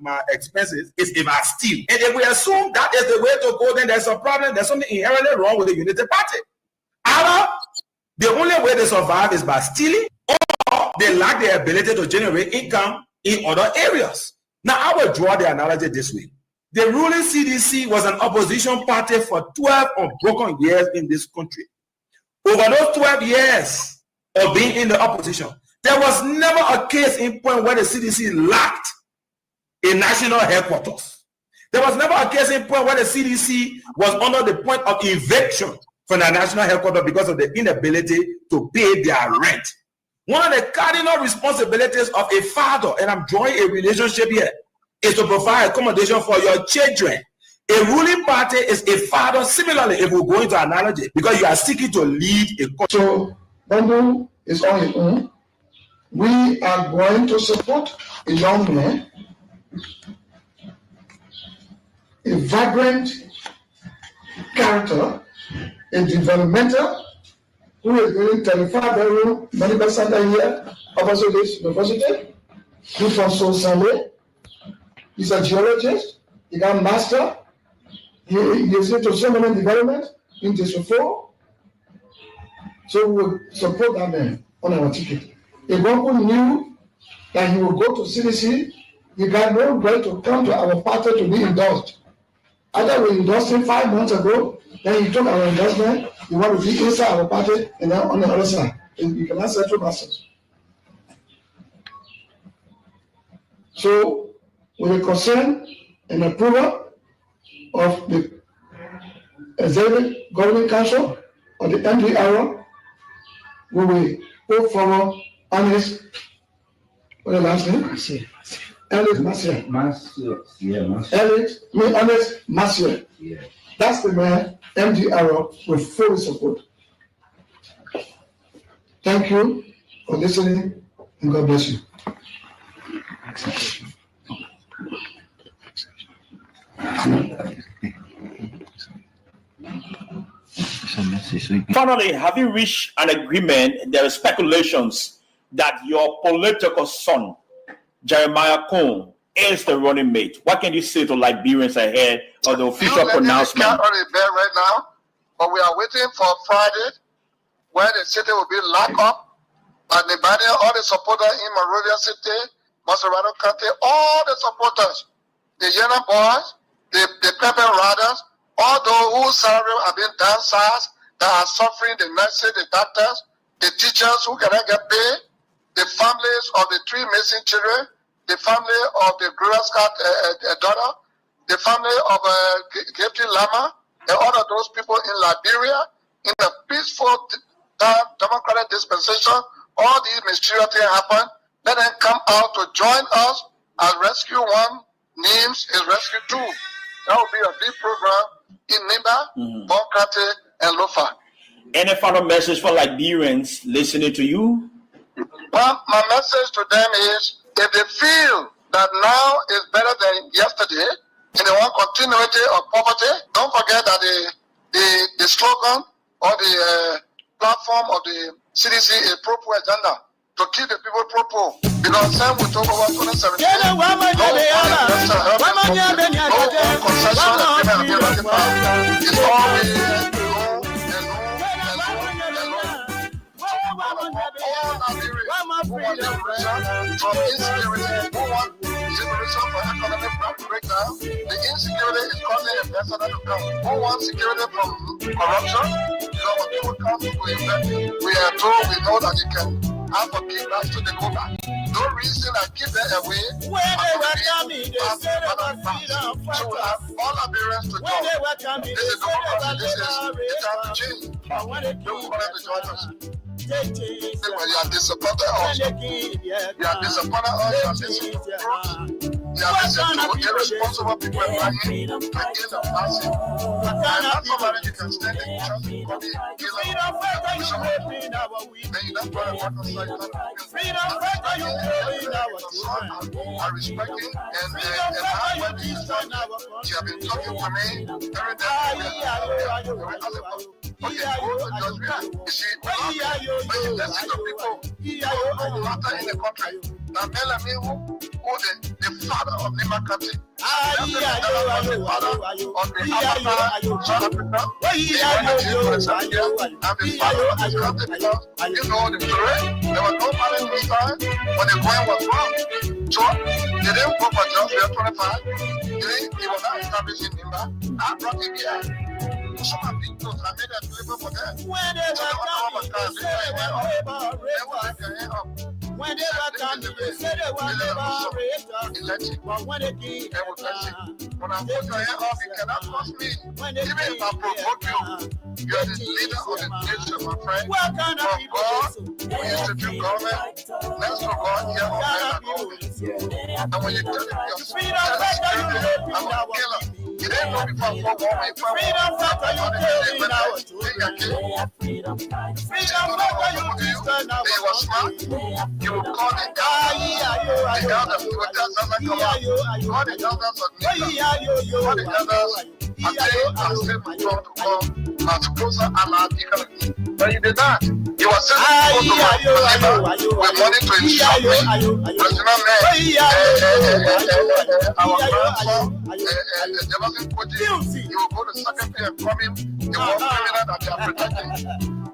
my expenses is if I steal. And if we assume that is the way to go, then there's a problem. There's something inherently wrong with the unity party. Either the only way they survive is by stealing, or they lack the ability to generate income in other areas. Now, I will draw the analogy this way. The ruling CDC was an opposition party for 12 unbroken years in this country. Over those 12 years of being in the opposition, there was never a case in point where the CDC lacked a national headquarters. There was never a case in point where the CDC was under the point of eviction from the national headquarters because of the inability to pay their rent. One of the cardinal responsibilities of a father, and I'm drawing a relationship here, is to provide accommodation for your children. A ruling party is a father. Similarly, if we go into analogy, because you are seeking to lead a country. So, Bundle is on his own. We are going to support a young man, a vibrant character, a developmental, who is doing 35-bedroom medical center here, opposite this university. He's from Sosalie. He's a geologist. He got a master. He is into so many development in District 4. So we will support that man on our ticket. If one knew that he would go to CDC, he got no right to come to our party to be endorsed. After we endorsed him 5 months ago, then he took our endorsement. He want to be inside our party and then on the other side. You cannot settle masters. So, with the consent and approval of the Executive Governing Council or the MDR, we will go forward on his, what is the last name? Alex Massier. Alex Massier. Yeah. That's the man MDR will fully support. Thank you for listening and God bless you. Finally, have you reached an agreement? There are speculations that your political son, Jeremiah Cohn, is the running mate. What can you say to Liberians ahead of the official pronouncement? We can't already bear right now, but we are waiting for Friday when the city will be locked up and inviting all the supporters in Monrovia City, Maserado County, all the supporters, the Yena boys, the Pepe Riders, all those whose salary have been downsized, that are suffering, the nurses, the doctors, the teachers who cannot get paid, the families of the 3 missing children, the family of the Girl Scout daughter, the family of Gifty Lama, and all of those people in Liberia, in a peaceful democratic dispensation, all these mysterious things happen. Let them come out to join us as Rescue 1, NIMS is Rescue 2. That will be a big program in Nimba, Bonkate, and Lofa. Any final message for Liberians listening to you? Well, my message to them is, if they feel that now is better than yesterday, and they want continuity of poverty, don't forget that the slogan or the platform of the CDC is pro-poor agenda, to keep the people pro-poor. Because same we talk about 2017, it's always from insecurity, who want liberation for economic breakdown. The insecurity is causing a personal account. Who wants security from corruption? Because when people come to invest, we are told, we know that you can have a kidnap to the go back. No reason I keep them away. So we have all Liberians to join. This is democracy. This is the time to change. Don't want to join us. You are disappointed also. You are disappointed also. You are irresponsible people lying against the massive. And not somebody you can stand and trust in God. Then you don't want to work I respect you and I want you have been talking for me every day. Okay, you see, when you listen to people, matter in the country. Now, Melanie, who the father of the Makati, the father of the Avatar, South Africa, the Zambia, and the father of this country, because you know the story. There was no money this time when the coin was wrong. So they didn't go for just 25. He was not established in Nimba. I brought him here. Some of the people I made a deliver for them. When they were when they were coming, they said they were liberators. But when they came, when I put your hair off, you cannot cross me. Even if I provoke you, you are the leader of the nation, my friend. From God, we used to do government. Let's go God here on earth. And when you tell him your freedom, I'm going to kill him. You didn't know before one way from freedom factor, you killing our children. Freedom factor, you destroying our children. You will call the elders. You will tell them like call the elders of Nika. Call the elders. I think I said my God to come as closer and as equally. But you did not. You were sent to go to with money to instruct me. President Man, our grandson, you will go to secretary and come in. The war criminal that they are protecting.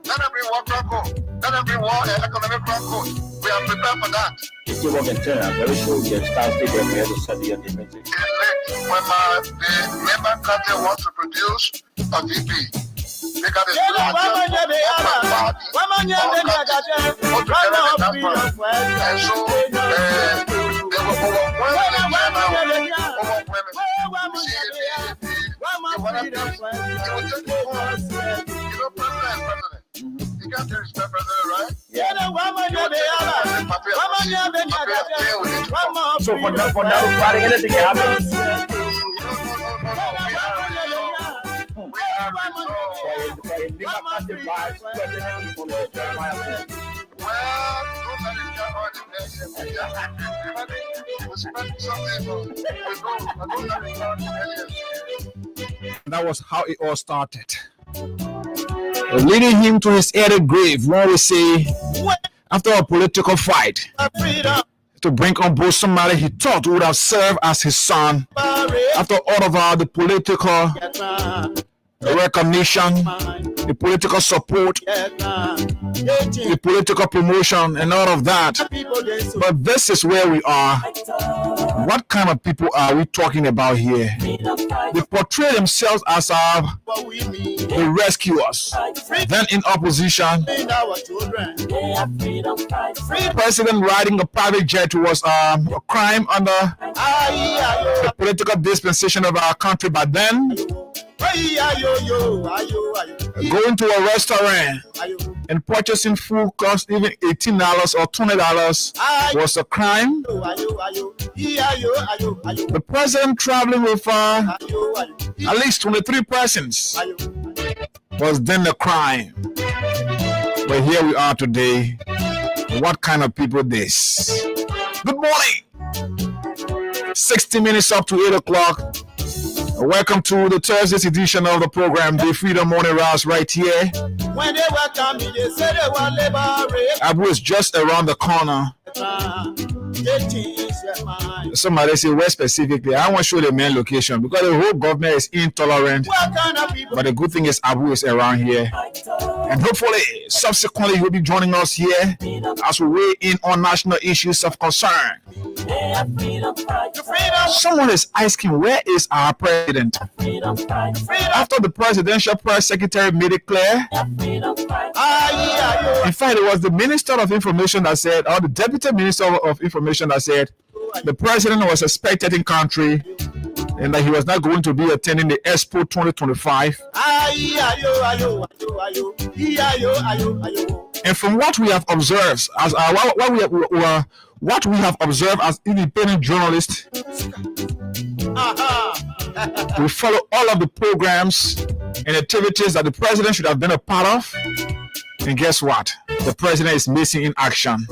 Let them bring war crime code. Let them bring war economic crime code. We are prepared for that. If you work in turn, I'm very sure you can start taking care of the study and the meeting. When the member country wants to produce a VP, they got a and so they were overwhelming. You got to respect president, right? So for now, Friday, anything happens. That was how it all started. Leading him to his early grave, when we say, after a political fight, to bring on board somebody he thought would have served as his son. After all of the political recognition, the political support, the political promotion, and all of that. But this is where we are. What kind of people are we talking about here? They portray themselves as the rescuers, then in opposition. President riding a private jet was a crime under the political dispensation of our country, but then going to a restaurant and purchasing food cost even $18 or $20 was a crime. The president traveling with at least 23 persons was then a crime. But here we are today. What kind of people this? Good morning. 60 minutes up to 8 o'clock. Welcome to the Thursday edition of the program, The Freedom Morning Rouse, right here. When they were coming, they said they were liberated. Abu is just around the corner. Somebody say where specifically. I want to show the main location because the whole government is intolerant. But the good thing is Abu is around here. And hopefully, subsequently, you'll be joining us here as we weigh in on national issues of concern. Someone is asking, where is our president? After the presidential press secretary made it clear, in fact, it was the Minister of Information that said, or the Deputy Minister of Information that said, the president was expected in country and that he was not going to be attending the Expo 2025. And from what we have observed as what we have observed as independent journalists, we follow all of the programs and activities that the president should have been a part of. And guess what? The president is missing in action.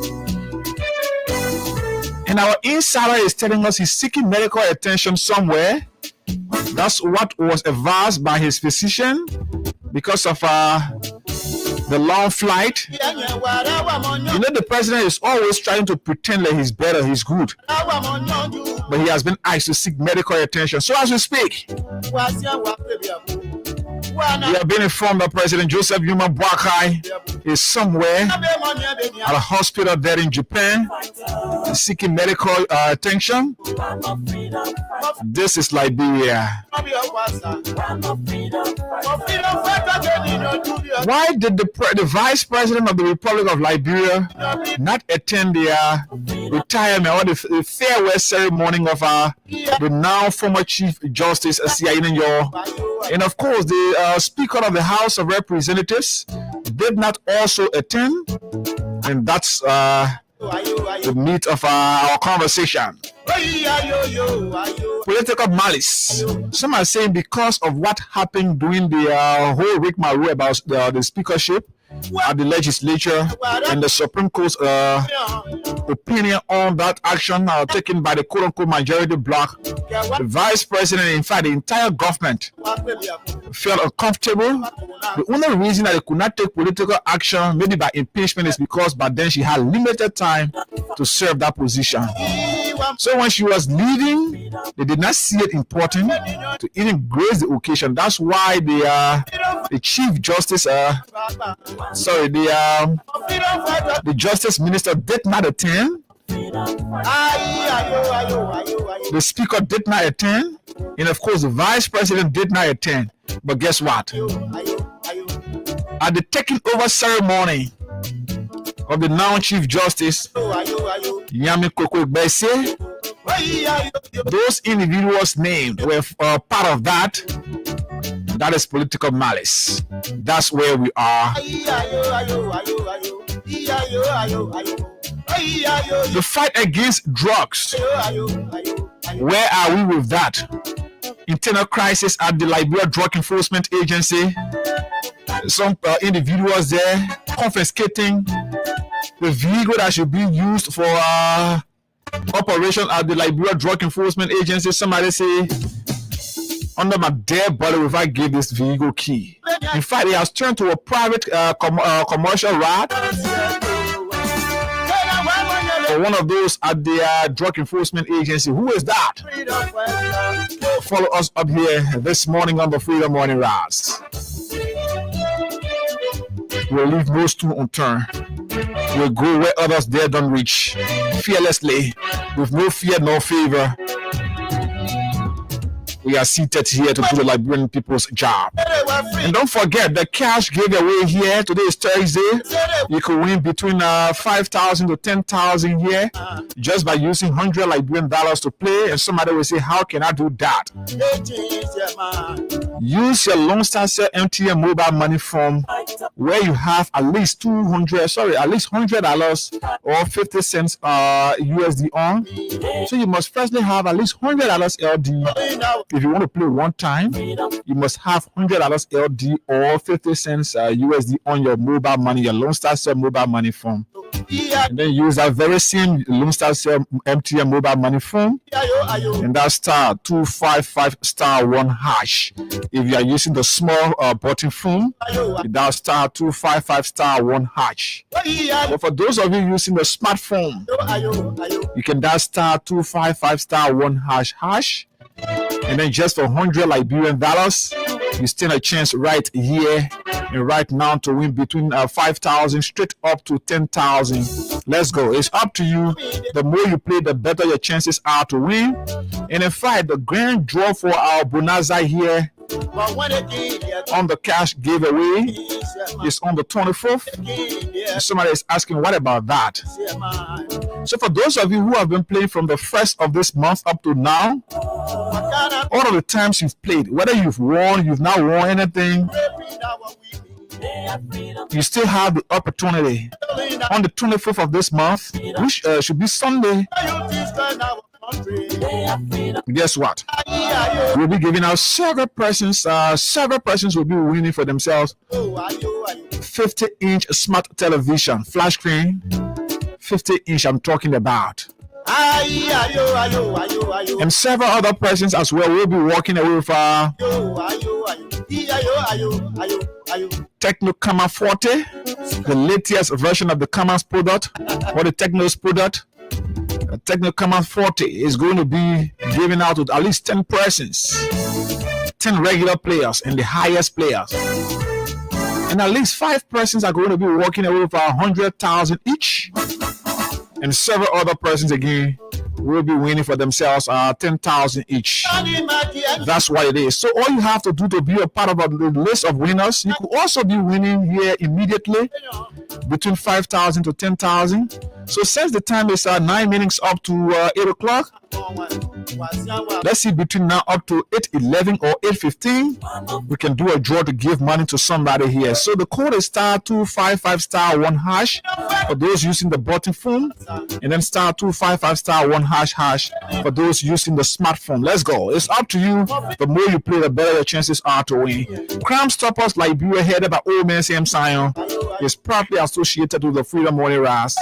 And our insider is telling us he's seeking medical attention somewhere. That's what was advised by his physician because of the long flight. You know, the president is always trying to pretend that he's better, he's good. But he has been asked to seek medical attention. So as we speak, we have been informed that President Joseph Yuma Boakai is somewhere at a hospital there in Japan seeking medical attention. This is Liberia. Why did the Vice President of the Republic of Liberia not attend the retirement or the farewell ceremony of the now former Chief Justice Asiya Inenyo? And of course, the Speaker of the House of Representatives did not also attend, and that's the meat of our conversation. Political malice. Some are saying because of what happened during the whole rigmarole about the speakership at the legislature and the Supreme Court's opinion on that action taken by the quote-unquote majority bloc, the Vice President, in fact, the entire government felt uncomfortable. The only reason that they could not take political action, maybe by impeachment, is because by then she had limited time to serve that position. So when she was leaving, they did not see it important to even grace the occasion. That's why the Chief Justice, the Justice Minister did not attend. The Speaker did not attend, and of course the Vice President did not attend. But guess what? At the taking over ceremony of the now Chief Justice Nyame Koko Gbese, those individuals named were part of that. That is political malice. That's where we are. The fight against drugs. Where are we with that? Internal crisis at the Liberia Drug Enforcement Agency. Some individuals there confiscating the vehicle that should be used for operation at the Liberia Drug Enforcement Agency. Somebody say, under my dead body, if I give this vehicle key. In fact, it has turned to a private commercial route for one of those at the Drug Enforcement Agency. Who is that? Follow us up here this morning on the Freedom Morning Rise. We'll leave no stone unturned. We'll go where others dare don't reach. Fearlessly, with no fear nor favor. We are seated here to do the Liberian people's job. And don't forget, the cash giveaway here. Today is Thursday. You could win between 5,000 to 10,000 here just by using 100 Liberian dollars to play. And somebody will say, how can I do that? Use your Lone Star Cell MTN mobile money form where you have at least $100 or 50 cents USD on. So you must firstly have at least $100 LD. If you want to play one time, you must have $100 LD or 50 cents USD on your mobile money, your Lone Star Cell mobile money form. And then use that very same Lone Star Cell MTN mobile money form, and that's *255*1#. If you are using the small button phone, that's *255*1#. But for those of you using the smartphone, you can dial *255*1#. And then just for 100 Liberian dollars, you stand a chance right here and right now to win between 5,000 straight up to 10,000. Let's go. It's up to you. The more you play, the better your chances are to win. And in fact, the grand draw for our bonanza here on the cash giveaway is on the 24th. And somebody is asking, what about that? So for those of you who have been playing from the first of this month up to now, all of the times you've played, whether you've won, you've not won anything, you still have the opportunity on the 25th of this month, which should be Sunday. Guess what? We'll be giving out several persons. Several persons will be winning for themselves 50-inch smart television, flash screen, 50-inch. I'm talking about. And several other persons as well will be walking away with Techno Camera 40, the latest version of the Camera's product, or the Techno's product. The Techno Camera 40 is going to be given out to at least 10 persons, 10 regular players and the highest players. And at least 5 persons are going to be walking away with 100,000 each. And several other persons again will be winning for themselves 10,000 each. That's what it is. So all you have to do to be a part of the list of winners, you could also be winning here immediately between 5,000 to 10,000. So since the time is 9 minutes up to 8 o'clock, let's see, between now up to 8:11 or 8:15, we can do a draw to give money to somebody here. So the code is *255*1# for those using the button phone, and then *255*1# for those using the smartphone. Let's go. It's up to you. The more you play, the better your chances are to win. Crime Stoppers Liberia, headed by Old Man Sam Sion, is proudly associated with the Freedom Morning Rise.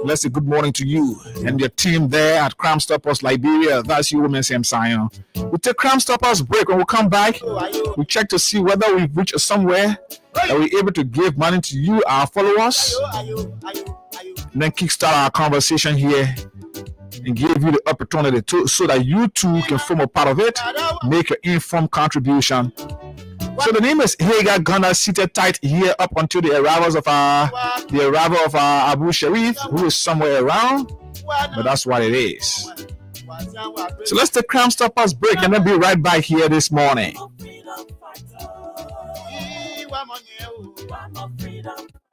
Let's say good morning to you and your team there at Crime Stoppers Liberia. That's you, Women Sam Sion. We'll take Crime Stoppers break. When we come back, we check to see whether we've reached somewhere that we're able to give money to you, our followers, and then kickstart our conversation here and give you the opportunity to, so that you too can form a part of it, make an informed contribution. So the name is Hagar Gunner, seated tight here up until the arrival of Abu Sharif, who is somewhere around, but that's what it is. So let's take Crime Stoppers break and then be right back here this morning.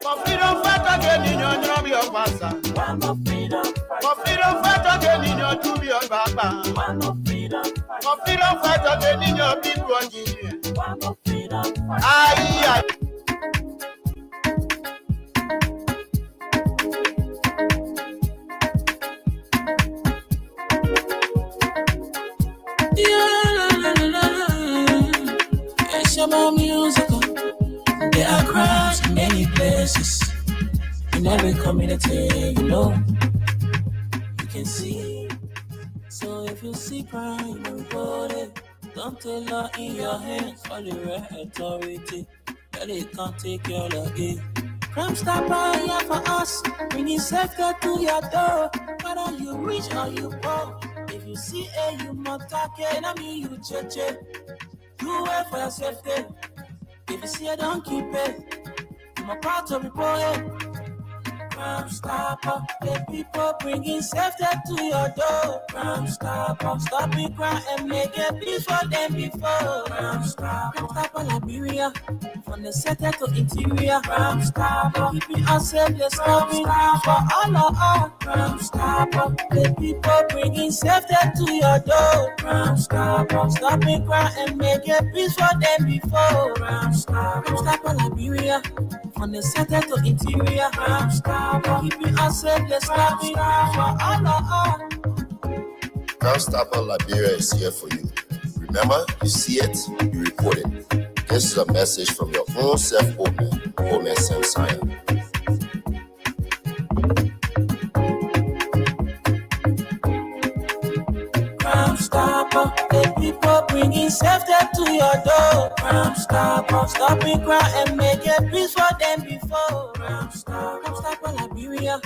For freedom fight again in your job, your pastor. For freedom fight again in your to be your baba. For freedom fight again in your people. Aye. It's about music. There are crowds in many places, in every community, you know, you can see. So if you see crime, report it. Don't take law in your hands, all the right authority, that they can't take your luggage. Crime Stopper here for us, bringing safety to your door, whether you rich or you poor. If you see you must talk it, I mean you check it. You wait for your safety. If you see it, don't keep it. I'm about to report it. Crime Stopper, the people bringing safety to your door. Crime Stopper, stopping crime and make it before them before. Crime Stopper Liberia, from the center to interior. Crime Stopper, keeping us safe, let's stop it for all of us. Crime Stopper, the people bringing safety to your door. Crime Stopper, stopping crime and make it before them before. Crime Stopper Liberia, from the center to interior. Crime Stopper, keeping us safe, let's stop it for all of us. Crime Stopper Liberia is here for you. Remember, you see it, you report it. This is a message from your own self, Old Man Sam Sion. Crime Stopper, the people bringing safety to your door. Crime Stopper, stopping crime and make it peace for them before. Crime Stopper Liberia,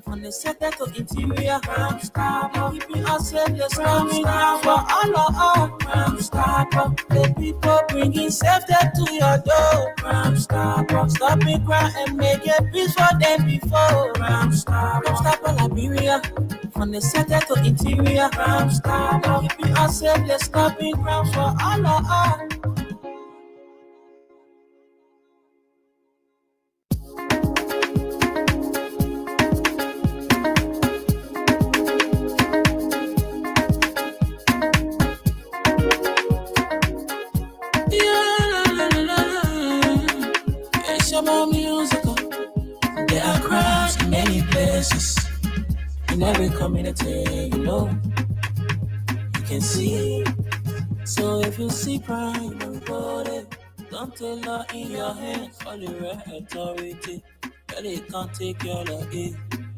from the center to interior. Crime Stopper, keeping us safe, let's stop it now for all of us. Crime Stopper, the people bringing safety to your door. Crime Stopper, stopping crime and make it peace for them before. Crime Stopper Liberia, from the center to interior. Crime Stopper, keeping us safe, let's stop it crime for all of us. It's about music. There are crowds in many places, in every community, you know, you can see. So if you see crime, report it. Don't take law in your hands, all the right authority, that they can't take your luggage.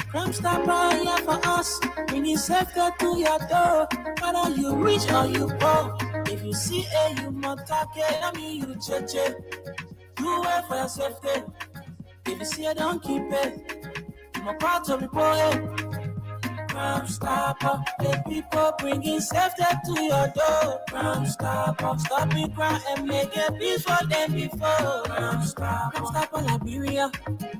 Crime Stopper here for us, bringing safety to your door, whether you rich or you poor. If you you see a you motake, I mean you cheche. You wait for your safety. If you see it, don't keep it. I'm a part of the boy. Crime Stopper, the people bringing safety to your door. Crime Stopper, stop it, crime and make a peace for them before. Crime Stopper, Liberia,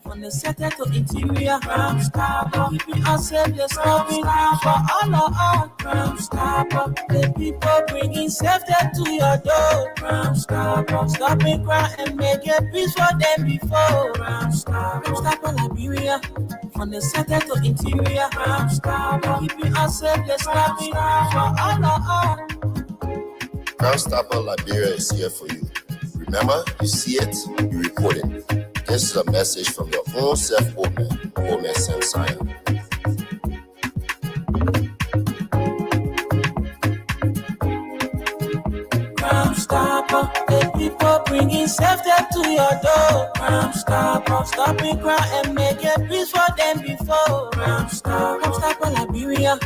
from the center to interior. Crime Stopper, keeping us safe, they're stopping for all of us. Crime Stopper, the people bringing safety to your door. Crime Stopper, stop it, crime and make a peace for them before. Crime Stopper, Liberia, from the center to interior. Crime Stopper, keeping us safe, let's stop it for all of us. Crime Stopper Liberia is here for you. Remember, you see it, you report it. This is a message from your own Omen Sam Sion. Crime Stopper, the people bringing safety to your door. Crime Stopper, stop it, crime and make a peace for them before. Crime Stopper, Liberia,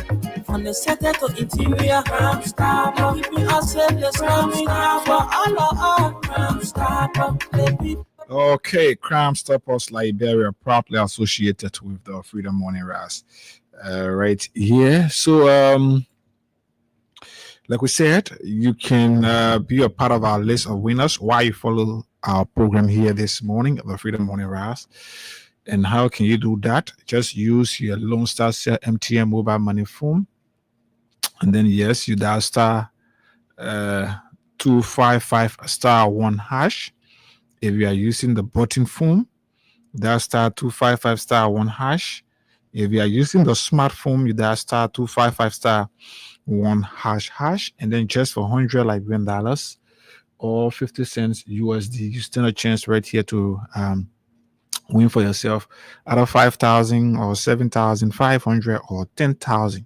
from the center to interior. Crime Stopper, keeping us safe, let's stop it for all of us. Crime Stopper, the people. Okay, Crime Stoppers Liberia, properly associated with the Freedom Morning Rise, right here. So, like we said, you can be a part of our list of winners while you follow our program here this morning, the Freedom Morning Rise. And how can you do that? Just use your Lone Star MTN mobile money phone, and then yes, you dial star 255 star 1 hash. If you are using the button phone, dial star 255 star 1 hash. If you are using the smartphone, you dial star 255 star 1 hash, and then just for $100 Liberian dollars or 50 cents USD, you stand a chance right here to win for yourself either 5,000 or 7,500 or 10,000.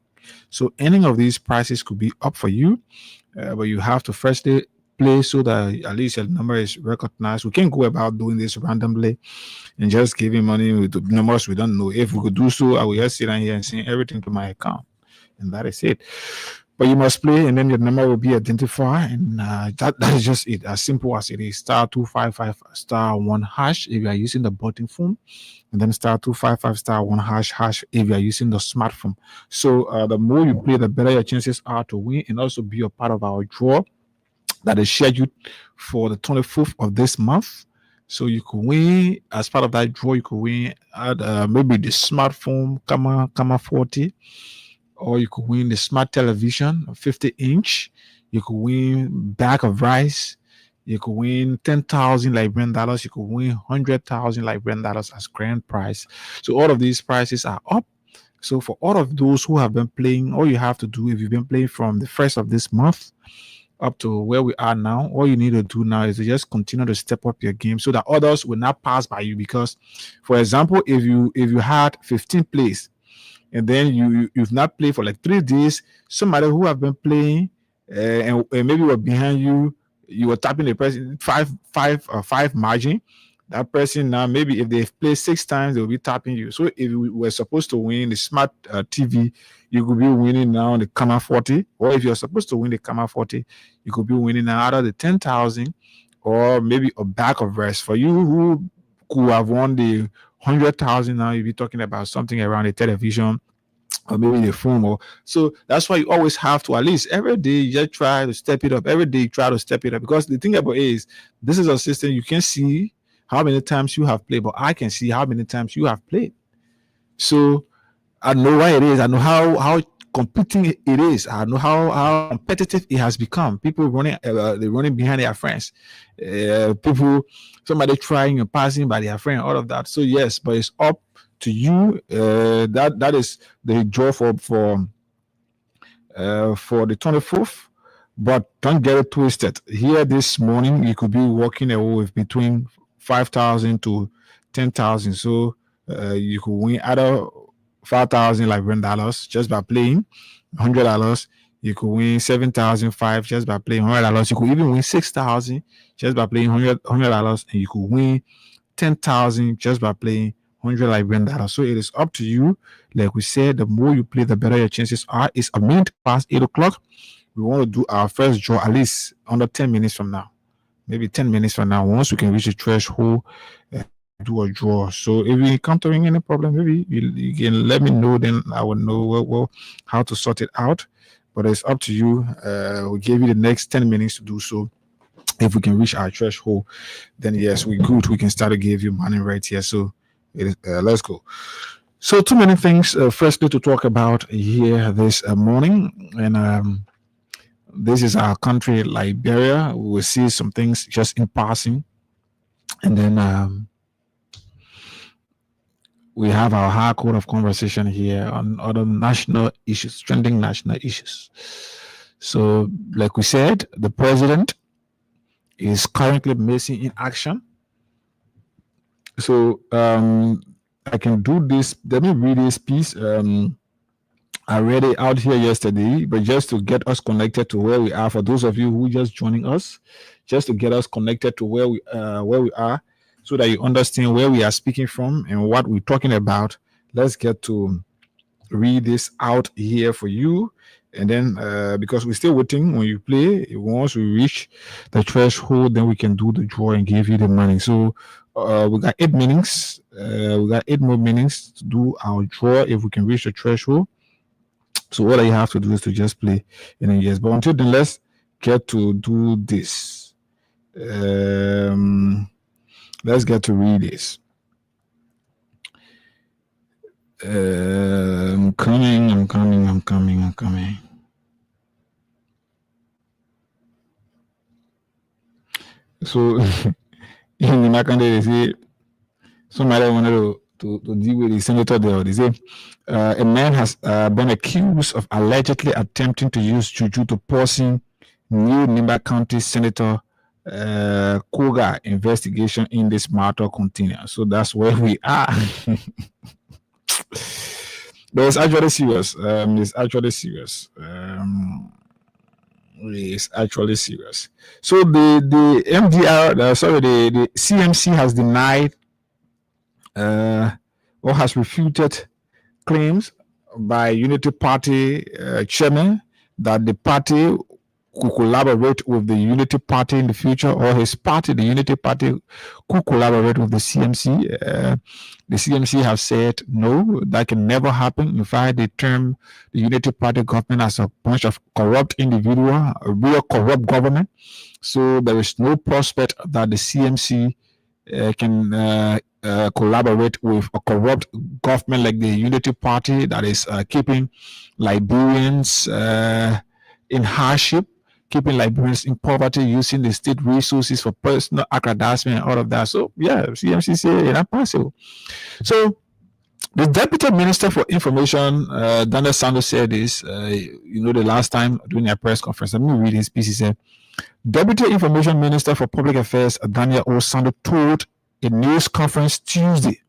So any of these prices could be up for you, but you have to firstly play so that at least your number is recognized. We can't go about doing this randomly and just giving money with the numbers we don't know. If we could do so, I will just sit down here and send everything to my account, and that is it. But you must play, and then your number will be identified, and that is just it. As simple as it is. Star 255 star 1 hash if you are using the button phone, and then star 255 star 1 hash if you are using the smartphone. So the more you play, the better your chances are to win, and also be a part of our draw that is scheduled for the 24th of this month. So you could win as part of that draw. You could win at maybe the smartphone Camera 40. Or you could win the smart television, 50-inch. You could win bag of rice. You could win 10,000 Liberian dollars. You could win 100,000 Liberian dollars as grand prize. So all of these prices are up. So for all of those who have been playing, all you have to do, if you've been playing from the first of this month up to where we are now, all you need to do now is to just continue to step up your game so that others will not pass by you. Because, for example, if you had 15 plays, and then you've not played for like 3 days, somebody who have been playing and maybe were behind you, you were tapping the person 5 margin. That person now, maybe if they've played 6 times, they'll be tapping you. So if you were supposed to win the smart TV, you could be winning now the Camera 40. Or if you're supposed to win the Camera 40, you could be winning now either the 10,000 or maybe a bag of rice. For you who could have won the 100,000, now you'll be talking about something around the television or maybe the phone. Or so that's why you always have to, at least every day, you just try to step it up. Every day you try to step it up, because the thing about it is, this is a system. You can see how many times you have played, but I can see how many times you have played. So I know why it is. I know how competing it is. I know how competitive it has become. People running, they're running behind their friends. People, somebody trying and passing by their friend, all of that. So yes, but it's up to you. That is the draw for the 24th. But don't get it twisted. Here this morning, you could be walking away with between 5,000 to 10,000. So you could win either 5,000 Liberian dollars just by playing $100. You could win 7,500 just by playing $100. You could even win 6,000 just by playing $100, and you could win 10,000 just by playing $100 Liberian dollars. So it is up to you. Like we said, the more you play, the better your chances are. It's a minute past 8 o'clock. we want to do our first draw at least under 10 minutes from now. Maybe 10 minutes from now. Once we can reach the threshold, do a draw. So if you're encountering any problem, maybe you can let me know. Then I will know how to sort it out. But it's up to you. We'll give you the next 10 minutes to do so. If we can reach our threshold, then yes, we're good. We can start to give you money right here. So let's go. So too many things. Firstly, to talk about here this morning, and this is our country, Liberia. We will see some things just in passing, and then we have our high code of conversation here on other national issues, trending national issues. So, like we said, the president is currently missing in action. So, I can do this. Let me read this piece. I read it out here yesterday, but just to get us connected to where we are, for those of you who just joining us, just to get us connected to where we are, so that you understand where we are speaking from and what we're talking about. Let's get to read this out here for you. And then, because we're still waiting when you play, once we reach the threshold, then we can do the draw and give you the money. So we got 8 minutes. We got 8 more minutes to do our draw if we can reach the threshold. So all you have to do is to just play. And then, yes, but until then, let's get to do this. Let's get to read this. I'm coming. So in my country, they say somebody wanted to deal with the senator there. They say a man has been accused of allegedly attempting to use juju to poison new Nimba County Senator Koga investigation in this matter continue. So that's where we are. But it's actually serious. It's actually serious. So the MDR, the CMC has denied or has refuted claims by Unity Party chairman that the party could collaborate with the Unity Party in the future, or his party, the Unity Party, could collaborate with the CMC. The CMC have said no, that can never happen. In fact, they term the Unity Party government as a bunch of corrupt individual, a real corrupt government. So there is no prospect that the CMC can collaborate with a corrupt government like the Unity Party that is keeping Liberians in hardship, keeping Liberians in poverty, using the state resources for personal aggrandizement and all of that. So, yeah, CMC say it's not possible. So, the Deputy Minister for Information, Daniel Sandos, said this, the last time during a press conference. Let me read his piece. He said, Deputy Information Minister for Public Affairs, Daniel O. Sandos, told a news conference Tuesday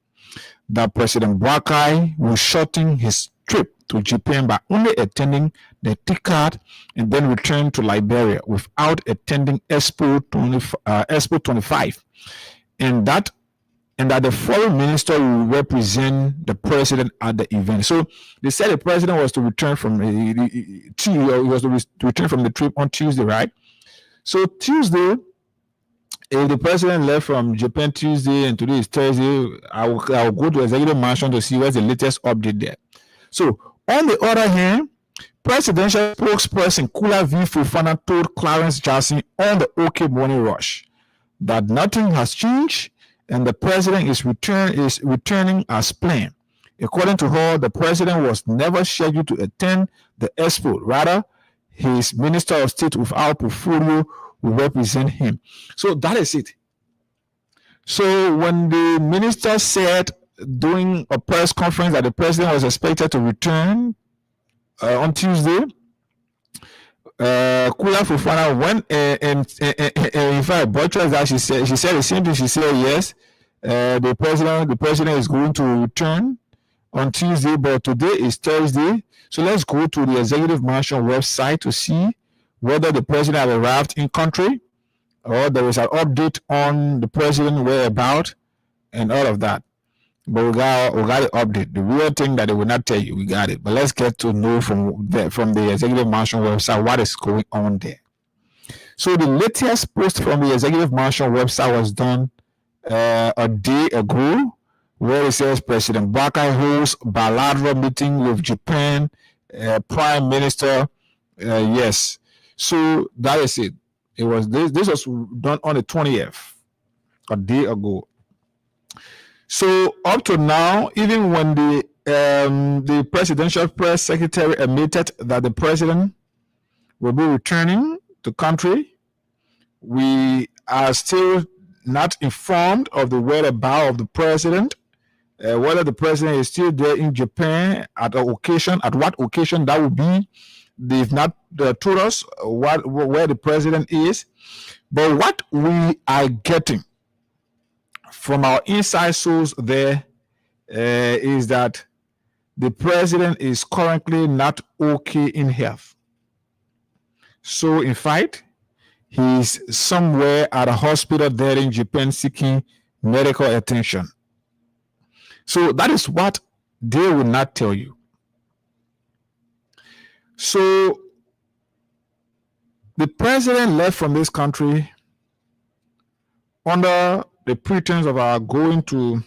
that President Boakai will shorten his trip to Japan by only attending the TICAD and then return to Liberia without attending Expo 25, and that the foreign minister will represent the president at the event. So they said the president was to return from the trip on Tuesday, right? So Tuesday, if the president left from Japan Tuesday and today is Thursday, I will go to Executive Mansion to see what's the latest update there. So, on the other hand, presidential spokesperson Kula V. Fofana told Clarence Jackson on the OK Morning Rush that nothing has changed and the president is returning as planned. According to her, the president was never scheduled to attend the expo. Rather, his Minister of State without portfolio will represent him. So that is it. So when the minister said during a press conference that the president was expected to return on Tuesday, Kula Fofana went and in fact buttressed that. She said the same thing. She said yes, the president is going to return on Tuesday, but today is Thursday. So let's go to the Executive Mansion website to see whether the president has arrived in country or there is an update on the president whereabouts and all of that. But we got the update. The real thing that they will not tell you, we got it. But let's get to know from the Executive Mansion website what is going on there. So the latest post from the Executive Mansion website was done a day ago, where it says President Barker holds bilateral meeting with Japan Prime Minister. Yes. So that is it. It was this was done on the 20th, a day ago. So up to now, even when the presidential press secretary admitted that the president will be returning to country, we are still not informed of the whereabouts of the president, whether the president is still there in Japan at what occasion that will be. They've not told us where the president is, but what we are getting from our inside source there is that the president is currently not okay in health. So in fact, he's somewhere at a hospital there in Japan seeking medical attention. So that is what they will not tell you. So the president left from this country under the pretense of our going to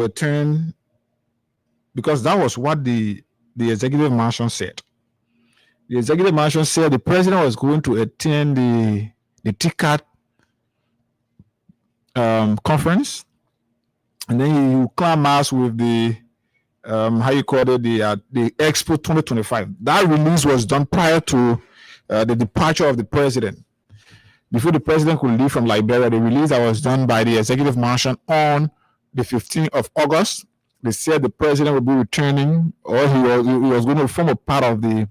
attend, because that was what the Executive Mansion said. The Executive Mansion said the president was going to attend the TICAD conference, and then he will climax with the the Expo 2025. That release was done prior to the departure of the president. Before the president could leave from Liberia, the release that was done by the Executive Mansion on the 15th of August, they said the president would be returning, or he was going to form a part of the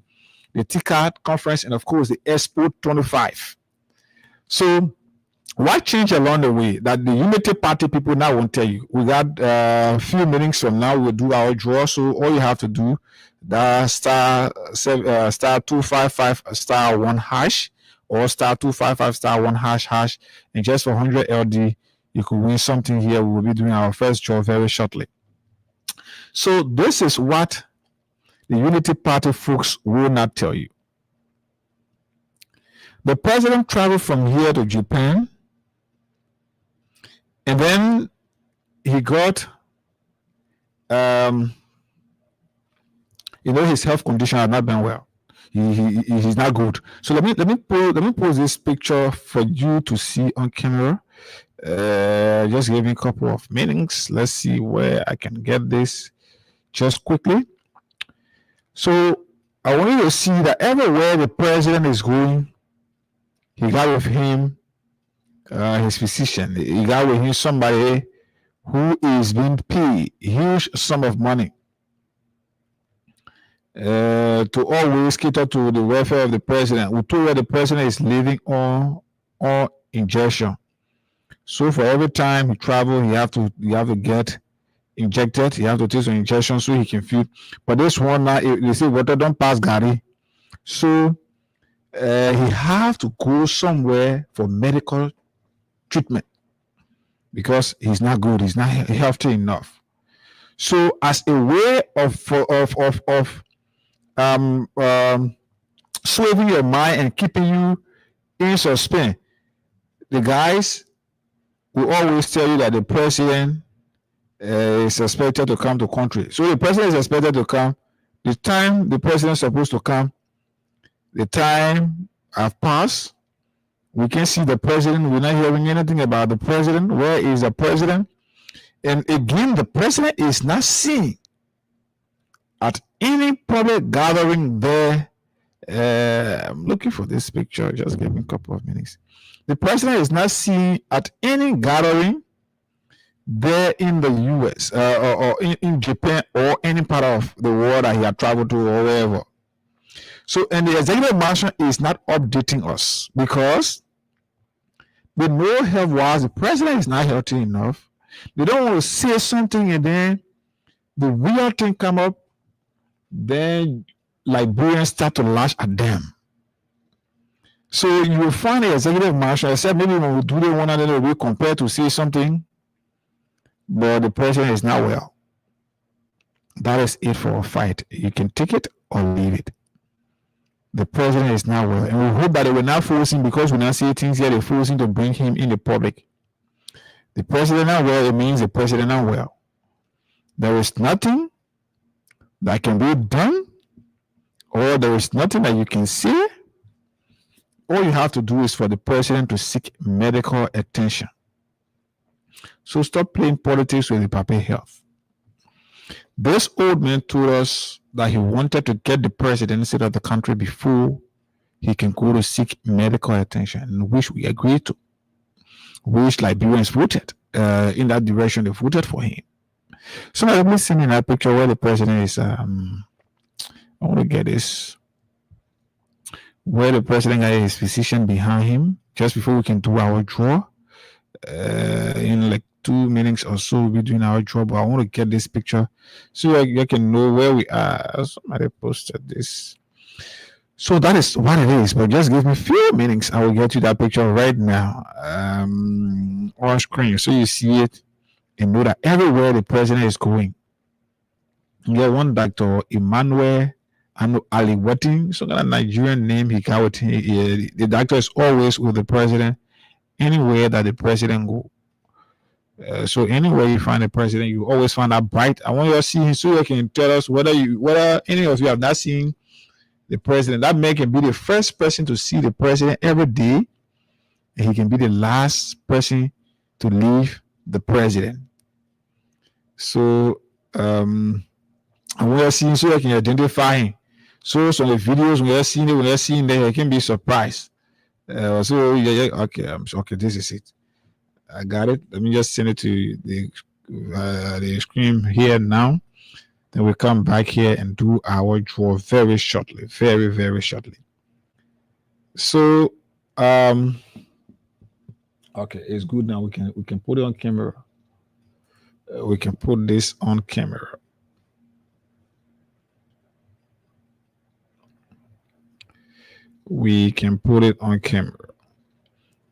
TICAD conference and, of course, the Expo 25. So what changed along the way that the Unity Party people now won't tell you? We got a few minutes from now, we'll do our draw. So all you have to do, the star 255 star 1 hash, or star 255 star 1 hash, and just for 100 LD, you could win something here. We will be doing our first draw very shortly. So this is what the Unity Party folks will not tell you. The president traveled from here to Japan, and then he got, his health condition has not been well. He's not good. So let me pose this picture for you to see on camera. Just give me a couple of minutes. Let's see where I can get this just quickly. So I want you to see that everywhere the president is going, he got with him his physician. He got with him somebody who is being paid a huge sum of money to always cater to the welfare of the president. We told where the president is living on injection. So for every time he travel, you have to get injected. You have to take some injection so he can feel. But this one now, they say water don't pass Gary. So he have to go somewhere for medical treatment because he's not good. He's not healthy enough. So as a way of swerving your mind and keeping you in suspense, the guys will always tell you that the president is expected to come to country. So the president is expected to come. The time the president is supposed to come, the time have passed. We can see the president. We're not hearing anything about the president. Where is the president? And again, the president is not seen at any public gathering there. I'm looking for this picture. Just give me a couple of minutes. The president is not seen at any gathering there in the U.S. Or in Japan or any part of the world that he had traveled to or wherever. So, and the Executive Mansion is not updating us because they know health-wise the president is not healthy enough. They don't want to say something and then the real thing come up. Then Liberians start to lash at them. So you will find the Executive Mansion, except maybe when we do the one another, we compare to say something. but the president is not well. That is it for a fight. You can take it or leave it. The president is not well, and we hope that they will not force him, because we now see things here. They're forcing to bring him in the public. The president not well, it means the president not well. There is nothing that can be done, or there is nothing that you can say. All you have to do is for the president to seek medical attention. So stop playing politics with the Papa health. This old man told us that he wanted to get the presidency of the country before he can go to seek medical attention, which we agreed to, which Liberians voted in that direction. They voted for him. So let me see in that picture where the president is. I want to get this. Where the president got his physician behind him, just before we can do our draw. In like 2 minutes or so, we'll be doing our draw. But I want to get this picture so you can know where we are. Somebody posted this. So that is what it is. But just give me a few minutes. I will get you that picture right now on screen, so you see it and know that everywhere the president is going. You get one Dr. Emmanuel Ali Wetin, some kind of Nigerian name he got with him. The doctor is always with the president, anywhere that the president go. So anywhere you find the president, you always find that bright. I want you to see him so you can tell us whether any of you have not seen the president. That man can be the first person to see the president every day, and he can be the last person to leave the president. So I want you to see him so you can identify him. So some of the videos when you're seeing there, you can be surprised. So yeah, okay, this is it. I got it. Let me just send it to the screen here now. Then we come back here and do our draw very shortly, very, very shortly. So okay, it's good now. We can put it on camera. We can put this on camera. We can put it on camera.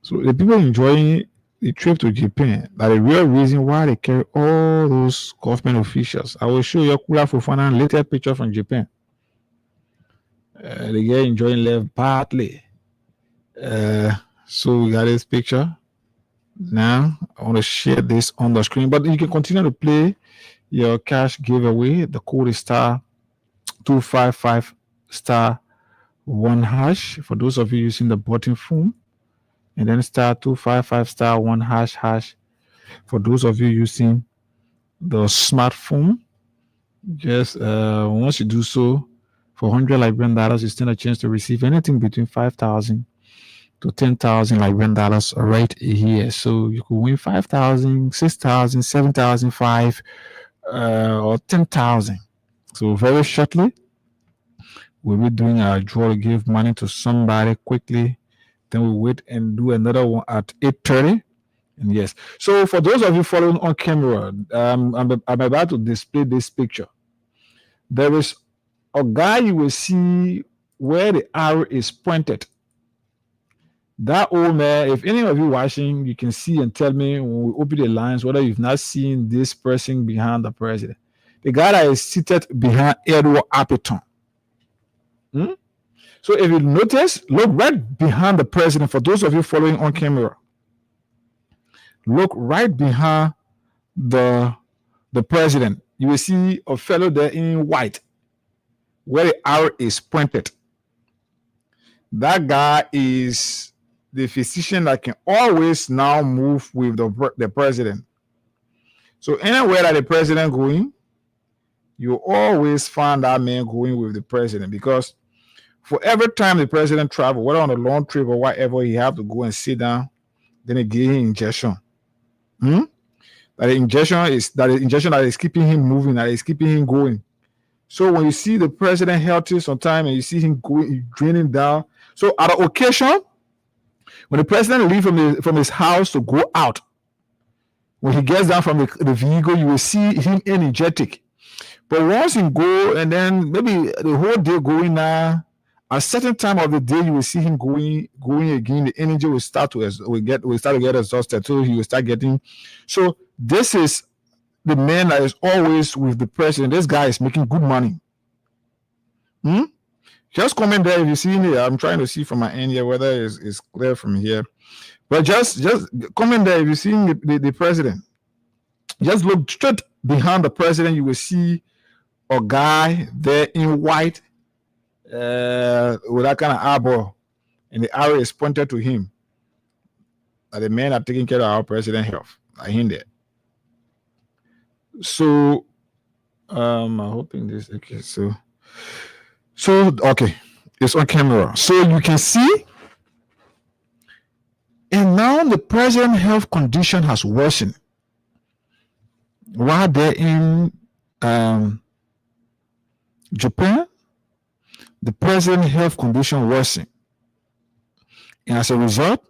So the people enjoying the trip to Japan, that the real reason why they carry all those government officials. I will show you Kula Fofana later picture from Japan. They get enjoying left partly. So we got this picture. Now I want to share this on the screen, but you can continue to play your cash giveaway. The code is *255*1# for those of you using the button phone, and then *255*1# for those of you using the smartphone. Just once you do so, for $100 Liberian dollars, you stand a chance to receive anything between $5,000 to $10,000 Liberian dollars right here. So you could win $5,000, $6,000, $7,005, or $10,000. So very shortly, we'll be doing our draw to give money to somebody quickly. Then we'll wait and do another one at 8:30. And yes, so for those of you following on camera, I'm about to display this picture. There is a guy you will see where the arrow is pointed. That old man, if any of you watching, you can see and tell me when we open the lines whether you've not seen this person behind the president. The guy that is seated behind Edward Appiton. So if you notice, look right behind the president. For those of you following on camera, look right behind the president. You will see a fellow there in white where the arrow is pointed. That guy is the physician that can always now move with the president. So anywhere that the president going, you always find that man going with the president, because for every time the president travel, whether on a long trip or whatever, he have to go and sit down, then they give him injection. That the injection that is keeping him moving, that is keeping him going. So when you see the president healthy sometime and you see him going, draining down. So at an occasion, when the president leaves from his house to go out, when he gets down from the vehicle, you will see him energetic. But once he go and then maybe the whole day going now, at a certain time of the day, you will see him going again. The energy will start to get exhausted. So he will start getting. So this is the man that is always with the president. This guy is making good money. Just comment there if you see it. I'm trying to see from my end here whether it's clear from here. But just comment there if you see the president. Just look straight behind the president. You will see a guy there in white with that kind of eyeball, and the arrow is pointed to him. The men are taking care of our president health. I hint there. So I'm hoping this. Okay, so okay, it's on camera, so you can see. And now the president's health condition has worsened while they're in Japan. The president's health condition worsened, and as a result,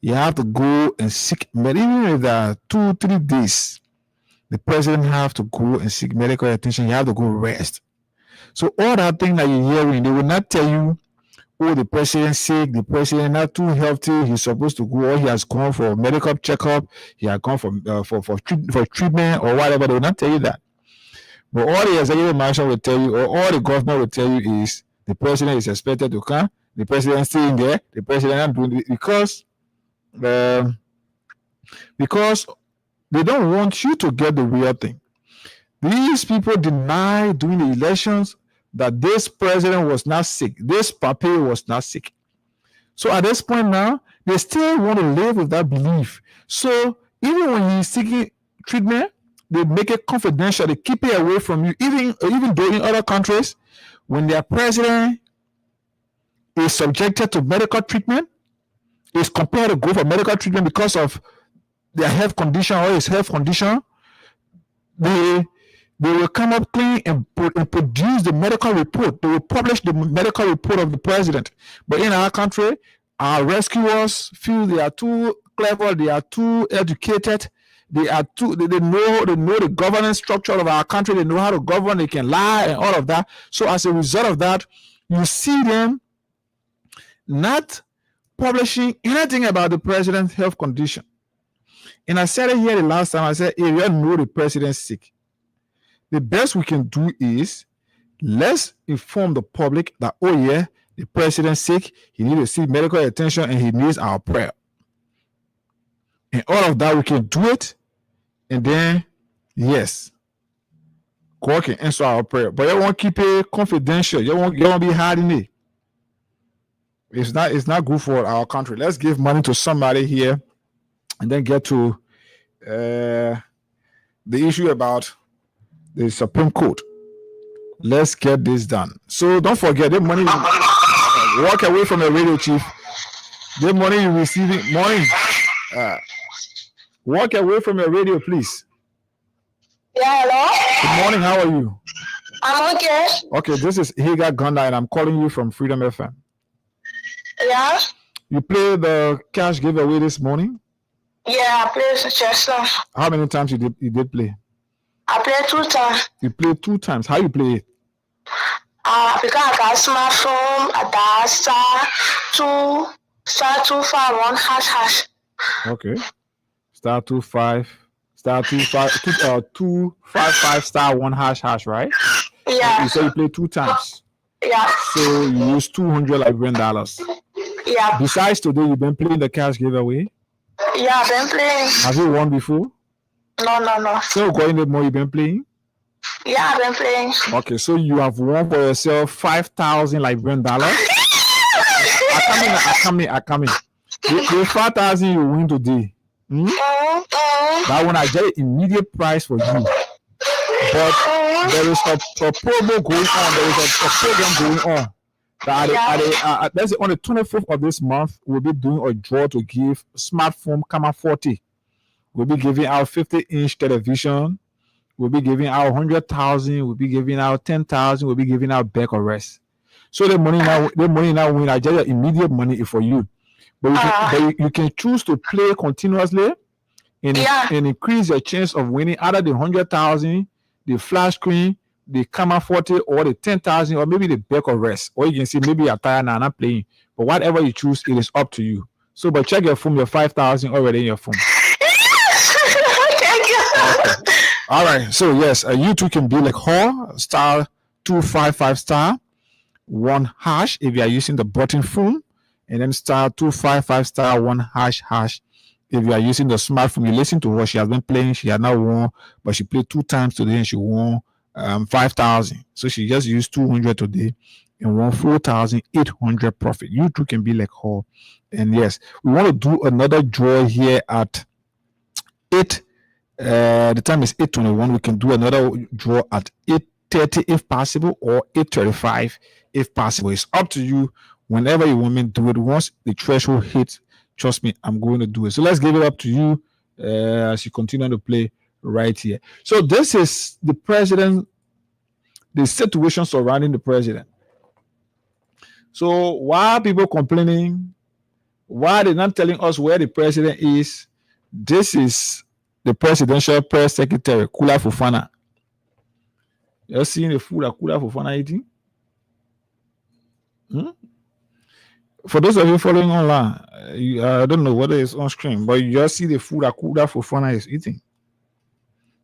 you have to go and seek medical. Even if there are 2-3 days, the president have to go and seek medical attention. You have to go rest. So all that thing that you're hearing, they will not tell you, oh, the president's sick, the president not too healthy, he's supposed to go, or he has gone for a medical checkup, he has gone for treatment or whatever. They will not tell you that. But all the executive marshal will tell you, or all the government will tell you, is the president is expected to come, the president staying there, the president not doing it, because they don't want you to get the real thing. These people deny during the elections that this president was not sick. This papi was not sick. So at this point now, they still want to live with that belief. So even when he's seeking treatment, they make it confidential. They keep it away from you. Even though in other countries, when their president is subjected to medical treatment, is compelled to go for medical treatment because of their health condition or his health condition, they will come up clean and produce the medical report. They will publish the medical report of the president. But in our country, our rescuers feel they are too clever, they are too educated, they know the governance structure of our country, they know how to govern, they can lie and all of that. So as a result of that, you see them not publishing anything about the president's health condition. And I said it here the last time, I said, if you know the president's sick, the best we can do is let's inform the public that, oh yeah, the president's sick, he needs to seek medical attention and he needs our prayer. And all of that, we can do it. And then, yes, God can answer our prayer. But you won't keep it confidential. You won't be hiding it. It's not good for our country. Let's give money to somebody here and then get to the issue about the Supreme Court. Let's get this done. So don't forget, the money, walk away from the radio, chief. The money you're receiving, walk away from your radio, please. Yeah, hello? Good morning, how are you? I'm okay. Okay, this is Hagar Gonda and I'm calling you from Freedom FM. Yeah? You played the cash giveaway this morning? Yeah, I played just now. How many times you did play? I played 2 times. You played 2 times. How you play it? Because I got smartphone, I dial *251# hash. Okay. *255 *1#, right? Yeah. You said you played 2 times. Yeah. So you used $200 Liberian dollars. Yeah. Besides today, you've been playing the cash giveaway? Yeah, I've been playing. Have you won before? No. So going the more you've been playing? Yeah, I've been playing. Okay, so you have won for yourself 5,000 Liberian dollars. I come in. The 5,000 you win today. That one I get immediate price for you. But there is a promo going on. There is a program going on. That's on the 24th of this month. We'll be doing a draw to give smartphone Camera 40. We'll be giving out 50-inch television. We'll be giving out 100,000. We'll be giving out 10,000. We'll be giving out back or rest. So the money now when I get your immediate money is for you. But you can choose to play continuously and increase your chance of winning either the 100,000, the flash screen, the Camera 40, or the 10,000, or maybe the back or rest. Or you can see maybe you're tired now and not playing. But whatever you choose, it is up to you. So, but check your phone, your 5,000 already in your phone. Thank you. Okay. All right. So yes, you too can be like her *255*1# if you are using the button phone, and then *255*1# if you are using the smartphone. You listen to her. She has been playing. She has now won, but she played 2 times today and she won 5,000. So she just used 200 today and won 4,800 profit. You too can be like her. And yes, we want to do another draw here at 8. The time is 8:21. We can do another draw at 8:30 if possible, or 8:35 if possible. It's up to you. Whenever you want me to do it, once the threshold hits, trust me, I'm going to do it. So let's give it up to you as you continue to play right here. So this is the president, the situation surrounding the president. So why are people complaining? Why are they not telling us where the president is? This is the presidential press secretary, Kula Fofana. You're seeing the food that Kula Fofana eating? For those of you following online, I don't know whether it's on screen, but you just see the food that Kula Fofana is eating.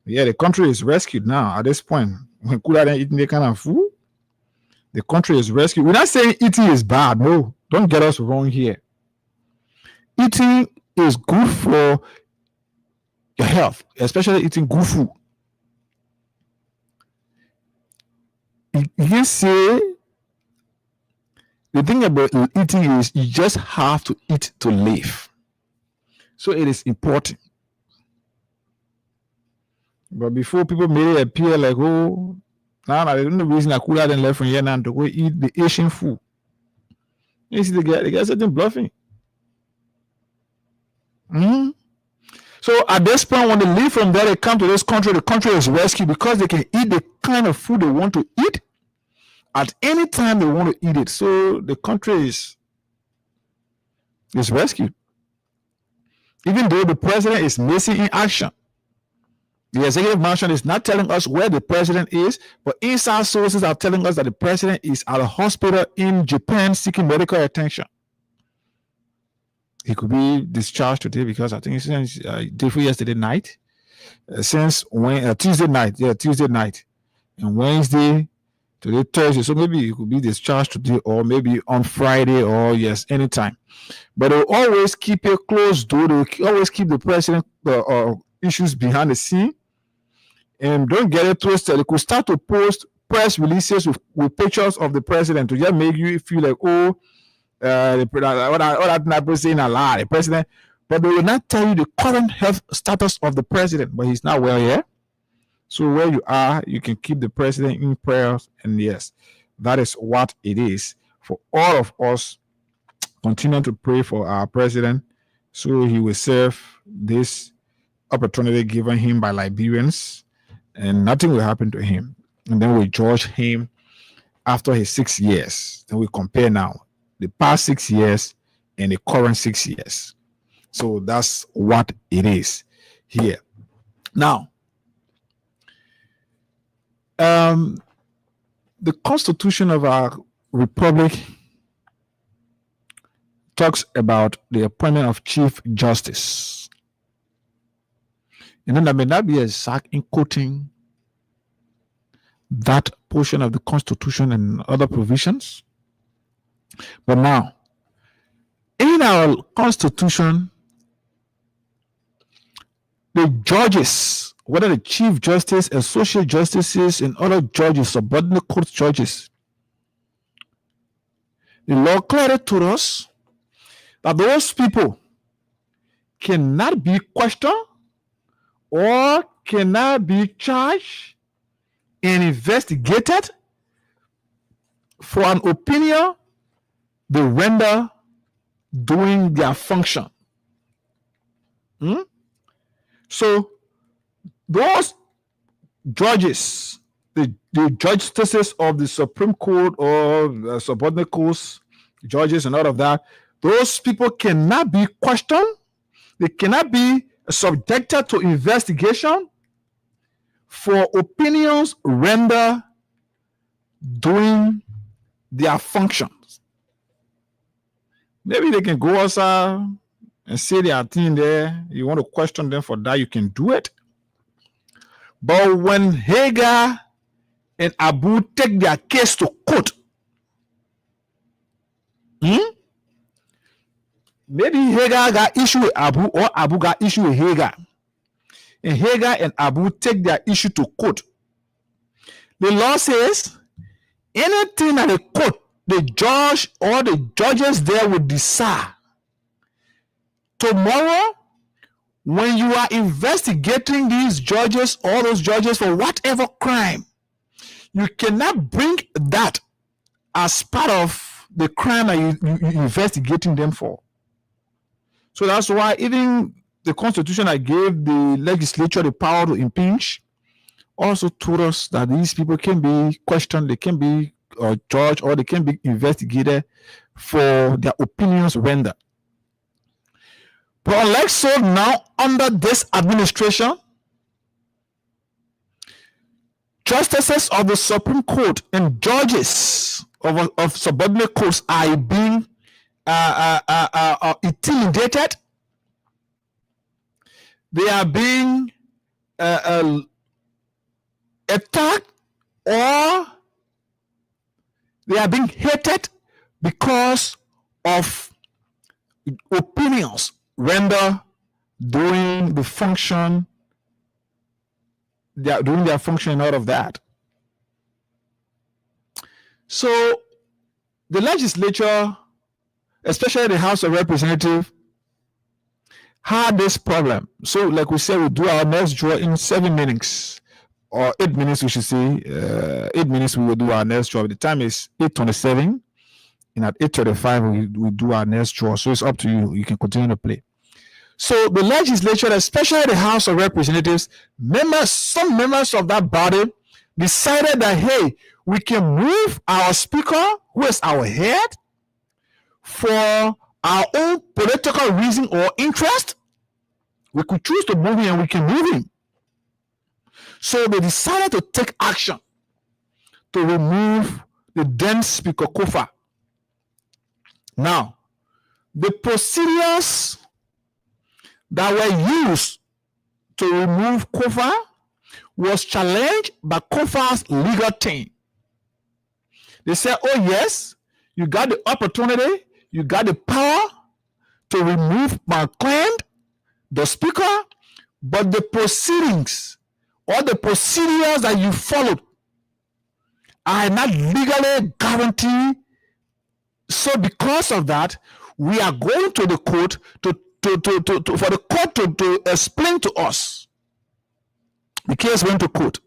Yeah, the country is rescued now at this point. When Kula ain't eating that kind of food, the country is rescued. We're not saying eating is bad. No, don't get us wrong here. Eating is good for your health, especially eating good food. You can say the thing about eating is you just have to eat to live. So it is important. But before people made it appear like, oh, now the only reason I could have left from here now to go eat the Asian food. You see the guy sitting bluffing. So at this point, when they leave from there, they come to this country, the country is rescued because they can eat the kind of food they want to eat at any time they want to eat it. So the country is rescued. Even though the president is missing in action. The executive mansion is not telling us where the president is, but inside sources are telling us that the president is at a hospital in Japan seeking medical attention. He could be discharged today because I think since yesterday night, since Tuesday night, and Wednesday, today Thursday. So maybe he could be discharged today, or maybe on Friday, or yes, anytime. But they'll always keep a closed door. They'll always keep the president issues behind the scene. And don't get it twisted. They could start to post press releases with pictures of the president to just make you feel like, oh, the president, but they will not tell you the current health status of the president. But he's not well yet. So where you are, you can keep the president in prayers. And yes, that is what it is for all of us. Continue to pray for our president so he will serve this opportunity given him by Liberians, and nothing will happen to him. And then we judge him after his 6 years. Then we compare now the past 6 years and the current 6 years. So that's what it is here. Now, the Constitution of our Republic talks about the appointment of Chief Justice. And then I may not be exact in quoting that portion of the Constitution and other provisions. But now, in our Constitution, the judges, whether the Chief Justice, Associate Justices, and other judges, subordinate court judges, the law clearly told us that those people cannot be questioned or cannot be charged and investigated for an opinion they render doing their function. So those judges, the justices of the Supreme Court or subordinate courts, judges and all of that, those people cannot be questioned. They cannot be subjected to investigation for opinions rendered doing their functions. Maybe they can go outside and say their thing there. You want to question them for that, you can do it. But when Hagar and Abu take their case to court, maybe Hagar got issue with Abu, or Abu got issue with Hagar. And Hagar and Abu take their issue to court. The law says anything that the court, the judge or the judges there will decide. Tomorrow, when you are investigating these judges, all those judges for whatever crime, you cannot bring that as part of the crime that you're investigating them for. So that's why even the Constitution that gave the legislature the power to impeach also told us that these people can be questioned, they can be judged, or they can be investigated for their opinions rendered. But unlike so now, under this administration, justices of the Supreme Court and judges of subordinate courts are being intimidated. They are being attacked, or they are being hated because of opinions rendered during the function, during their function and all of that. So the legislature, especially the House of Representatives, had this problem. So like we said, we'll do our next draw in 7 minutes. Or 8 minutes, we should say. 8 minutes, we will do our next draw. The time is 8:27, and at 8:35, we do our next draw. So it's up to you. You can continue to play. So the legislature, especially the House of Representatives, some members of that body decided that, hey, we can move our speaker, who is our head, for our own political reason or interest. We could choose to move him, and we can move him. So they decided to take action to remove the then Speaker Kofa. Now, the procedures that were used to remove Kofa was challenged by Kofa's legal team. They said, oh yes, you got the opportunity, you got the power to remove my client, the speaker, but the proceedings or the procedures that you followed are not legally guaranteed. So because of that, we are going to the court for the court to explain to us. The case went to court.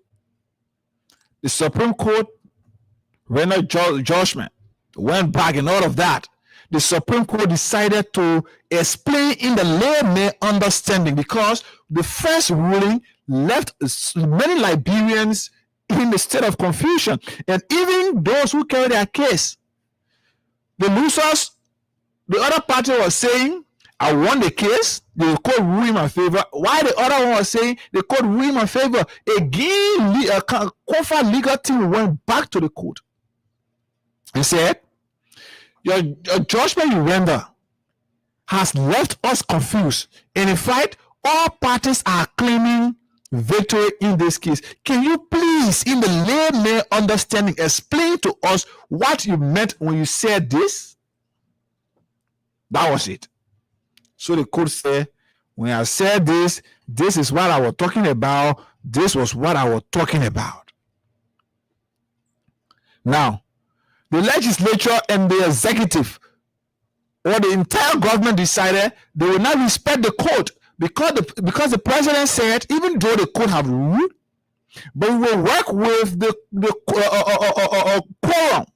The Supreme Court rendered judgment, went back and all of that. The Supreme Court decided to explain in the layman understanding, because the first ruling left many Liberians in the state of confusion. And even those who carried their case, the losers, the other party was saying, I won the case, the court ruled in my favor. While the other one was saying, the court ruled in my favor. Again, Kofa legal team went back to the court and said, your judgment you render has left us confused. And in fact, all parties are claiming victory in this case. Can you please, in the layman understanding, explain to us what you meant when you said this? That was it. So the court said, when I said this, this is what I was talking about. This was what I was talking about. Now, the legislature and the executive or the entire government decided they will not respect the court because the president said, even though the court have ruled, but we will work with the quorum.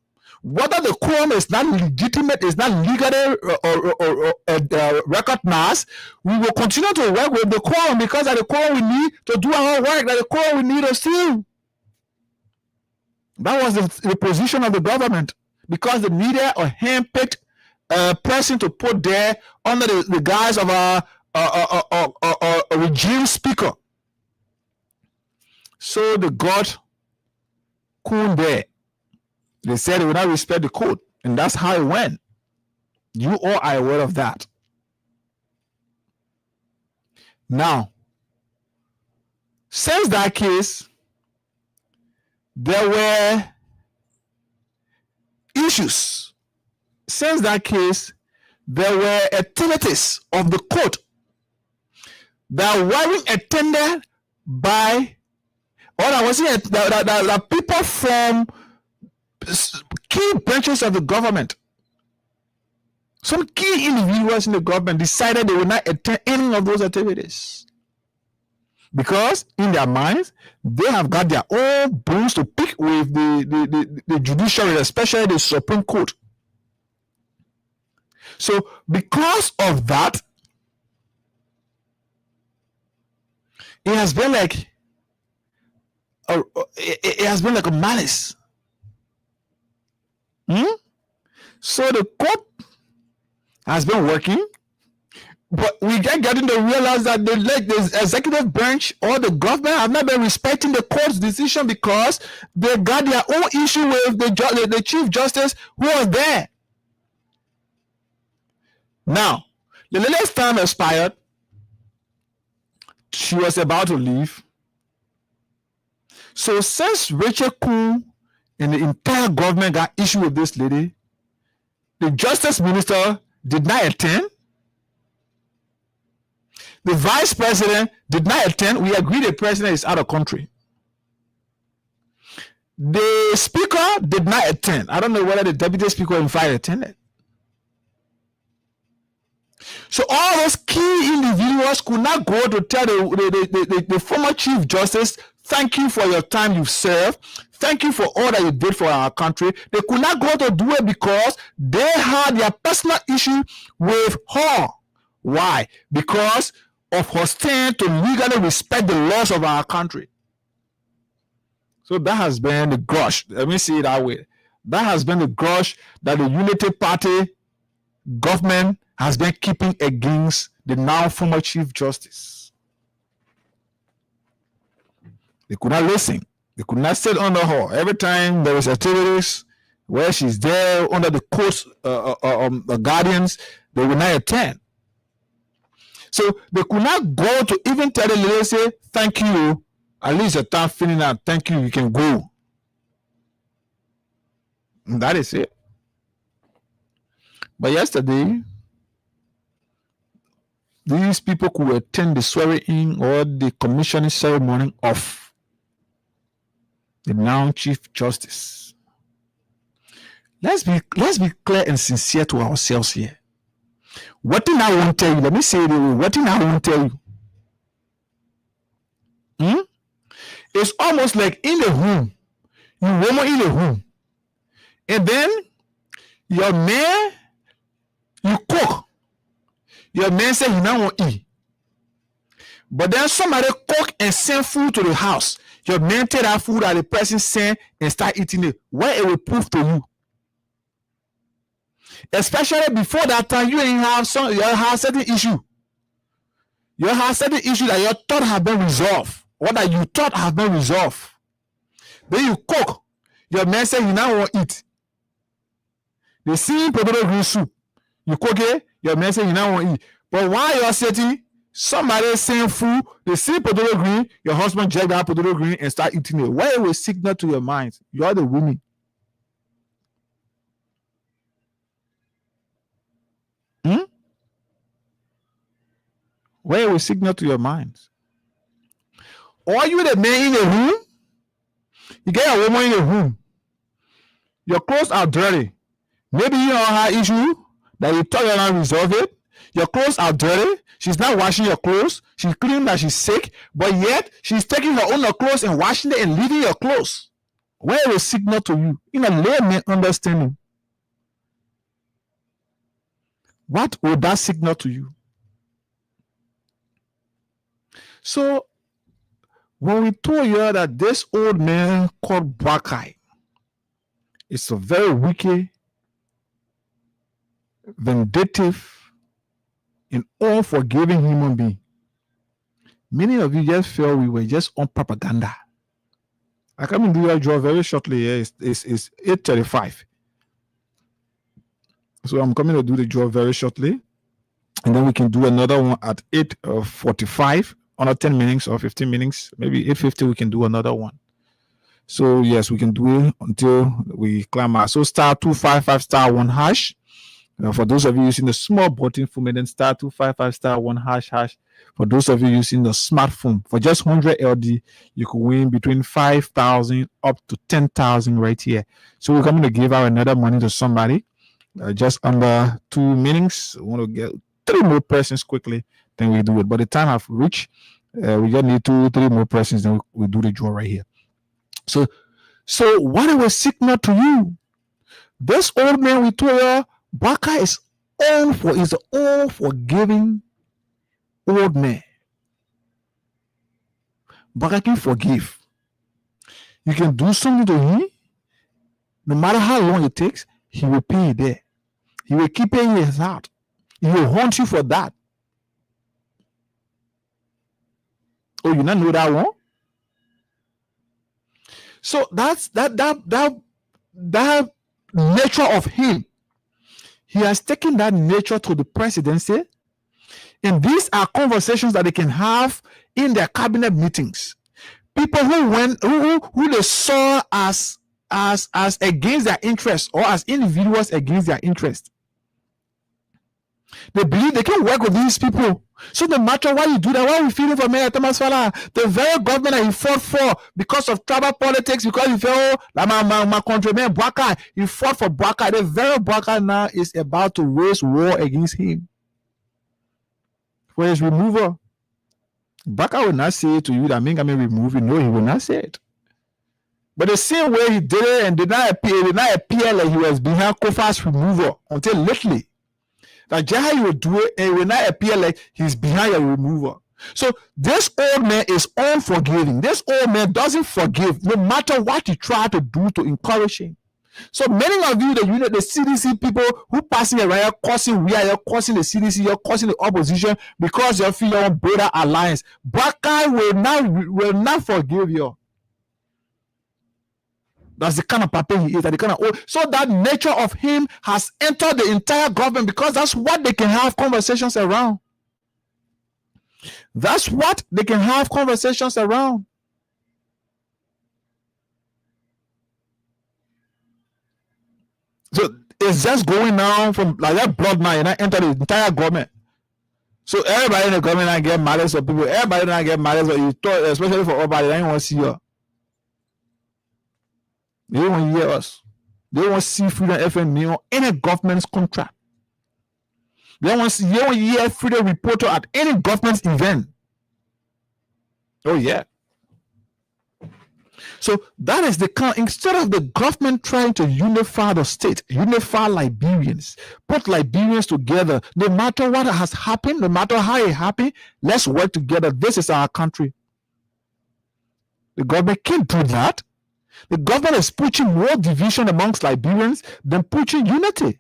Whether the quorum is not legitimate, is not legally recognized, we will continue to work with the quorum, because that the quorum we need to do our work, that the quorum we need us to. That was the position of the government, because they needed a handpicked person to put there under the guise of a regime speaker. So they got cool there. They said they would not respect the court, and that's how it went. You all are aware of that. Now, since that case, there were issues. Since that case, there were activities of the court that weren't attended by, or I was saying that people from key branches of the government, some key individuals in the government decided they would not attend any of those activities. Because in their minds, they have got their own bones to pick with the judiciary, especially the Supreme Court. So because of that, it has been like a malice. So the court has been working, but we get getting to realize that the executive branch or the government have not been respecting the court's decision because they got their own issue with the Chief Justice who was there. Now, the lady's time expired. She was about to leave. So since Rachel Kuhn and the entire government got issue with this lady, the Justice Minister did not attend. The Vice President did not attend. We agree the President is out of country. The Speaker did not attend. I don't know whether the Deputy Speaker in fact attended. So all those key individuals could not go to tell the former Chief Justice, thank you for your time you've served. Thank you for all that you did for our country. They could not go to do it because they had their personal issue with her. Why? Because of her stand to legally respect the laws of our country. So that has been the grudge. Let me see it that way. That has been the grudge that the Unity Party government has been keeping against the now former Chief Justice. They could not listen. They could not sit under her. Every time there is activities where she's there under the court's guardians, they will not attend. So they could not go to even tell the lady, say, thank you, at least your time filling out, thank you, you can go. And that is it. But yesterday, these people could attend the swearing-in or the commissioning ceremony of the now Chief Justice. Let's be clear and sincere to ourselves here. What thing I won't tell you, let me say it. What thing I won't tell you. It's almost like in the home, you woman in the home, and then your man, you cook. Your man say he now won't eat. But then somebody cook and send food to the house. Your man take that food that the person sent and start eating it. Where it will prove to you. Especially before that time, you ain't have you have certain issue. You have certain issue that you thought have been resolved. Or that you thought have been resolved. Then you cook. Your man say he now won't eat. The same potato green soup. You cook it, your man say you now won't eat. But while you're sitting, somebody send food, they see potato green, your husband jack that potato green and start eating it. Why it will signal to your mind? You are the woman. Where it will signal to your mind? Or you the man in the room, you get a woman in the room. Your clothes are dirty. Maybe you don't have issue that you thought you're not resolve it. Your clothes are dirty. She's not washing your clothes. She's claiming that she's sick, but yet she's taking her own clothes and washing it and leaving your clothes. Where it will signal to you in a layman understanding? What would that signal to you? So when we told you that this old man called Bakai is a very wicked, vindictive, and unforgiving human being, many of you just felt we were just on propaganda. I come and do your job very shortly. It's 8:35. So I'm coming to do the job very shortly. And then we can do another one at 8:45 under 10 minutes or 15 minutes, maybe 8:50, we can do another one. So yes, we can do it until we climb out. So *255*1#. For those of you using the small button phone, and then *255*1#. For those of you using the smartphone, for just 100 LD, you could win between 5,000 up to 10,000 right here. So we're going to give out another money to somebody. Just under 2 minutes. We want to get 3 more persons quickly, then we do it. But the time have reached. We just need 2-3 more persons, then we do the draw right here. So what I was signal to you, this old man we told you, Baka is the all forgiving old man. Baka can forgive. You can do something to him, no matter how long it takes, he will pay you there. He will keep it in his heart. He will haunt you for that. Oh, you not know that one? So that's that nature of him. He has taken that nature to the presidency, and these are conversations that they can have in their cabinet meetings. People who they saw as against their interest, or as individuals against their interest. They believe they can work with these people. So no matter why you do that, why we feeling for Mayor Thomas Fala, the very government that he fought for because of tribal politics, because he felt like my countryman Baka, he fought for Baka. The very Baka now is about to raise war against him for his removal. Baka will not say it to you that Mingame remove you. No, he will not say it. But the same way he did it and did not appear like he was behind Kofa's removal until lately. That Jahai will do it and it will not appear like he's behind your removal. So this old man is unforgiving. This old man doesn't forgive no matter what you try to do to encourage him. So many of you, the CDC people who passing around causing you're causing the CDC, you're causing the opposition because you feel your border alliance. Baka will not forgive you. That's the kind of papa he is. So that nature of him has entered the entire government because that's what they can have conversations around. That's what they can have conversations around. So it's just going down from like that blood now and I enter the entire government. So everybody in the government I get malice of people. Everybody not get malice, but you talk, especially for everybody, they don't want to see you. They don't want to hear us. They don't want to see Freedom FM on any government's contract. They don't want to hear Freedom Reporter at any government's event. Oh, yeah. So that is the kind. Instead of the government trying to unify the state, unify Liberians, put Liberians together, no matter what has happened, no matter how it happened, let's work together. This is our country. The government can't do that. The government is pushing more division amongst Liberians than pushing unity.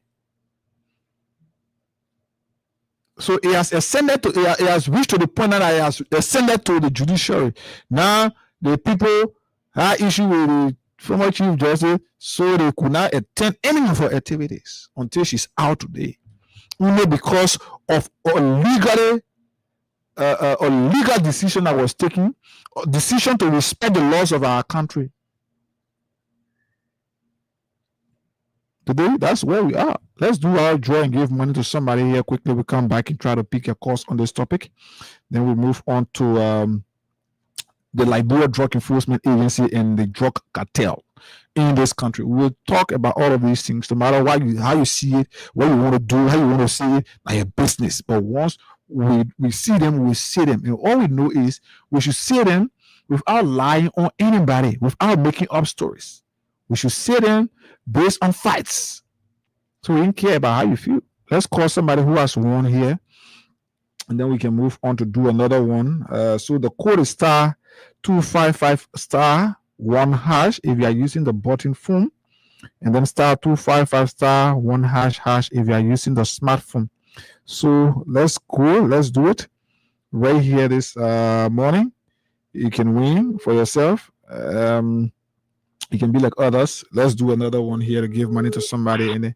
So it has ascended to, it has reached to the point that it has ascended to the judiciary. Now the people have issue with the former Chief Justice, so they could not attend any of her activities until she's out today, only because of a legal decision that was taken, a decision to respect the laws of our country. Today, that's where we are. Let's do our draw and give money to somebody here quickly. We come back and try to pick a course on this topic. Then we move on to the Liberia Drug Enforcement Agency and the drug cartel in this country. We'll talk about all of these things, no matter how you see it, what you want to do, how you want to see it, like a business. But once we see them, we see them. And all we know is we should see them without lying on anybody, without making up stories. We should see them based on facts. So we don't care about how you feel. Let's call somebody who has won here, and then we can move on to do another one. So the code is *255*1# if you are using the button phone, and then *255*1# if you are using the smartphone. So let's go. Let's do it right here this morning. You can win for yourself. You can be like others. Let's do another one here to give money to somebody. Good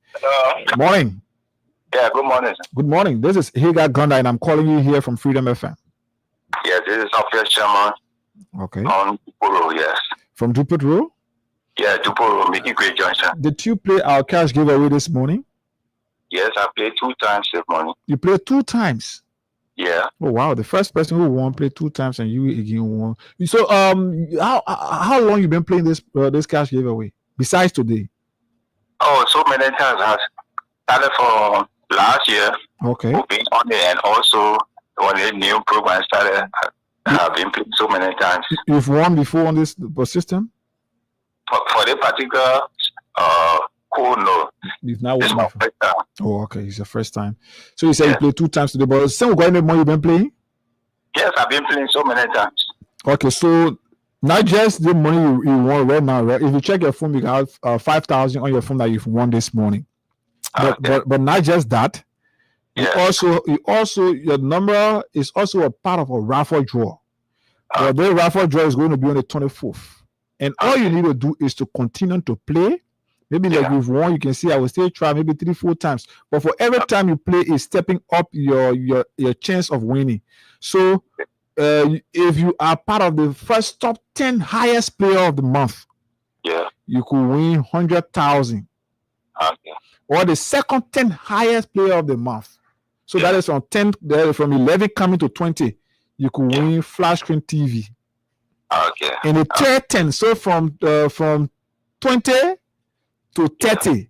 morning. Yeah, good morning. Good morning. This is Hagar Gonda, and I'm calling you here from Freedom FM. Yes, this This is Officer Chairman Okay. on Duporo, yes. From Dupont Road? Yeah, Duporo, Mickey Great Junction. Did you play our cash giveaway this morning? Yes, I played 2 times this morning. You played 2 times. Yeah. Oh wow! The first person who won played 2 times, and you again won. So how long you been playing this cash giveaway besides today? Oh, so many times. I started from last year. Okay. We've been on it, and also when the new program started, I've been playing so many times. You've won before on this system? For the particular code, no. You've now This is won my before. first time. Oh, okay. It's your first time. So you said you Yeah. played 2 times today, but same got any more you've been playing? Yes, I've been playing so many times. Okay, so not just the money you won right now, right? If you check your phone, you got 5,000 on your phone that you've won this morning. But not just that. You Yeah. also your number is also a part of a raffle draw. The raffle draw is going to be on the 24th. And all you need to do is to continue to play. Maybe like you've won, you can see I will still try maybe 3-4 times. But for every time you play, is stepping up your chance of winning. So if you are part of the first top 10 highest player of the month, Yeah. you could win 100,000. Okay. Or the second 10 highest player of the month. So that is from 11 coming to 20, you could win flat screen TV. Okay. And the third 10, so from 20 to 30,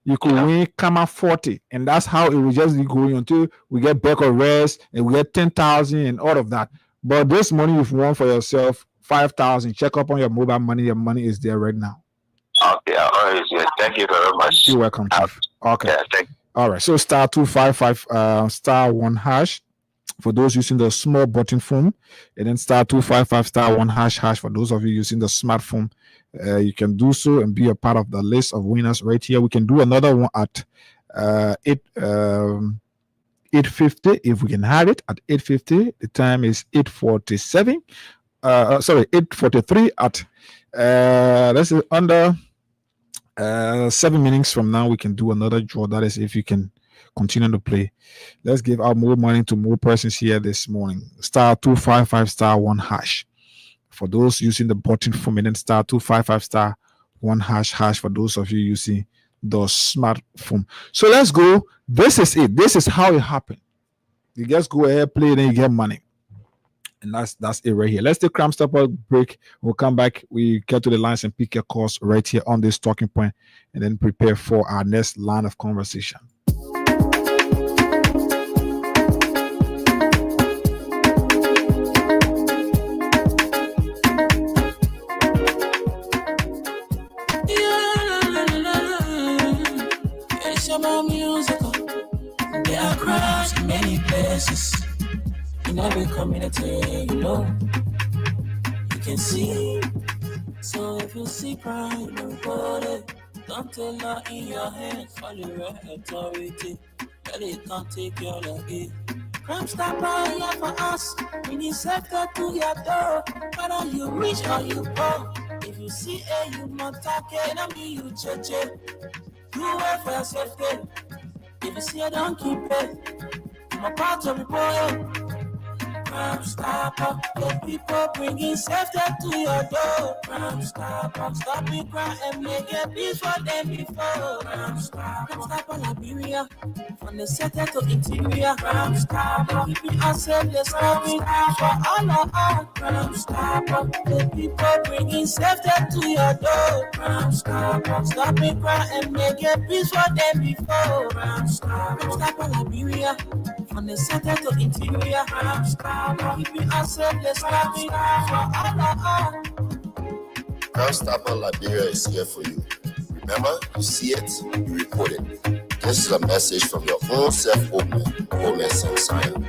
you could win Kama 40. And that's how it will just be going until we get back or rest and we get 10,000 and all of that. But this money you've won for yourself, 5,000. Check up on your mobile money. Your money is there right now. Okay. All right. Yeah. Thank you very much. You're welcome, Chief. Okay. Yeah. Thank you. All right. So star 255 star 1 hash for those using the small button phone, and then star 255 star 1 hash for those of you using the smartphone. You can do so and be a part of the list of winners right here. We can do another one at 8:50 if we can have it at 8:50. The time is 8:47. 8:43 at let's say under 7 minutes from now. We can do another draw. That is if you can continue to play. Let's give out more money to more persons here this morning. Star 255 star 1 hash for those using the button for me, then star 255 star 1 hash for those of you using the smartphone. So let's go. This is it. This is how it happened. You just go ahead, play, then you get money. And that's it right here. Let's take Cram Stopper break. We'll come back. We get to the lines and pick your calls right here on this talking point, and then prepare for our next line of conversation. It's about musical. There are crowds in many places. In every community, you know, you can see. So if you see crime, don't report it. Don't tell not in your hands, follow your authority. Let it not take your luggage. Crime Stopper here for us. We need safety to your door. Whether you rich or you poor. If you see a you not talking, I mean you church it. Do it for your safety. If you see a don't keep it. I'm a part of the boy. Crime Stopper, the people bringing safety to your door. Crime Stopper, stopping crime and make it peace for them before. Crime Stopper, Liberia, from the center to interior. Crime Stopper, keeping us safe, they're stopping crime for all of us. Crime Stopper, the people bringing safety to your door. Crime Stopper, stopping crime and make it peace for them before. Crime Stopper, Liberia, from the center to interior. Crime Stopper, keeping us safe, let's stop it for all of us. Crime Stopper Liberia is here for you. Remember, you see it, you report it. This is a message from your own self-omen, Sam Sion.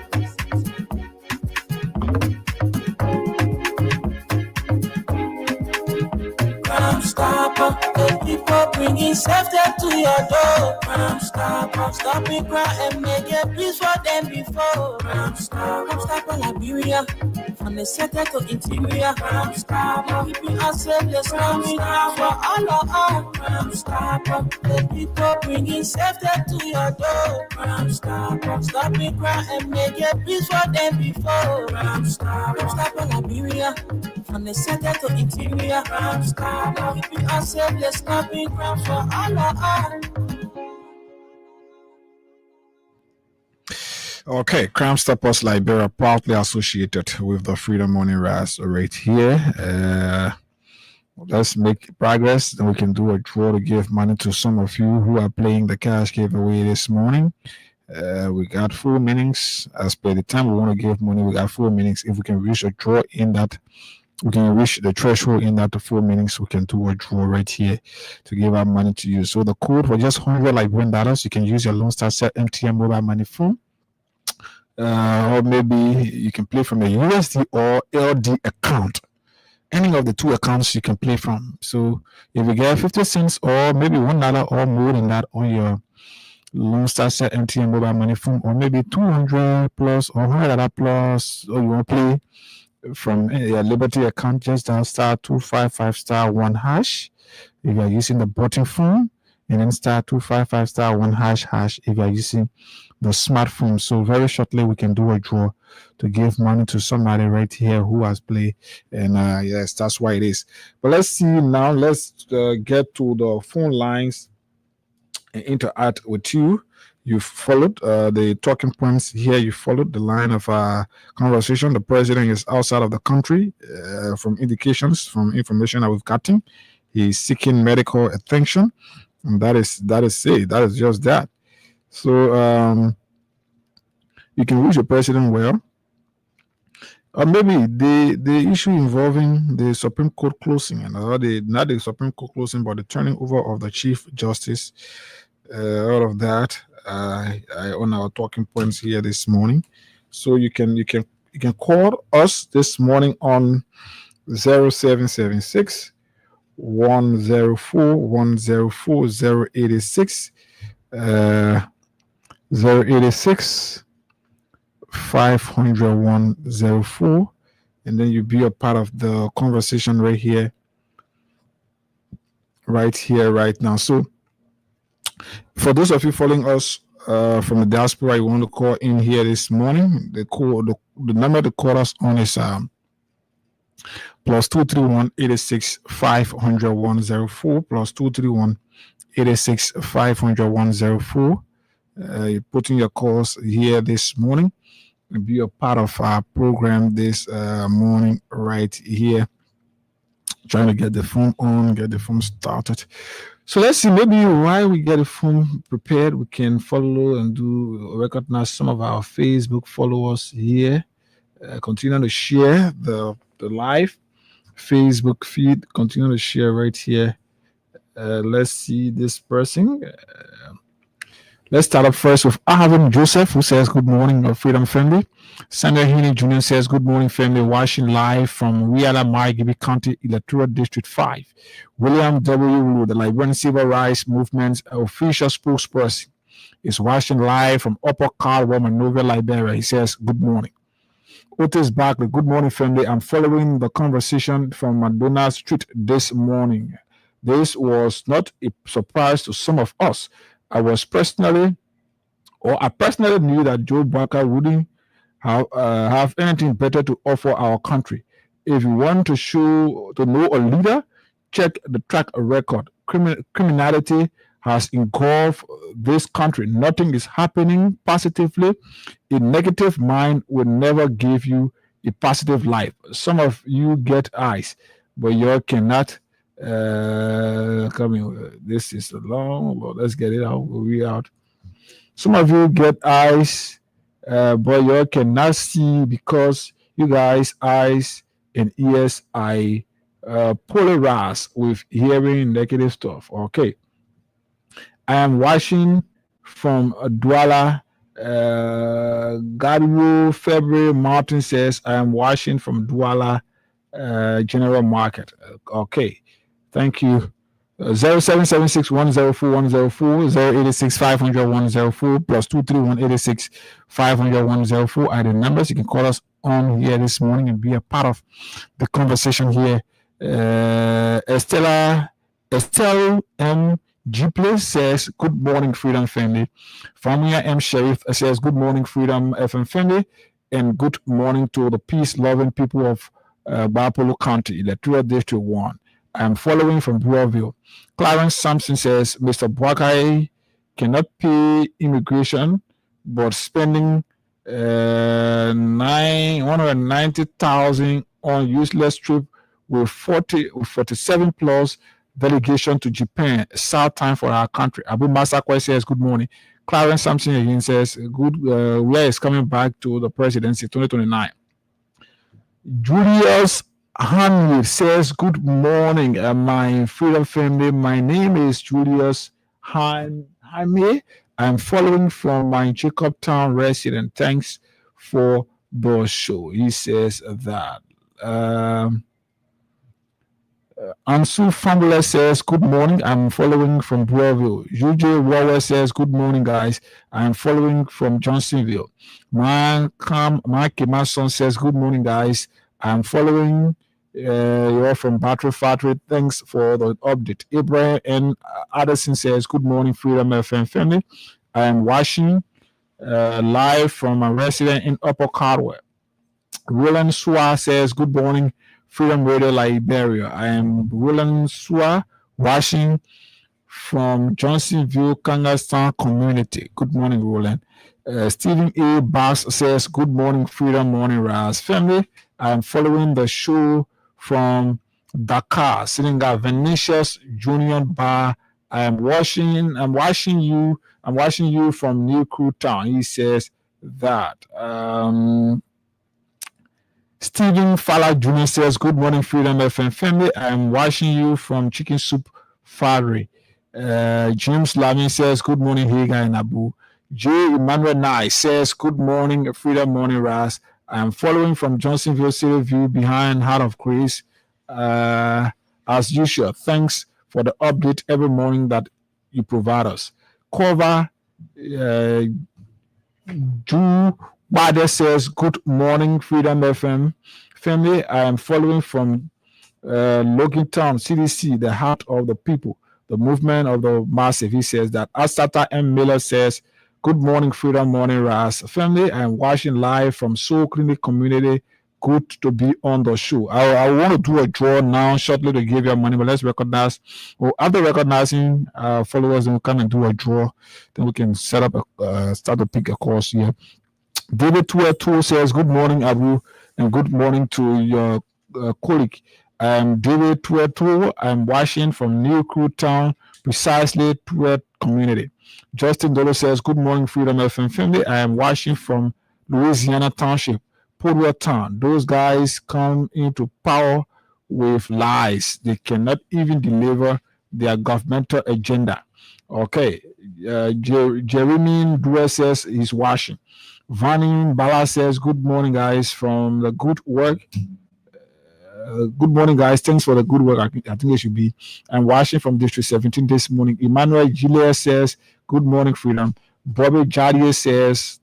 Crime Stopper, the people bringing safety to your door. Crime Stopper. Stop it, cry and make a peace for them before. Stop Liberia, from the center to interior. Keeping us selfless, coming out for all of us. The people bringing safety to your door. Stop it, cry and make a peace for them before. Stop Liberia, from the center to interior. Keeping us selfless, coming out for all of us. Okay, Crime Stoppers Liberia, proudly associated with the Freedom Money Rise right here. Let's make progress. Then we can do a draw to give money to some of you who are playing the cash giveaway this morning. We got 4 minutes. As per the time we want to give money, we got 4 minutes. If we can reach a draw in that, we can reach the threshold in that 4 minutes, we can do a draw right here to give our money to you. So the code for just $100 $1, you can use your Lone Star Cell MTN mobile money phone. Or maybe you can play from a USD or LD account. Any of the two accounts you can play from. So if you get 50 cents or maybe $1 or more than that on your Lone Star Cell MTN mobile money phone, or maybe 200 plus or $100 plus, or you want to play from your Liberty account, just dial *255*1#. If you are using the button phone, and then *255*1# if you are using the smartphone. So very shortly we can do a draw to give money to somebody right here who has played, and yes, that's why it is. But let's see now. Let's get to the phone lines and interact with you. You followed the talking points here. You followed the line of conversation. The president is outside of the country. From indications, from information that we've gotten, he's seeking medical attention, and that is it. That is just that. So you can reach the president well. Or maybe the issue involving the Supreme Court closing, and not the Supreme Court closing, but the turning over of the Chief Justice, all of that. On our talking points here this morning. So you can call us this morning on 0776 104 104 086 086 500 104, and then you be a part of the conversation right here right now. So for those of you following us from the diaspora, you want to call in here this morning. The number to call us on is +231 86 500 104 +231 86 500 104. You're putting your calls here this morning and be a part of our program this morning right here. Trying to get the phone on, get the phone started. So let's see, maybe while we get the phone prepared, we can follow and recognize some of our Facebook followers here. Continue to share the live Facebook feed. Continue to share right here. Let's see this person. Let's start up first with Arvin Joseph, who says, "Good morning, Freedom Family." Sandra Heaney Jr. says, "Good morning, family. Watching live from Riala Margibi County, Electoral District 5. William W. Wu, the Liberian Civil Rights Movement's official spokesperson, is watching live from Upper Caldwell, Monrovia, Liberia." He says, "Good morning." Otis Barkley, "Good morning, family. I'm following the conversation from McDonald Street this morning. This was not a surprise to some of us. I personally knew that Joe Barker wouldn't have anything better to offer our country. If you want to know a leader, check the track record. Criminality has engulfed this country. Nothing is happening positively. A negative mind will never give you a positive life. Some of you get eyes, but you cannot. This is long, but let's get it out. We're out. Some of you get eyes, but you cannot see because you guys' eyes and ears are polarized with hearing negative stuff. Okay. I am watching from Douala. Gadwo February Martin says, "I am watching from Douala General Market." Okay. Thank you, 0776 104 104 086 500 104 plus 231 86 500 104 are the numbers. You can call us on here this morning and be a part of the conversation here. Estelle M. G. Place says, good morning, Freedom Family. Famia M. Sharif says, good morning, Freedom FM Family, and good morning to the peace-loving people of Bapolo County, Electoral District 1. I'm following from Brewerville. Clarence Sampson says, Mr. Bwakai cannot pay immigration, but spending $190,000 on useless trip with 47 plus delegation to Japan. Sad time for our country. Abu Masakwe says, good morning. Clarence Sampson again says, where is coming back to the presidency 2029. Julius Hanley says, good morning, my Freedom Family. My name is Julius Jaime. I'm following from my Jacobtown resident. Thanks for the show. He says that. Ansu Fambula says, good morning. I'm following from Brewerville. UJ Wawa says, good morning, guys. I'm following from Johnsonville. Mike Mason says, good morning, guys. I'm following you're from Battery Factory. Thanks for the update. Abraham and Addison says, good morning, Freedom FM family. I am watching live from a resident in Upper Caldwell. Roland Sua says, good morning, Freedom Radio Liberia. I am Roland Sua, watching from Johnsonville, Kangastown community. Good morning, Roland. Stephen A. Bass says, good morning, Freedom Morning Rise family. I am following the show from Dakar, sitting at Venetia's Union Bar. I'm watching you from New Crew Town. He says that. Stephen Fowler Jr. says, good morning, Freedom FM family. I'm watching you from Chicken Soup Factory. James Lavin says, good morning, Hagar and Abu. J. Emmanuel Nye says, good morning, Freedom Morning Rise. I'm following from Johnsonville City View behind Heart of Grace. As usual, thanks for the update every morning that you provide us. Cover Drew Bade says, good morning, Freedom FM family. I am following from Logantown, CDC, the heart of the people, the movement of the massive. He says that. Asata M. Miller says, good morning, Freedom Morning Rise family. I am watching live from Soul Clinic Community. Good to be on the show. I want to do a draw now shortly to give you money, but let's recognize. Well, after recognizing followers, then we'll come and do a draw. Then we can set up start to pick a course here. David Tuatu says, good morning, Abu, and good morning to your colleague. I'm David Tuatu. I'm watching from New Crew Town, precisely Tuat community. Justin Dolo says, good morning, Freedom FM family. I am watching from Louisiana Township, Portwell Town. Those guys come into power with lies. They cannot even deliver their governmental agenda. Okay. Jeremy Dua says he's watching. Vanning Bala says, good morning, guys, from the good work. Good morning, guys. Thanks for the good work. I think it should be. I'm watching from District 17 this morning. Emmanuel Gilia says, good morning, Freedom. Bobby Jadier says,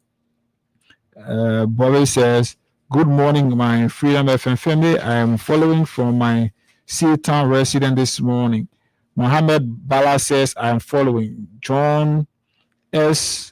good morning, my Freedom FM family. I am following from my Seatown resident this morning. Mohammed Bala says, I am following. John S.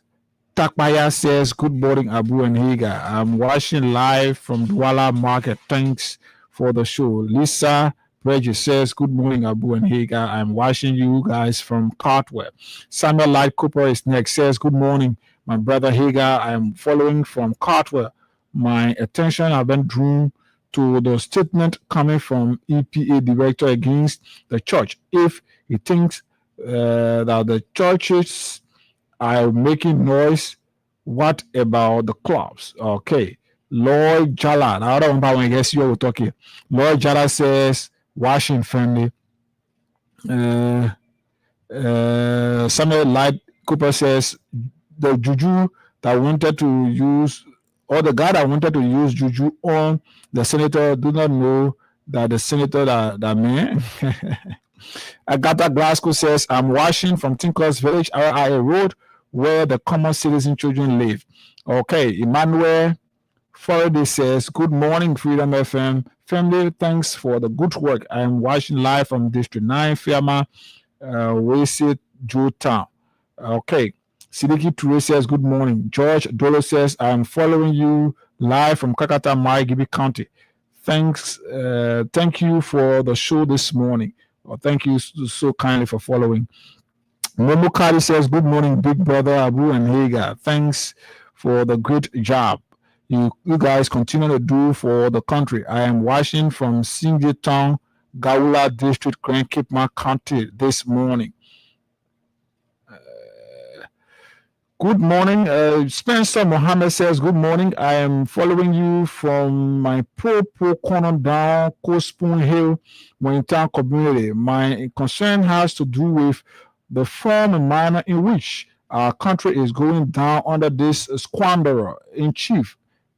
Takmaya says, good morning, Abu and Higa. I'm watching live from Douala Market. Thanks for the show. Lisa Bridges says, good morning, Abu and Higa. I'm watching you guys from Cartwell. Samuel Light Cooper is next. Says, good morning, my brother Higa. I'm following from Cartwell. My attention has been drawn to the statement coming from EPA director against the church. If he thinks that the churches are making noise, what about the clubs? Okay. Lloyd Jala. Now, I don't know when I guess you will talk here. Lloyd Jala says, Washington family. Samuel Light Cooper says, the juju that wanted to use, or the guy that wanted to use juju on the senator do not know that the senator that man. Agatha Glasgow says, I'm watching from Tinkers Village, RIA Road, where the common citizen children live. Okay, Emmanuel Faraday says, good morning, Freedom FM. Family, thanks for the good work. I am watching live from District 9, Fiamma, Wasit, Jota. Okay. Sidiki Ture says, good morning. George Dolo says, I am following you live from Kakata, Gibi County. Thank you for the show this morning. Thank you so kindly for following. Momo Kari says, good morning, big brother Abu and Hagar. Thanks for the great job you guys continue to do for the country. I am watching from Singye Town, Gawula District, Kipma County this morning. Good morning. Spencer Mohammed says, good morning. I am following you from my Popo corner down Coaspoon Hill, Mointown community. My concern has to do with the form and manner in which our country is going down under this squanderer in chief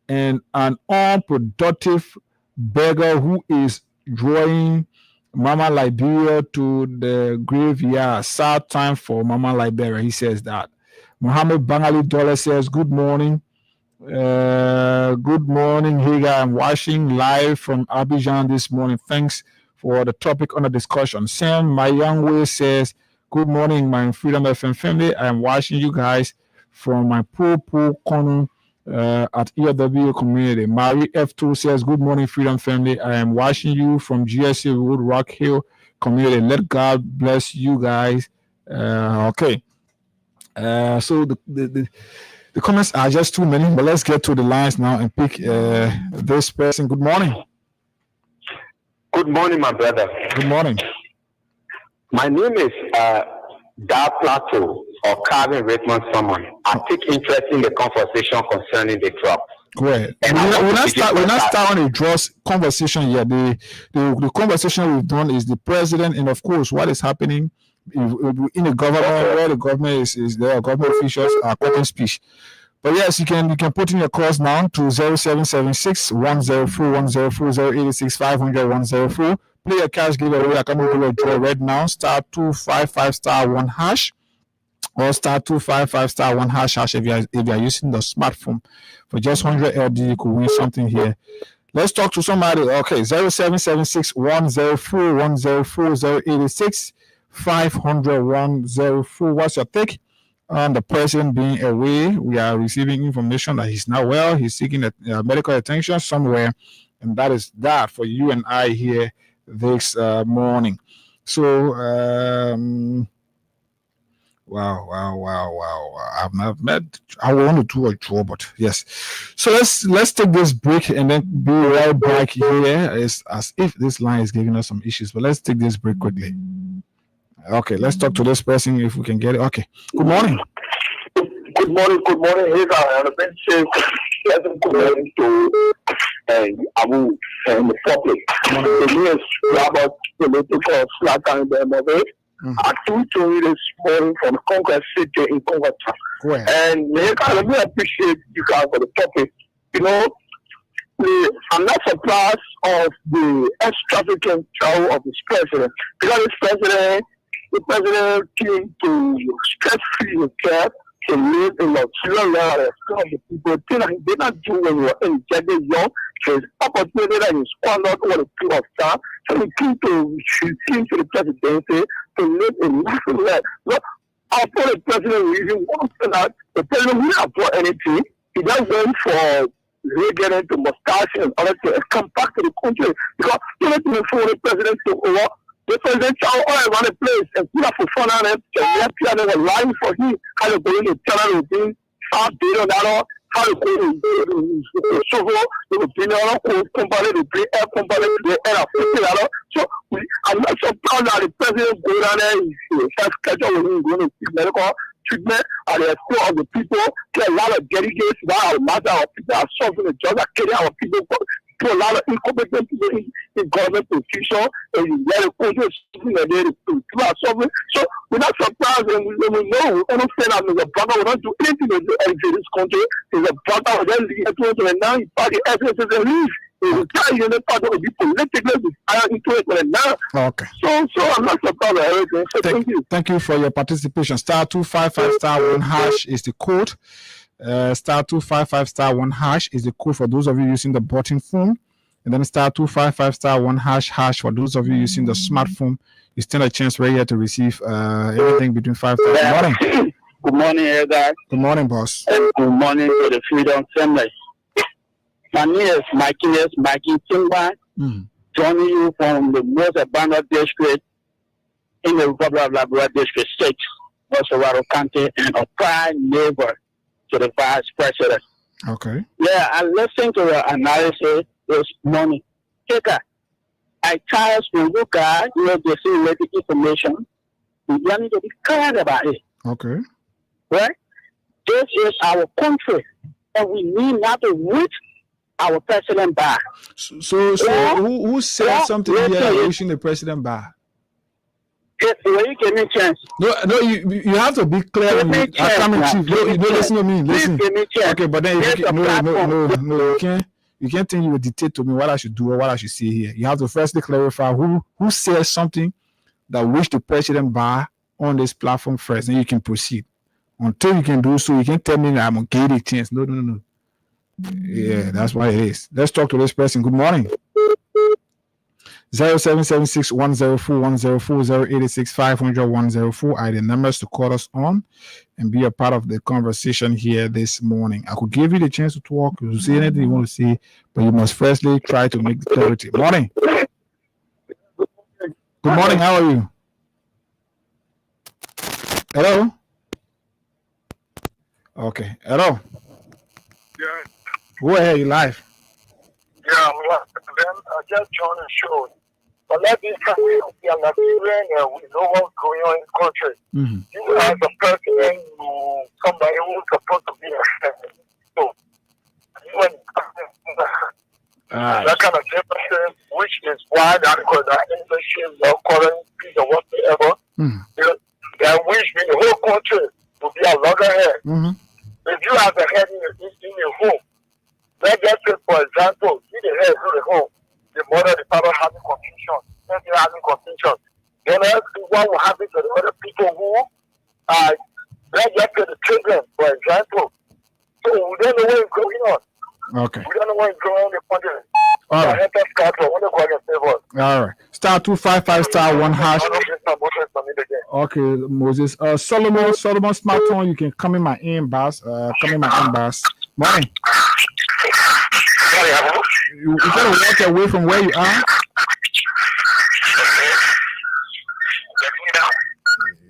and an unproductive beggar who is drawing Mama Liberia to the graveyard. Sad time for Mama Liberia. He says that. Muhammad Bangali Dollar says, good morning. Good morning, Hagar. I'm watching live from Abidjan this morning. Thanks for the topic under discussion. Sam Mayangwe says, good morning, my Freedom FM family. I'm watching you guys from my Popo corner at EW community. Marie F2 says, good morning, Freedom family. I am watching you from GSC Road, Rock Hill community. Let God bless you guys. Okay. So the comments are just too many, but let's get to the lines now and pick this person. Good morning. Good morning, my brother. Good morning. My name is Da Plateau or Calvin Redmond Summon. I take interest in the conversation concerning the drop. Go ahead. We're not starting a draws conversation yet. The conversation we've done is the president and of course what is happening in the government, where the government is there, government officials are quoting speech. But yes, you can put in your calls now to 0776 104 104 086 500 104. Play a cash giveaway. I can do a draw right now. Star 255 star 1 hash or star 255 star 1 hash if you are using the smartphone. For just 100 LD, you could win something here. Let's talk to somebody. Okay, 0776 104 104 086 500 104. What's your take on the person being away? We are receiving information that he's not well. He's seeking medical attention somewhere, and that is that for you and I here this morning. So, wow. I've never met. I want to do a draw, but yes. So let's take this break and then be right back here. It's as if this line is giving us some issues, but let's take this break quickly. Okay, let's talk to this person if we can get it. Okay. Good morning. Good morning. Hagar. And good morning to Abu and the public. The name is Robert Political Slacker in the MOV. I tweeted to you this morning from Congress City in Congo. And Hagar, let me appreciate you guys for the topic. You know, I'm not surprised of the extravagant travel of this president because the president came to stress-free himself to live in luxurious life. Some of the people did not do when you were energetic young. There's opportunity that you squandered over the period of time. So he came to the presidency to live a natural life. Look, after the president reason one thing that the president wouldn't have brought anything. He just went for getting to mustache and other things and come back to the country. Because you know, before the president took over, the president all around the place and put up for fun on it. And they were lying for him. How to go in the channel routine, how to do that, how to go in the shovel, the company, the play air company, the air of so I'm not so proud that the president go down there and have schedule when he's going to seek medical treatment at the expense of the people. There are a lot of delegates that are matter of people are solving the job that carry our people. To a lot of incompetent people in government position, and you let it go to something and then people are solving. So we're not surprised when we know we understand that Mr. Brother will not do anything to elevate this country. Mr. Brother will then leave 2029, he party evidence and leave. You try you know part of the politically into it now. Okay. So I'm not surprised by everything. So thank you. Thank you for your participation. *255*1# is the code. *255*1# is the code for those of you using the button phone. And then *255*1# for those of you using the smartphone. You stand a chance right here to receive anything between 5,000. Good morning. Good morning, guys. Good morning, boss. And good morning to the Freedom Family. My name is Mikey Timba, joining you from the most abandoned district in the Republic of Labrador District 6, Osawaro County, and a prime neighbor to the Vice President. Okay. Yeah, I listened to the analysis this morning. Kika, I try to look at the related information. We need to be clear about it. Okay. Right? This is our country, and we need not to reach our president back. So who said something here wishing the president back? Will you give me a chance? No, you have to be clear. Listen to me. Listen. Give me a chance. Okay, but then no, you can't think you will dictate to me what I should do or what I should say here. You have to firstly clarify who says something that wish the president back on this platform first, then you can proceed. Until you can do so, you can tell me that I'm gonna give it a chance. No. Yeah, that's why it is. Let's talk to this person. Good morning. 0776-104-104-086-500-104 are the numbers to call us on and be a part of the conversation here this morning. I could give you the chance to talk, to say anything you want to say, but you must firstly try to make clarity. Morning. Good morning. How are you? Hello? Okay. Hello? Yeah. Go ahead, you live. Yeah, I'm live. Then I just joined the show. But let me tell you, we are Nigerian and we know what's going on in the country. You are the president, somebody who's supposed to be a so when that kind of difference, which is why that English is not calling or whatever, that wish me the whole country will be a loggerhead. If you have the head in your home, let's just say, for example, see the head in the home, the mother, the father having confusion, then they're having confusion. Then what will happen to the other people who are, let's just say the children, for example. So we don't know what is going on. Okay. We don't know what is going on in the country. All right. *255*1#. Okay, Moses. Solomon Smartphone, you can come in my inbox. Morning. You gotta walk away from where you are.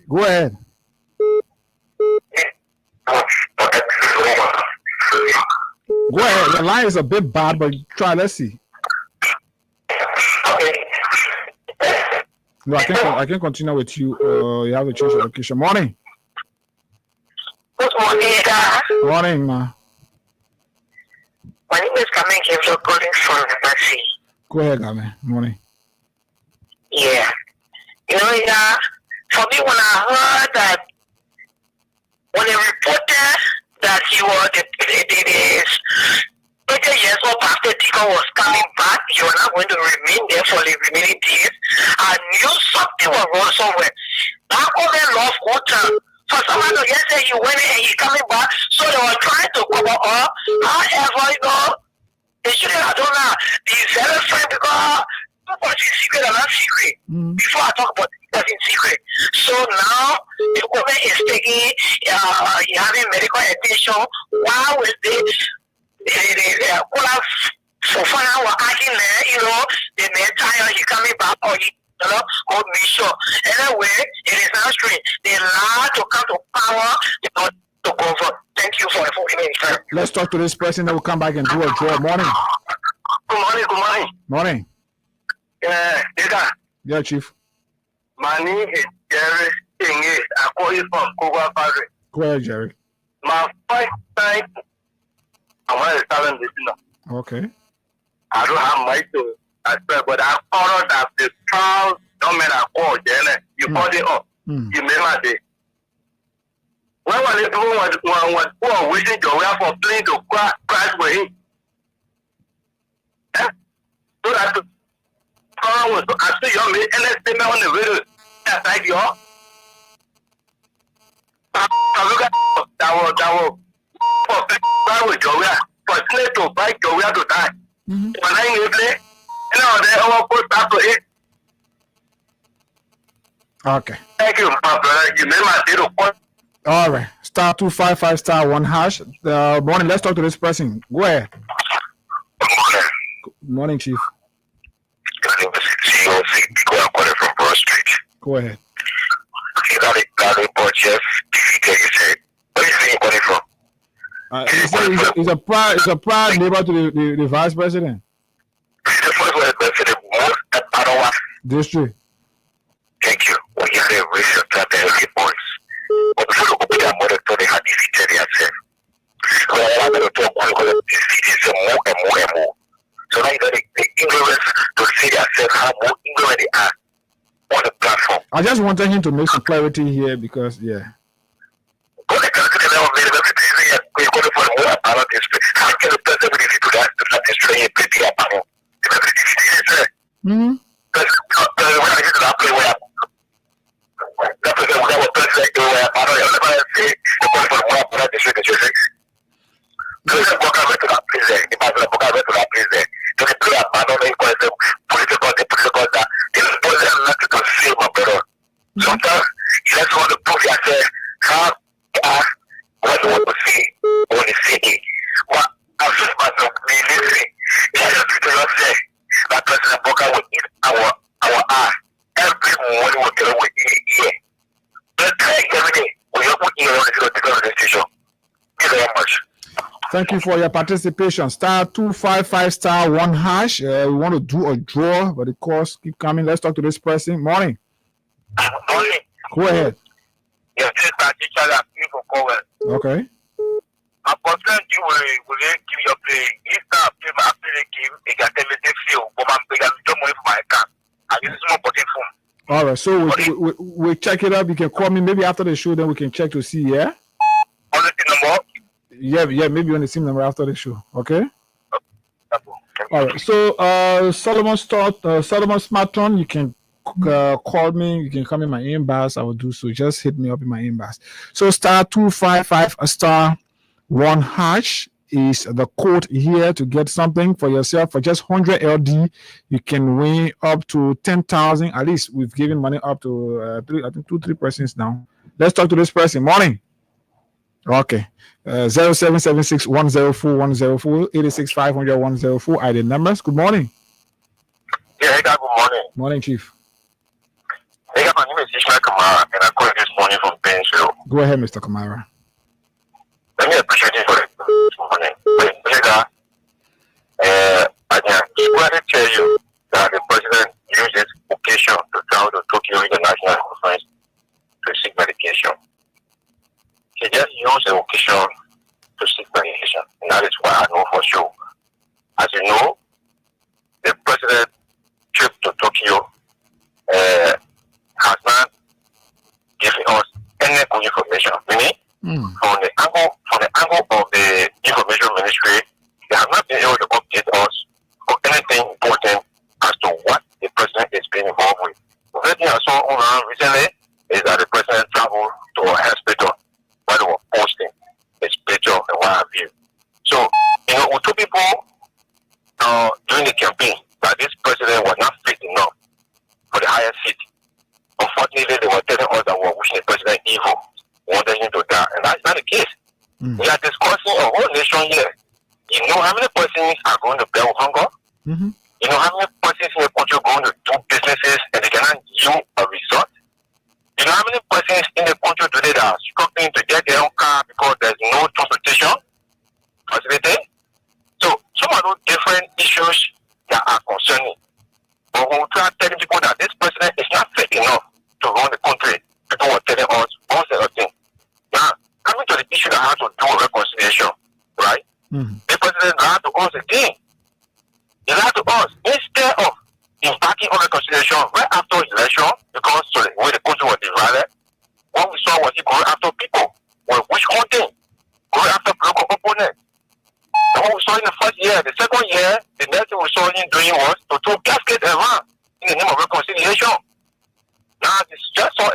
Go ahead. Go ahead. The line is a bit bad, but try. Let's see. No, I can continue with you. You have to change your location. Morning. Good morning, sir. Morning, ma. My name is Carmen Kevlo, calling from the Maxi. Go ahead, Carmen. Morning. Yeah. You know, for me, when I heard that, when they reported that he was the 20 years old after Deacon was coming back, you were not going to remain there for the remaining days. I knew something was wrong somewhere. That woman lost water. For someone to just say he went in and he's coming back, so they were trying to cover up. However, they shouldn't have done that. The very friend, because what's in secret and not secret. Before I talk about what's in secret. So now the woman is taking, having medical attention. Why was they for fun were acting there, the next time he's coming back or he or me sure. Anyway, it is not straight. They allow to come to power to govern. Thank you for informing me. Let's talk to this person that will come back and do a draw. Morning. Good morning. Morning. Data. Yeah, Chief. My name is Jerry Inge. I call you from Koga Padre. Go ahead, Jerry. My first time, I want to tell them this now. Okay. I don't have much to explain, but I followed that the trial government I called, you called it up. You remember it. When was it who are wishing to wear for playing to crash with him? that problem was I see your LSD on the radio outside your that was for Joya for slave to buy Joya to die. When I play, and now they all put back to it. Okay. Thank you, my brother. You made my little point. All right. Star 255 star 1 hash. Morning. Let's talk to this person. Go ahead. Good morning, Chief. From Broad Street. Go ahead. You got it, but Jeff, take his head. Where you see money from? He's a proud neighbor to the vice president. The first one president was at Padawa. District. Thank you. When you say racial threat and hate boys, but before you open their mother, they had defeated themselves. So I want to talk about defeating some more and more and more. So now you got the ignorance to see themselves how more ignorant they are on the platform. I just wanted him to make some clarity here because, yeah. How can the president do that to satisfy a pretty apparel? Sometimes you just want to prove yourself how what you want to see when you see it. What I just want to be listening. Just to yourself that President Boka will eat our ass every morning will tell with here. But every day we have put in the station. Thank you very much. Thank you for your participation. Star 255 star 1 hash. We want to do a draw, but the calls keep coming. Let's talk to this person. Morning. Morning. Go ahead. Yes, this is teacher that people call it. Okay. I'm concerned you will give your play. If that play after the game, they can tell me they feel, but I'm big and don't money for my account. I use small button phone. All right. So we check it up. You can call me maybe after the show, then we can check to see, yeah? On the number? Yeah, maybe on the same number after the show. Okay? All right. So Solomon Smartphone, you can call me. You can come in my inbox. I will do so. Just hit me up in my inbox. So star 255 star 1 hash is the code here to get something for yourself. For just 100 LD, you can win up to 10,000. At least we've given money up to 3 persons now. Let's talk to this person. Morning. Okay. 0776 104 104 86 500 104 are the numbers. Good morning. Yeah, good morning. Morning, Chief. Hey, my name is Ishmael Kamara, and I call this morning from Painesville. Go ahead, Mr. Kamara. Let me appreciate you for this morning. I can tell you that the president used this occasion to travel to Tokyo International Conference to seek medication. He just used the occasion to seek medication, and that is why I know for sure. As you know, the president trip to Tokyo has not given us any good information. Meaning, from the angle of the information ministry, they have not been able to update us on anything important as to what the president is being involved with. The only thing I saw online recently is that the president traveled to a hospital where they were posting his picture and what have you. So, we told people during the campaign that this president was not fit enough for the higher seat. Unfortunately, they were telling us that we were wishing the president evil, wanting him to die, and that's not the case. We are discussing a whole nation here. You know how many persons are going to bear with hunger? You know how many persons in the country are going to do businesses and they cannot yield a result? You know how many persons in the country today that are struggling to get their own car because there's no transportation facility? So some of those different issues that are concerning. But when we try telling people that this president is not fit enough to run the country, people were telling us one set of things. Now, coming to the issue that has to do with reconciliation, right? The president lied to us again. He lied to us instead of embarking on reconciliation right after his election, because the way the country was divided, what we saw was he going after people, were witch hunting, going after political opponents. And what we saw in the first year, the second year, the next thing we saw him doing was to throw casket around in the name of reconciliation. Now, it's just saw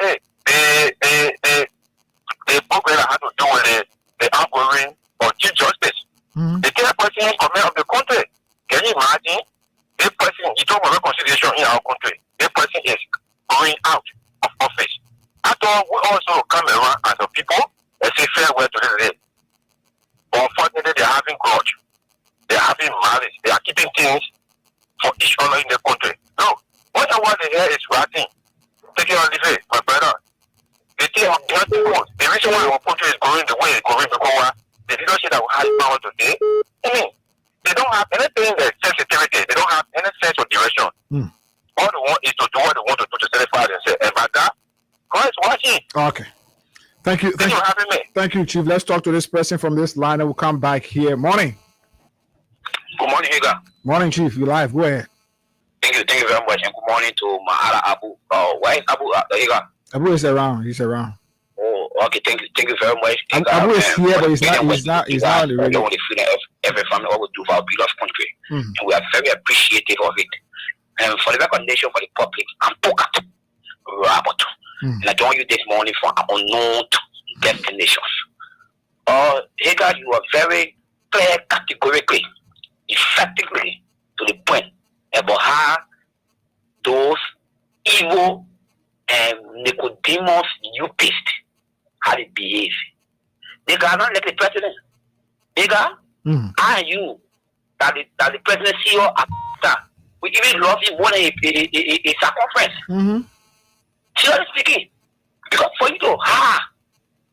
the program had to do with the outgoing of chief justice. The third person in command of the country. Can you imagine? The person, he talk about reconciliation in our country. The person is going out of office. After all, we also come around as a people and say farewell to the day. But unfortunately, they're having grudge. They're having malice. They are keeping things for each other in the country. No, what I want to hear is writing. Take it on the way, my brother. The thing of the reason why our country is going the way it's going because the leadership that we have power today, I mean, they don't have anything that sensitivity. They don't have any sense of direction. All they want is to do what they want to do to satisfy themselves. And by that, God is watching. Okay. Thank you. Thank you for having me. Thank you, Chief. Let's talk to this person from this line and we'll come back here. Morning. Good morning, Higa. Morning, Chief. You live. Go ahead. Thank you very much. And good morning to Mahara Abu. Why is Abu Higa? Abu is around. He's around. Oh, okay. Thank you very much. Abu is here, but he's not on the radio. The freedom of every family what we do for our beloved country. And we are very appreciative of it. And for the recognition for the public, I'm Pokat. Rabot. And I join you this morning for our unknown destinations. Higa, you are very clear, categorically, effectively to the point about how those evil and Nicodemus Eucharist, how they behave. They cannot let the president. Higa, I and you, that the president see you after. We even love him more than a circumference. Seriously speaking, because for you to have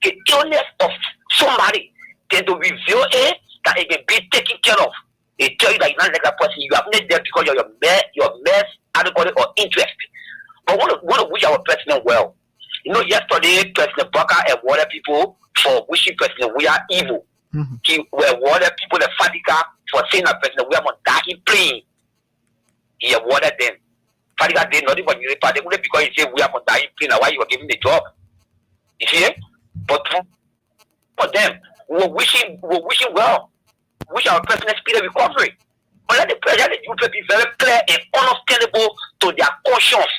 the illness of somebody, then to reveal it that it can be taken care of. They tell you that you're not like that person. You have made them because your mess, adequate or interest. But want to wish our president well. You know, yesterday President Baka awarded people for wishing President we are evil. He awarded people the Fadiga for saying that President we are on dying plane. He awarded them. Fadiga did not even because he said we are on dying plane. Why you were giving the job? You see? But for them, we're wishing well. Wish our president speedy recovery. But let the president be very clear and understandable to their conscience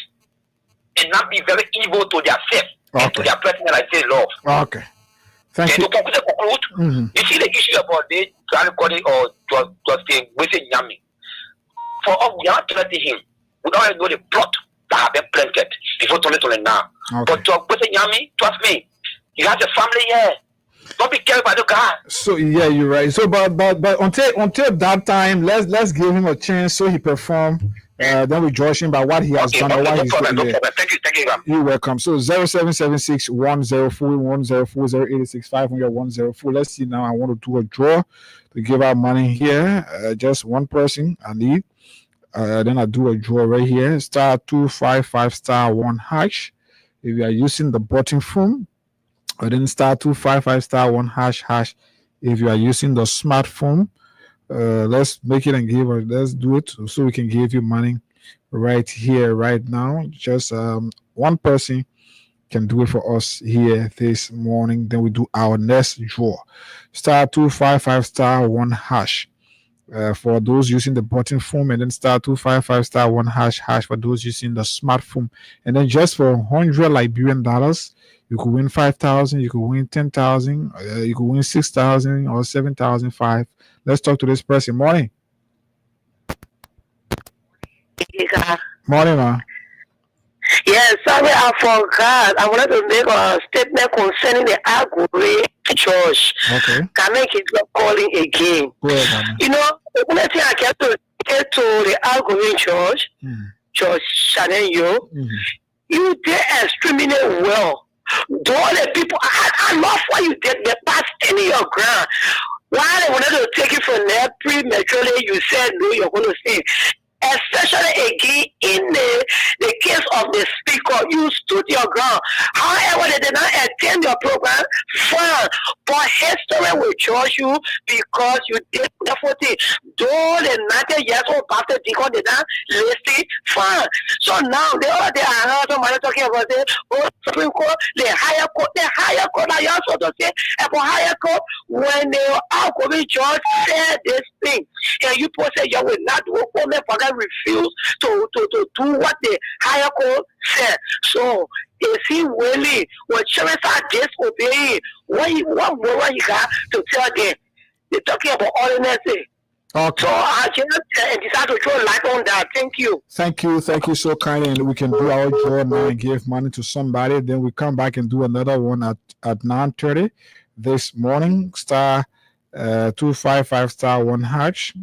and not be very evil to their faith and to their president I say love. Okay. Thank you. To conclude, you see the issue about the Tranicody or just Wese Nyami. For us, we are not threatening him. We don't know the plot that have been planted before 2020 now. But Wese Nyami, trust me, you have a family here. Don't be careful by the guy. So yeah, you're right. So but until that time, let's give him a chance so he perform. Then we judge him by what he has done or why he's doing there. Thank you. You're welcome. So 0776 104 104 0865 104. Let's see now. I want to do a draw to give out money here. Just one person I need. Then I do a draw right here. *255*1#. If you are using the button phone, or then *255*1#. If you are using the smartphone, let's make it and let's do it so we can give you money right here, right now. Just one person can do it for us here this morning. Then we do our next draw. *255*1#. For those using the button phone, and then *255*1# for those using the smartphone. And then just for 100 Liberian dollars, you could win 5,000, you could win 10,000, you could win 6,000 or 7,005. Let's talk to this person. Morning. Morning, ma. Yes, sorry, I forgot. I wanted to make a statement concerning the Aguri Church. Okay. Can I keep calling again? Go ahead, you know, the only thing I get to the Aguri Church, Church Chanel, you did extremely well. Do all the people, I love what you did. The past in your ground. Why they wanted to take it from there prematurely, you said no, you're going to say. Especially again in the case of the speaker, you stood your ground. However, they did not attend your program, fine. But history will judge you because you did definitely. Though the 90 years old pastor Deacon did not listen, fine. So now the other day I heard somebody talking about the Supreme Court, the higher court, I also to say about higher court when the outgoing judge said this thing, and you say you will not do it, for them refuse to do what the higher court said. So is he willing when children are disobeying? What more he got to tell them? They're talking about ordinancy. Okay. So I just decided to throw light on that. Thank you. Thank you so kindly. And we can do our job now and give money to somebody. Then we come back and do another one at 9:30 this morning. Star 255 star 1 hash.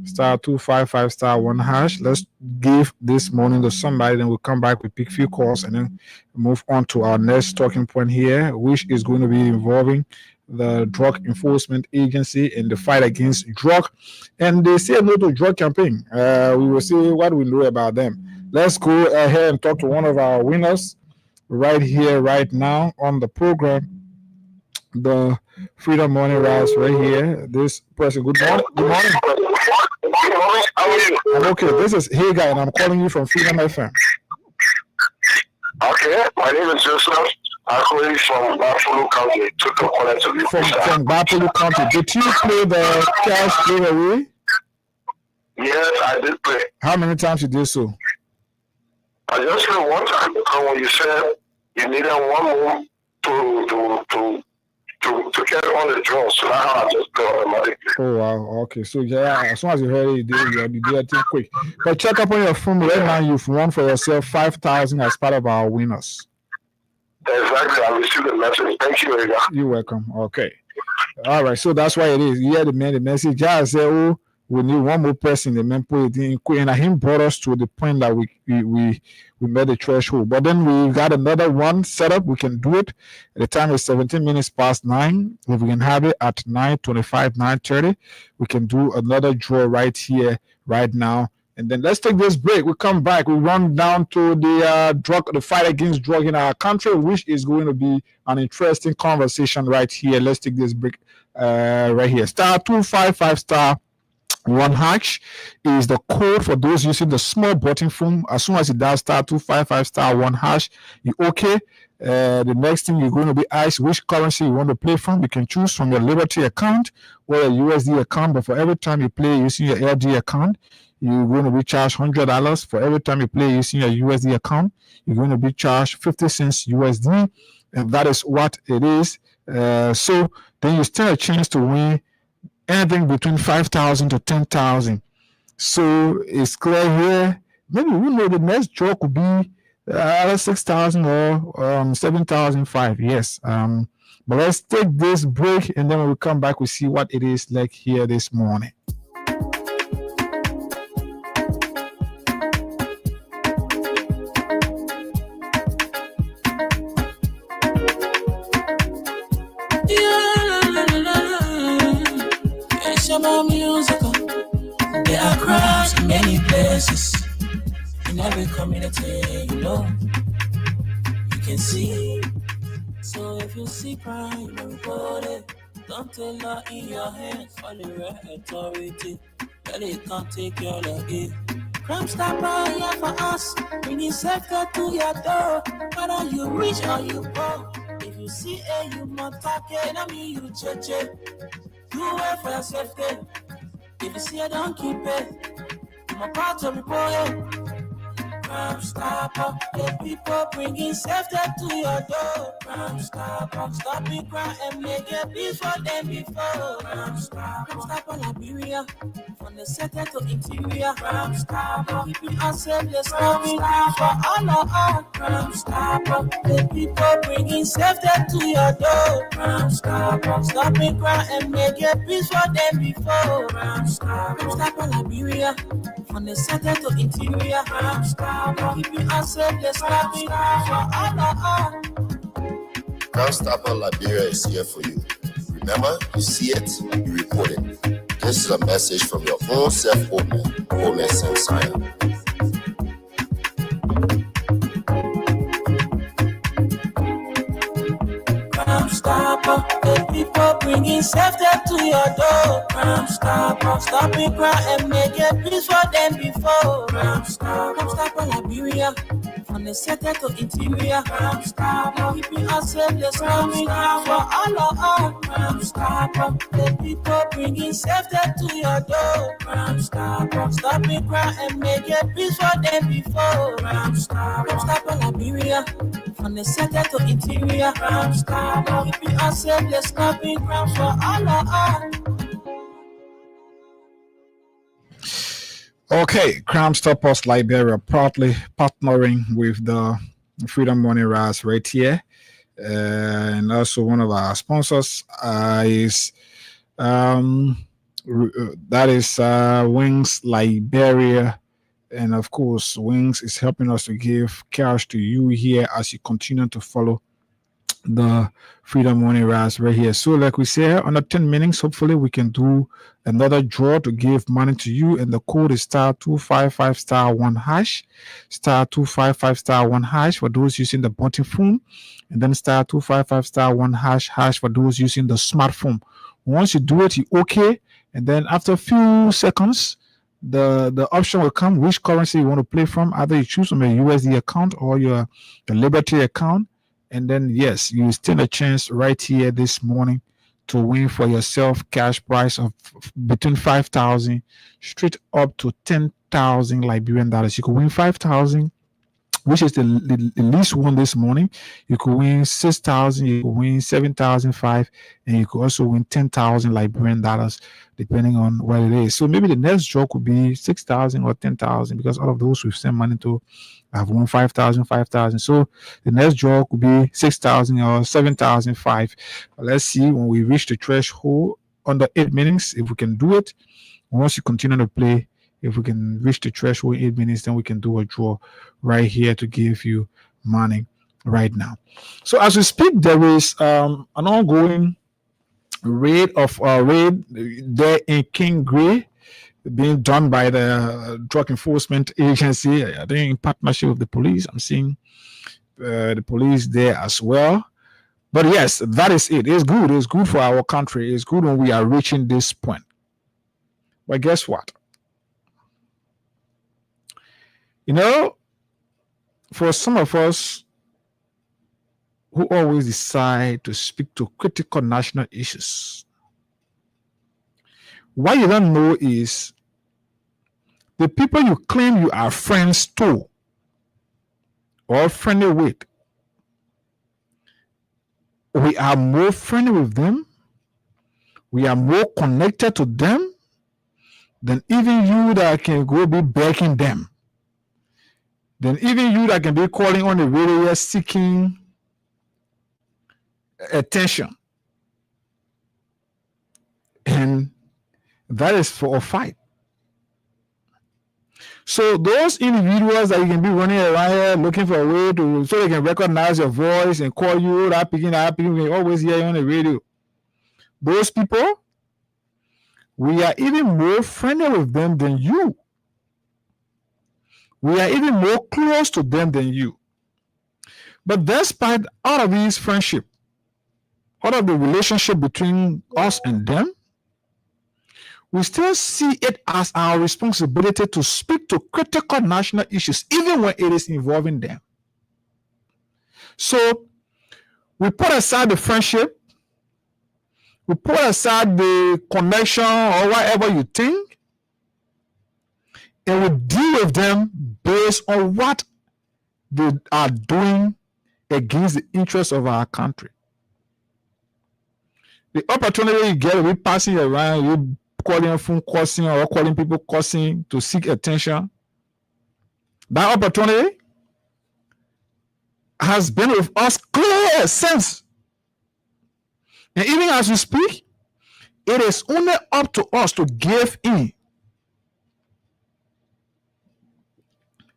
Star 255 star 1 hash. Let's give this morning to somebody. Then we'll come back. We pick few calls and then move on to our next talking point here, which is going to be involving the Drug Enforcement Agency in the fight against drug. And they say no to drug campaign. We will see what we know about them. Let's go ahead and talk to one of our winners right here, right now on the program. The Freedom Morning Rise right here. This person, good morning. Good morning. How are you? I'm okay. This is Hagar, and I'm calling you from Freedom FM. Okay, my name is Joseph. I'm calling from Buffalo County. From Buffalo County. Did you play the cash giveaway? Yes, I did play. How many times you did so? I just played one time because when you said you needed one more to get on the draw, so that's how I just play automatically. Oh wow, okay. So yeah, as soon as you heard it, you did it quick. But check up on your phone right now. You've won for yourself 5,000 as part of our winners. Exactly, I received the message. Thank you, Edgar. You're welcome. Okay. All right, so that's why it is. You hear the message. Just say, oh, we need one more person. The man put it in quick, and him brought us to the point that we made the threshold. But then we got another one set up. We can do it. The time is 17 minutes past 9. If we can have it at 9:25, 9:30, we can do another draw right here, right now. And then let's take this break. We come back. We run down to the fight against drug in our country, which is going to be an interesting conversation right here. Let's take this break right here. Star 255 star 1 hash is the code for those using the small button phone. As soon as you dial star 255 star 1 hash, you okay. The next thing you're going to be asked which currency you want to play from. You can choose from your Liberty account or a USD account, but for every time you play using your LD account, you're going to be charged $100. For every time you play using your USD account, you're going to be charged 50 cents USD, and that is what it is. So then you stand a chance to win anything between 5,000 to 10,000. So it's clear here. Maybe we know the next draw could be 6,000 or 7,005. Yes. But let's take this break, and then when we come back, we see what it is like here this morning. Musical. There are crowds in many places, in every community, you can see. So if you see crime, report it. Don't take law in your hands, for the real authority. But it can't take your luggage. Crime Stopper here for us, bringing safety to your door. Whether you rich or you poor, if you see a human target, I mean you judge it. You wait for your safety. If you see it, don't keep it. I'm about to report it. Crime Stopper, the people bringing safety to your door. Crime Stopper, stopping crime and make it peace for them before. Crime Stopper, Liberia, from the center to interior. Crime Stopper, keeping us safe, let's coming for all of us. Crime Stopper, the people bringing safety to your door. Crime Stopper, stopping crime and make it peace for them before. Crime Stopper, Liberia, from the center to interior. Crime Stopper, keeping us safe, let's coming for all of us. Crime Stopper Liberia is here for you. Remember, you see it, you report it. This is a message from your own self-omen, Omen Samsaya. Stopper, the people bringing safety to your door. Crime Stopper, stopping crime and make it peace for them before. Crime Stopper, Liberia, from the center to interior. Crime Stopper, keeping us safe, there's coming down for all of us. Crime Stopper, the people bringing safety to your door. Crime Stopper, stopping crime and make it peace for them before. Crime Stopper, Liberia, from the center to interior. Crime Stopper, keeping us safe, there's stopping crime for all of us. Okay, Crime Stoppers Liberia proudly partnering with the Freedom Money Rise right here. And also one of our sponsors is Wings Liberia. And of course, Wings is helping us to give cash to you here as you continue to follow the Freedom Money Rise right here. So like we said, under 10 minutes, hopefully we can do another draw to give money to you, and the code is *255*1#, *255*1# for those using the button phone, and then *255*1# for those using the smartphone. Once you do it, you okay, and then after a few seconds the option will come which currency you want to play from. Either you choose from your USD account or your Liberty account. And then, yes, you stand a chance right here this morning to win for yourself cash prize of between 5,000 straight up to 10,000 Liberian dollars. You could win 5,000, which is the least one this morning. You could win 6,000, you could win 7,500, and you could also win 10,000 Liberian dollars, depending on what it is. So maybe the next draw could be 6,000 or 10,000, because all of those we've sent money to have won 5,000, 5,000. So the next draw could be 6,000 or 7,500. Let's see when we reach the threshold under 8 minutes if we can do it. Once you continue to play, if we can reach the threshold in 8 minutes, then we can do a draw right here to give you money right now. So as we speak, there is an ongoing raid there in King Gray, being done by the Drug Enforcement Agency, I think in partnership with the police. I'm seeing the police there as well. But yes, that is it. It's good. It's good for our country. It's good when we are reaching this point. But guess what? You know, for some of us who always decide to speak to critical national issues, what you don't know is the people you claim you are friends to or friendly with, we are more friendly with them, we are more connected to them than even you that can go be begging them, than even you that can be calling on the radio seeking attention. And that is for a fight. So those individuals that you can be running around here looking for a way to, so they can recognize your voice and call you, that picking, we always hear you on the radio. Those people, we are even more friendly with them than you. We are even more close to them than you. But despite all of these friendship, all of the relationship between us and them, we still see it as our responsibility to speak to critical national issues, even when it is involving them. So we put aside the friendship, we put aside the connection or whatever you think, and we deal with them based on what they are doing against the interests of our country. The opportunity you get to be passing around, you calling phone cursing or calling people cursing to seek attention, that opportunity has been with us clear since. And even as we speak, it is only up to us to give in.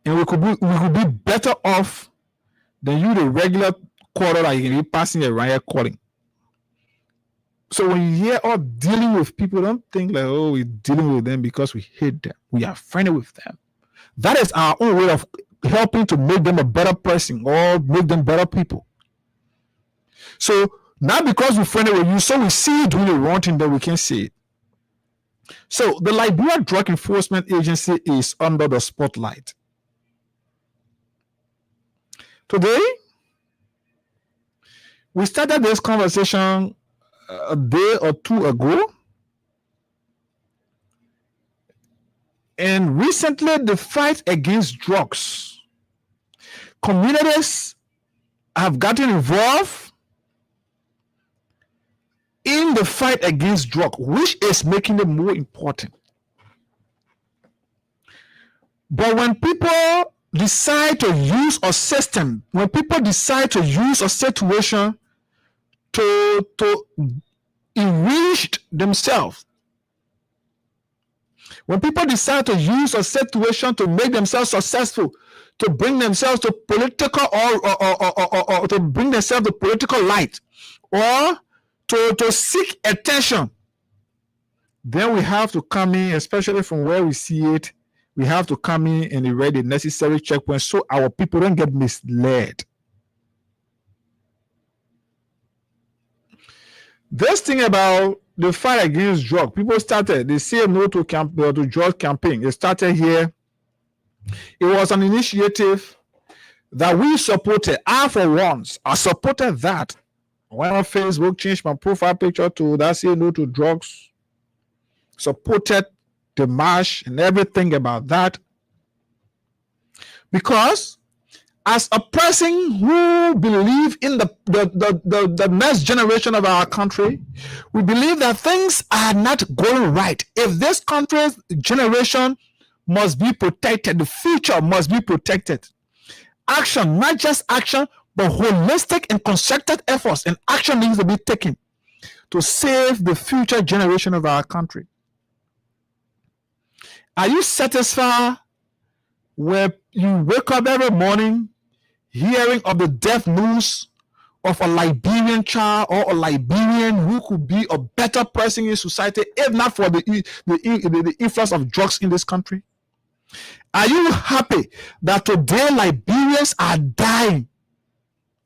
And we could be better off than you, the regular caller that you can be passing around here calling. So when you hear us dealing with people, don't think like, oh, we're dealing with them because we hate them. We are friendly with them. That is our own way of helping to make them a better person or make them better people. So Not because we're friendly with you, so we see you doing the wrong thing, then we can see it. So the Liberia Drug Enforcement Agency is under the spotlight. Today, we started this conversation a day or two ago. And recently, the fight against drugs, communities have gotten involved in the fight against drugs, which is making it more important. But when people decide to use a system, when people decide to use a situation to enrich themselves, when people decide to use a situation to make themselves successful, to bring themselves to political or to bring themselves to political light, or to seek attention, then we have to come in, especially from where we see it, we have to come in and erect the necessary checkpoints so our people don't get misled. This thing about the fight against drugs, people started, they say no to drug campaign. It started here. It was an initiative that we supported. I, for once, I supported that. I went on Facebook, changed my profile picture to that say no to drugs. Supported the march and everything about that. Because as a person who believes in the next generation of our country, we believe that things are not going right. If this country's generation must be protected, the future must be protected. Action, not just action, but holistic and concerted efforts and action needs to be taken to save the future generation of our country. Are you satisfied where you wake up every morning hearing of the death news of a Liberian child or a Liberian who could be a better person in society if not for the influence of drugs in this country? Are you happy that today Liberians are dying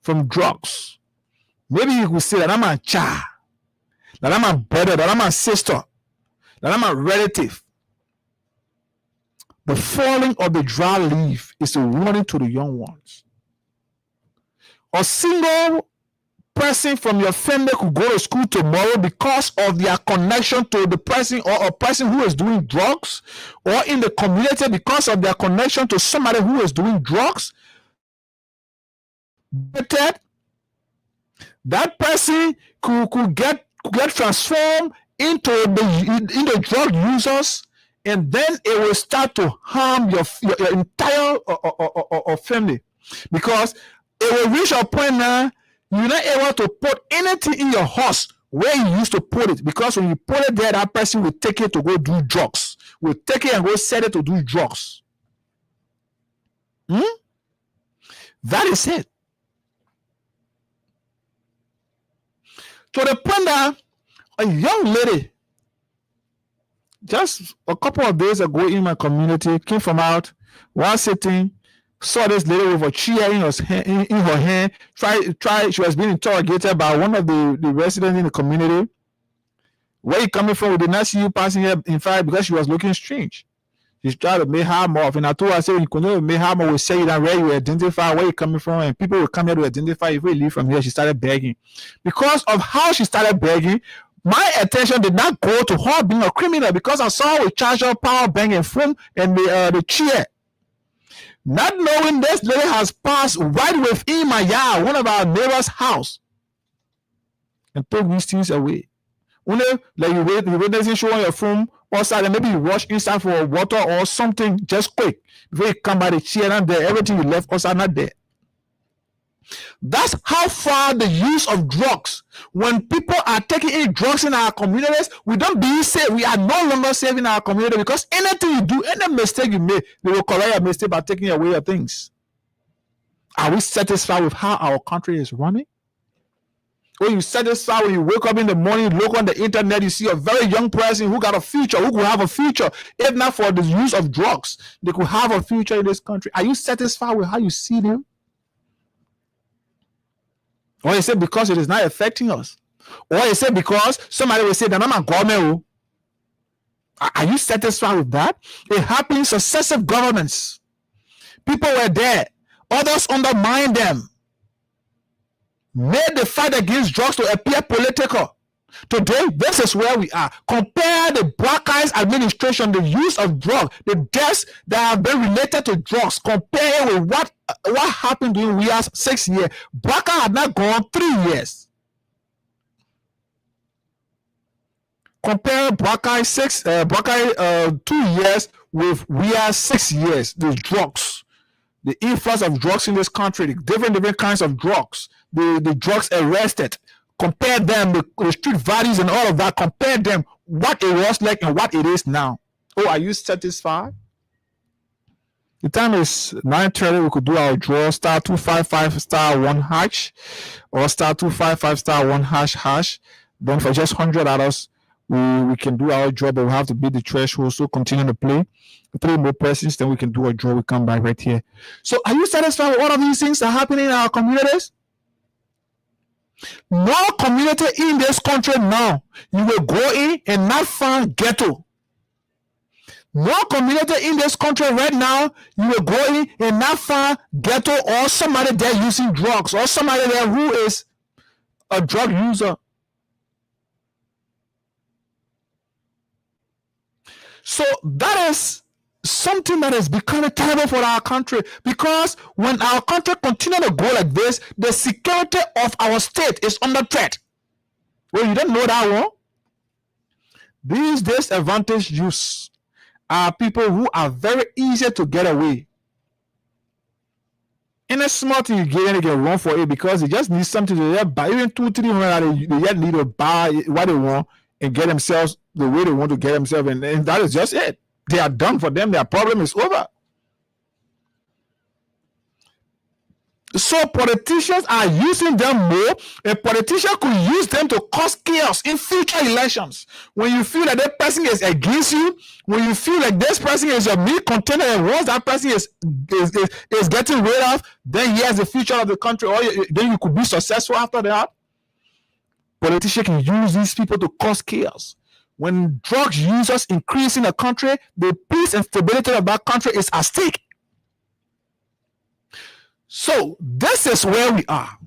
from drugs? Maybe you could say that I'm a child, that I'm a brother, that I'm a sister, that I'm a relative. The falling of the dry leaf is a warning to the young ones. A single person from your family could go to school tomorrow because of their connection to the person or a person who is doing drugs, or in the community because of their connection to somebody who is doing drugs. That person could get transformed into the drug users, and then it will start to harm your entire family, because it will reach a point now you're not able to put anything in your house where you used to put it, because when you put it there, that person will take it to go do drugs, will take it and go sell it to do drugs. That is it. To the point that a young lady just a couple of days ago in my community came from out while sitting, saw this lady with a chair in her hand. She was being interrogated by one of the residents in the community. Where you coming from? We did not see you passing here. In fact, because she was looking strange, she tried to make her more. And I told her, I said, you couldn't make her more. We'll say that where you identify, where you coming from, and people will come here to identify. If we leave from here, she started begging. Because of how she started begging, my attention did not go to her being a criminal, because I saw her with charger, power bank, and phone, and the chair. Not knowing this lady has passed right within my yard, one of our neighbor's house, and took these things away. Only like you witnessing show on your phone outside, and maybe you rush inside for water or something just quick before you come by the chair and there, everything you left outside not there. That's how far the use of drugs. When people are taking in drugs in our communities, we don't be safe. We are no longer safe in our community, because anything you do, any mistake you make, they will correct your mistake by taking away your things. Are we satisfied with how our country is running? Or you satisfied when you wake up in the morning, look on the internet, you see a very young person who got a future, who could have a future, if not for the use of drugs, they could have a future in this country. Are you satisfied with how you see them? Or you say because it is not affecting us. Or you say because somebody will say that I'm a government. Are you satisfied with that? It happened in successive governments. People were there. Others undermined them. Made the fight against drugs to appear political. Today, this is where we are. Compare the Buakai's administration, the use of drugs, the deaths that have been related to drugs. Compare it with what happened during Weah's 6 years. Buakai had not gone 3 years. Compare Buakai 2 years with Weah's 6 years. The drugs, the influx of drugs in this country, the different kinds of drugs, the drugs arrested. Compare them, the street values and all of that. Compare them, what it was like and what it is now. Oh, are you satisfied? The time is 9:30. We could do our draw. Star 255 *1#, or star 255 *1##. Then for just $100, we can do our draw, but we have to beat the threshold. So continue to play. 3 more persons, then we can do a draw. We come back right here. So are you satisfied with all of these things that are happening in our communities? No community in this country now, you will go in and not find ghetto. No community in this country right now, you will go in and not find ghetto or somebody there using drugs or somebody there who is a drug user. So that is something that is becoming terrible for our country, because when our country continues to go like this, the security of our state is under threat. Well, you don't know that one. These disadvantaged youths are people who are very easy to get away. In a small thing, you get run for it because they just need something to buy. Even 200-300, they just need to buy what they want and get themselves the way they want to get themselves, and that is just it. They are done for them. Their problem is over. So politicians are using them more. A politician could use them to cause chaos in future elections. When you feel that that person is against you, when you feel like this person is a meat contender, and once that person is getting rid of, then he has the future of the country, or then you could be successful after that. Politicians can use these people to cause chaos. When drugs users increase in a country, the peace and stability of that country is at stake. So this is where we are.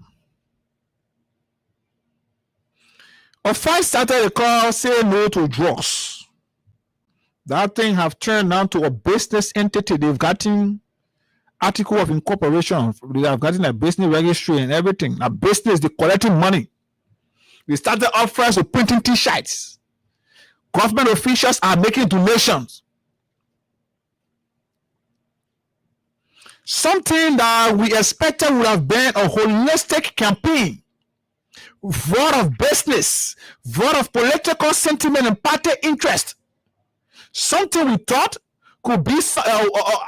A fight started a call, say no to drugs. That thing have turned now to a business entity. They've gotten article of incorporation. They have gotten a business registry and everything. A business, they're collecting money. They started off first with printing T-shirts. Government officials are making donations. Something that we expected would have been a holistic campaign, vote of business, vote of political sentiment and party interest. Something we thought could be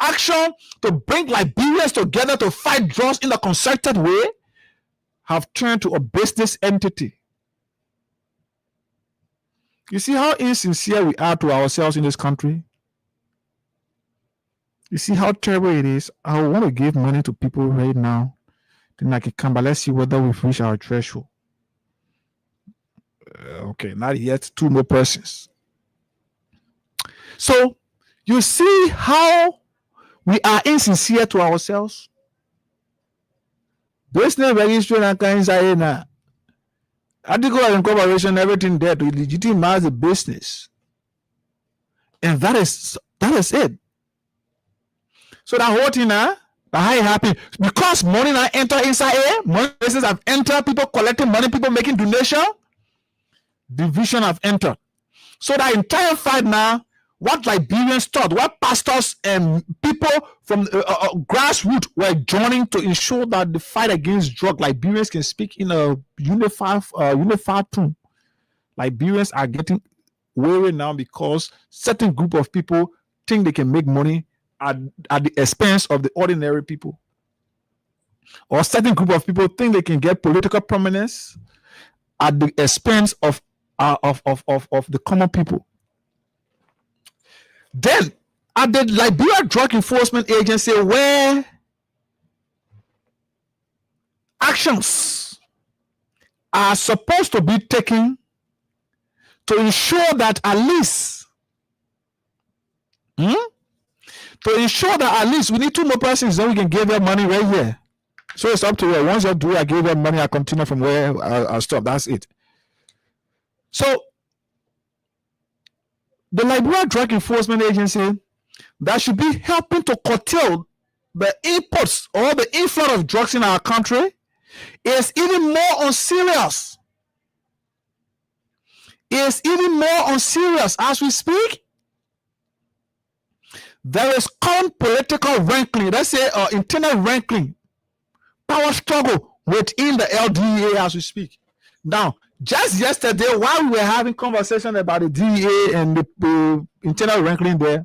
action to bring Liberians together to fight drugs in a concerted way, have turned to a business entity. You see how insincere we are to ourselves in this country? You see how terrible it is? I want to give money to people right now. Then I can come, but let's see whether we've reached our threshold. Okay, not yet. 2 more persons. So, you see how we are insincere to ourselves? Business registry and kinds of now. Article of incorporation, everything there to legitimize the business. And that is it. So that whole thing now, how it happened? Because money now enter inside here, money business have entered, people collecting money, people making donation, division have entered. So that entire fight now, what Liberians thought, what pastors and people from grassroots were joining to ensure that the fight against drug, Liberians can speak in a unified tone. Liberians are getting weary now because certain group of people think they can make money at the expense of the ordinary people. Or certain group of people think they can get political prominence at the expense of the common people. Then, at the Liberia Drug Enforcement Agency, where actions are supposed to be taken to ensure that at least we need 2 more persons, then we can give them money right here. So it's up to you. Once you do, I give them money, I continue from where I stop. That's it. So the Liberia Drug Enforcement Agency that should be helping to curtail the imports or the inflow of drugs in our country is even more unserious. Is even more unserious as we speak. There is current political rankling, let's say internal rankling, power struggle within the LDA as we speak. Now, just yesterday, while we were having conversation about the DEA and the internal rankling there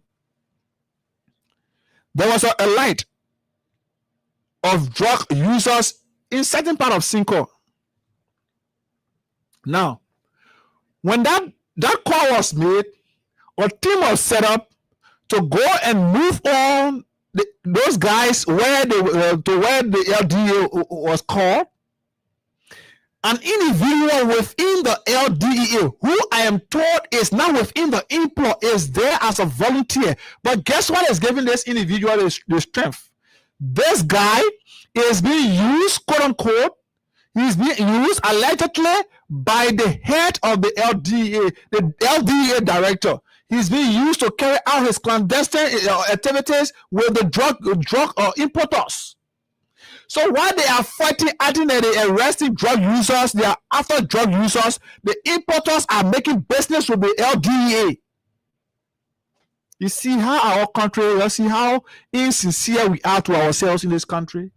was a light of drug users in certain part of Cinco. Now, when that call was made, a team was set up to go and move on those guys where they to where the LDA was called. An individual within the LDA, who I am told is not within the employ, is there as a volunteer. But guess what is giving this individual the strength? This guy is being used, quote unquote, he's being used allegedly by the head of the LDA director. He's being used to carry out his clandestine activities with the drug importers. So while they are fighting, arresting drug users, they are after drug users, the importers are making business with the LDA. You see how our country, you see how insincere we are to ourselves in this country.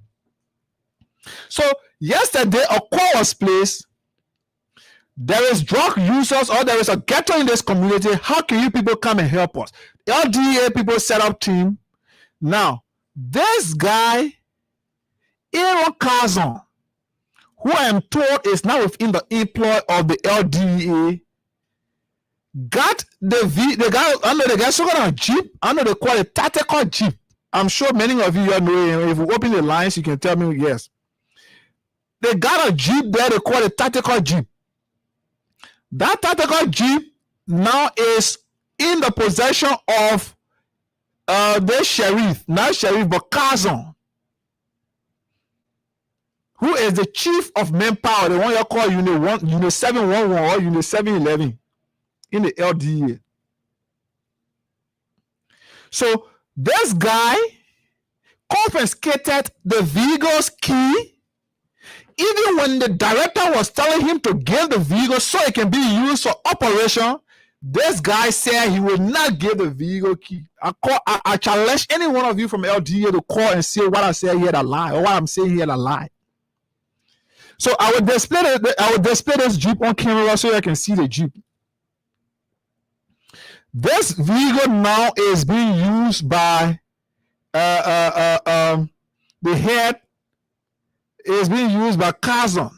So yesterday, a call was placed. There is drug users or there is a ghetto in this community. How can you people come and help us? LDA people set up team. Now, this guy, Aaron Carson, who I am told is now within the employ of the LDA, got the guy so got a jeep. I know they call it tactical jeep. I'm sure many of you know him. If you open the lines, you can tell me yes. They got a jeep there. They call it tactical jeep. That tactical jeep now is in the possession of the sheriff, not sheriff, but Carson, who is the chief of manpower, the one you call Unit 711 or Unit 711 in the LDA. So this guy confiscated the vehicle's key. Even when the director was telling him to give the vehicle so it can be used for operation, this guy said he will not give the vehicle key. I challenge any one of you from LDA to call and say what I say here that lie, or what I'm saying here that lie. So I will display this Jeep on camera so you can see the Jeep. This vehicle now is being used by the head. Is being used by Carson.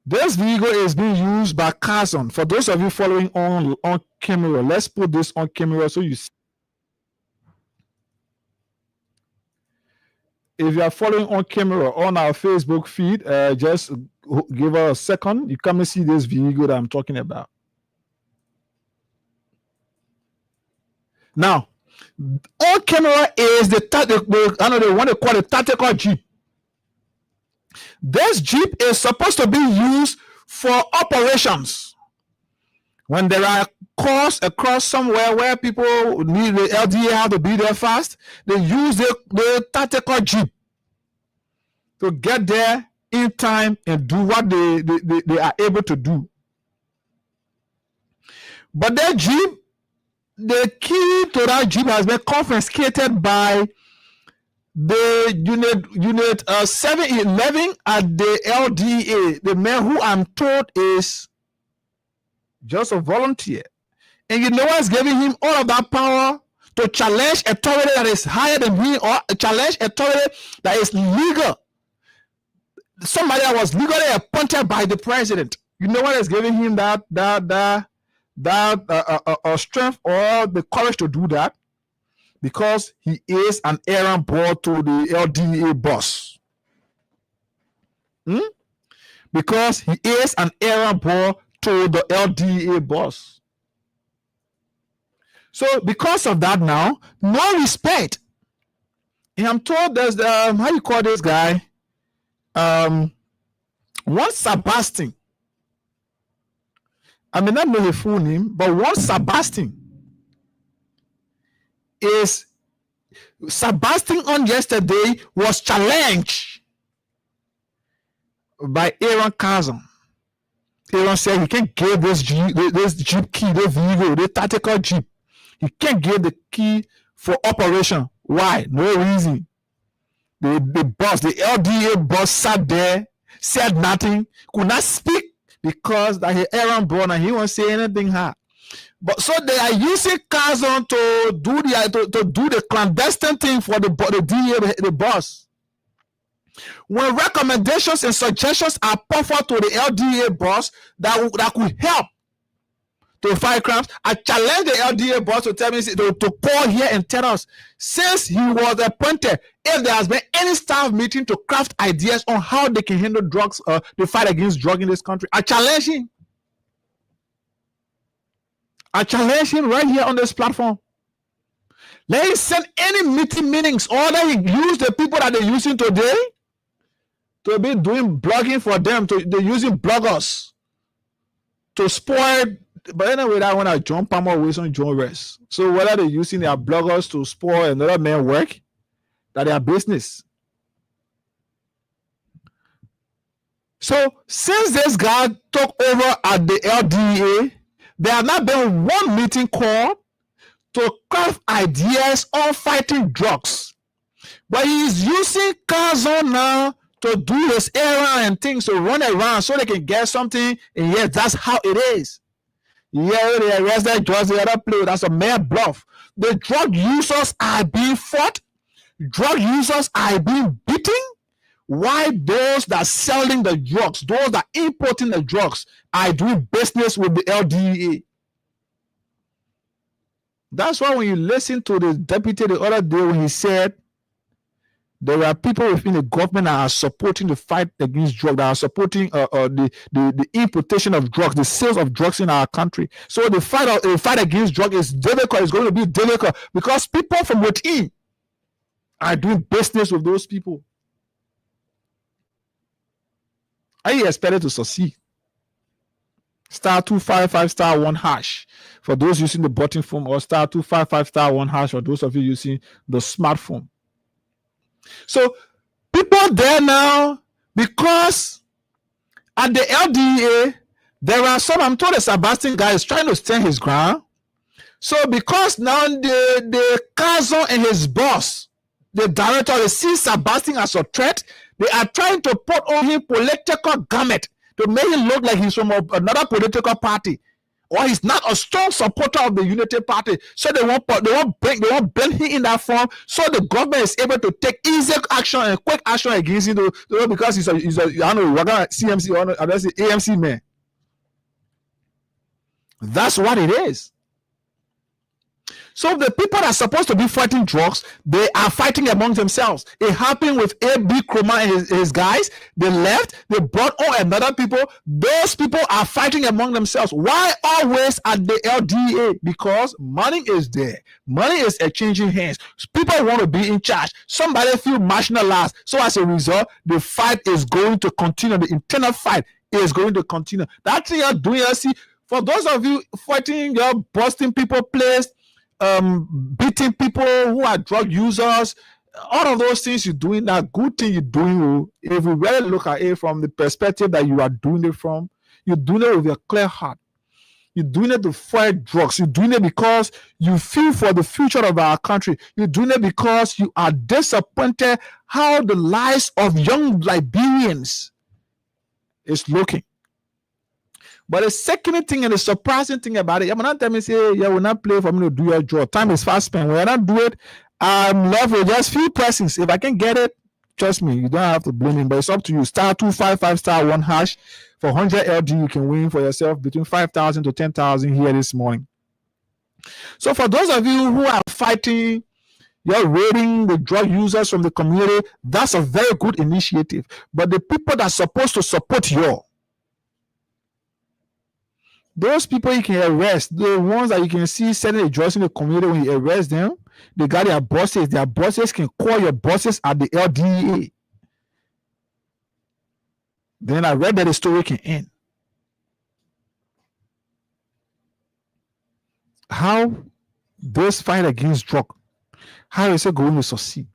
This vehicle is being used by Carson. For those of you following on camera, let's put this on camera so you see. If you are following on camera on our Facebook feed, just give us a second. You come and see this vehicle that I'm talking about. Now, on camera is the one they call the tactical jeep. This jeep is supposed to be used for operations. When there are calls across somewhere where people need the LDA have to be there fast, they use the tactical jeep to get there in time and do what they are able to do. But that jeep, the key to that jeep has been confiscated by the unit 711 at the LDA. The man who I'm told is just a volunteer. And you know what's giving him all of that power to challenge authority that is higher than him, or challenge authority that is legal. Somebody that was legally appointed by the president. You know what is giving him that strength or the courage to do that? Because he is an errand boy to the LDA boss. Because he is an errand boy to the LDA boss. So because of that now, no respect. And I'm told there's the, how you call this guy? One Sebastian. I may not know the full name, but one Sebastian is Sebastian on yesterday was challenged by Aaron Carson. Aaron said he can't give this Jeep key, the vehicle, the tactical Jeep. He can't give the key for operation. Why? No reason. The boss, the LDA boss sat there, said nothing, could not speak because that he Aaron born and he won't say anything hard. But so they are using Carson to do the clandestine thing for the DA, the boss. When recommendations and suggestions are offered to the LDA boss that could help to fight crimes, I challenge the LDA boss to tell me to call here and tell us, since he was appointed, if there has been any staff meeting to craft ideas on how they can handle drugs, the fight against drug in this country. I challenge him. I challenge him right here on this platform. Let him send any meetings, or let him use the people that they're using today to be doing blogging for them. They're using bloggers to spoil. But anyway, that one I John Palmer Wilson John Rest. So whether they're using their bloggers to spoil another man's work, that their business. So since this guy took over at the LDA, there have not been one meeting called to craft ideas on fighting drugs. But he is using Carson now to do his errand and things to run around so they can get something. And yes, that's how it is. Yeah, they arrest that drugs, the other play. That's a mere bluff. The drug users are being fought. Drug users are being beaten. Why those that are selling the drugs, those that are importing the drugs, are doing business with the LDA? That's why when you listen to the deputy the other day when he said there are people within the government that are supporting the fight against drugs, that are supporting the importation of drugs, the sales of drugs in our country. So the fight against drugs is difficult. It's going to be difficult because people from within are doing business with those people. Are you expected to succeed? *255*1# for those using the button phone, or *255*1# for those of you using the smartphone. So people there now, because at the LDA there are some, I'm told the Sebastian guy is trying to stand his ground. So because now the Carson and his boss, the director, they see Sebastian as a threat, they are trying to put on him political garment to make him look like he's from another political party, or he's not a strong supporter of the Unity Party. So they won't bend him in that form. So the government is able to take easy action and quick action against him, because he's a I don't know, we're gonna CMC or AMC man. That's what it is. So the people that are supposed to be fighting drugs, they are fighting among themselves. It happened with A.B. Kroma and his guys. They left, they brought on another people. Those people are fighting among themselves. Why always at the LDA? Because money is there. Money is exchanging hands. People want to be in charge. Somebody feel marginalized. So as a result, the fight is going to continue. The internal fight is going to continue. That thing you're doing, see, for those of you fighting, you're busting people place, beating people who are drug users, all of those things you're doing, that good thing you're doing, if we really look at it from the perspective that you are doing it from, you're doing it with a clear heart. You're doing it to fight drugs. You're doing it because you feel for the future of our country. You're doing it because you are disappointed how the lives of young Liberians is looking. But the second thing and the surprising thing about it, I'm not telling me say, yeah, we'll not play for me to do your job. Time is fast spent. When I don't do it, I'm left with just few pressings. If I can get it, trust me, you don't have to blame me, but it's up to you. *255*1# for 100 LD. You can win for yourself between 5,000 to 10,000 here this morning. So for those of you who are fighting You're raiding the drug users from the community. That's a very good initiative. But the people that are supposed to support you, those people you can arrest, the ones that you can see selling the drugs in the community, when you arrest them, they got their bosses. Their bosses can call your bosses at the LDA. Then I read that the story can end. How this fight against drug, how is it going to succeed?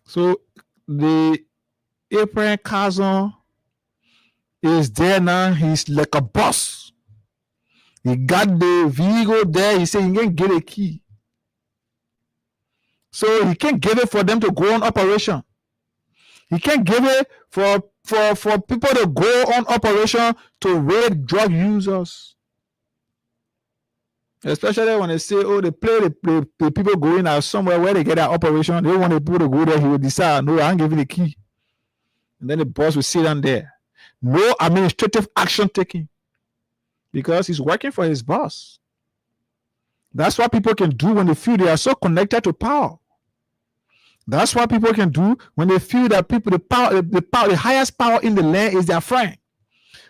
So the Abraham cousin is there now. He's like a boss. He got the vehicle there. He said he can get a key. So he can't give it for them to go on operation. He can't give it for people to go on operation to raid drug users. Especially when they say, oh, they play the people going out somewhere where they get their operation. They want the people to go there. He will decide, no, I'm giving the key. And then the boss will sit down there. No administrative action taken. Because he's working for his boss. That's what people can do when they feel they are so connected to power. That's what people can do when they feel that the highest power in the land is their friend.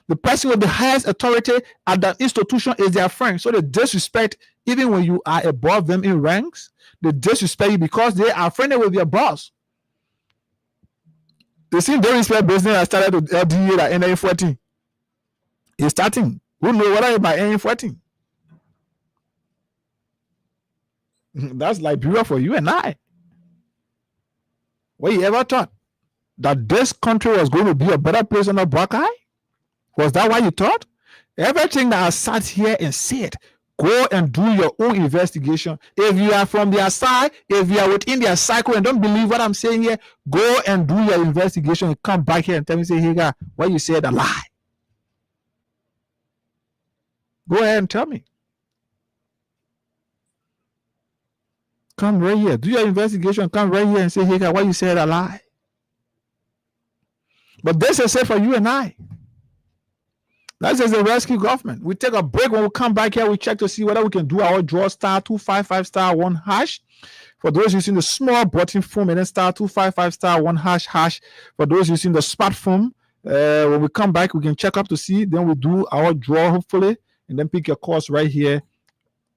The person with the highest authority at that institution is their friend. So they disrespect, even when you are above them in ranks, they disrespect you because they are friendly with their boss. The same don't respect business I started with LDA that NA14. It's starting. Who knows what I by NA14? That's Liberia for you and I. What you ever thought? That this country was going to be a better place than a Buckeye? Was that what you thought? Everything that I sat here and said, go and do your own investigation. If you are from their side, if you are within their cycle and don't believe what I'm saying here, go and do your investigation and come back here and tell me, say, hey, God, what you said a lie. Go ahead and tell me. Come right here. Do your investigation. Come right here and say, hey, God, what you said a lie. But this is it for you and I. That's just the rescue government. We take a break. When we come back here, we check to see whether we can do our draw *255*1#. For those using the small button phone, and then *255*1#. For those using the smartphone, when we come back, we can check up to see. Then we do our draw, hopefully, and then pick your course right here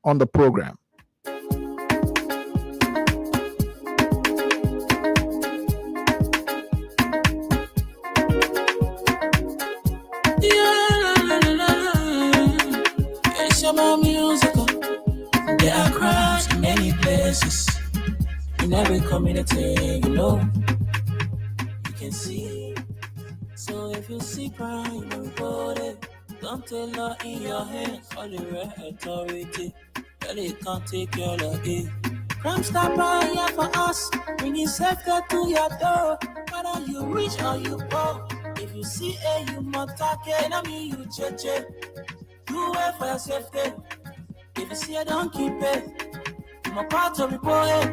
on the program. Musical. There are crowds in many places, in every community, you know. You can see. So if you see crime, don't report it. Don't tell law in your hands, all the right authority. Really can't take care of it. Crime Stopper here for us, bringing safety to your door. Whether you rich or you poor, if you see a human talking, I mean you check. Do it for your safety. If you see it, don't keep it. I'm a part to report it.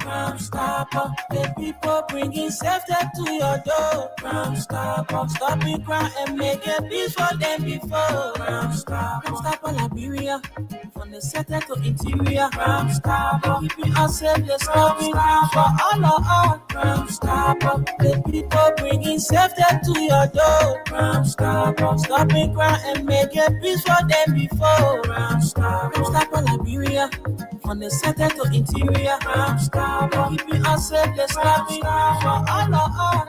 Crime Stopper, the people bringing safety to your door. Crime Stopper, stopping crime and making peace for them before. Crime Stopper, Liberia, from the center to interior. Crime Stopper, keeping us safe, let's stopping crime for all of us. Crime Stopper, the people bringing safety to your door. Crime Stopper, stopping crime and making peace for them before. Crime Stopper, Liberia, from the center to interior. Crime Stopper, keeping us safe, let's stopping crime for all of us.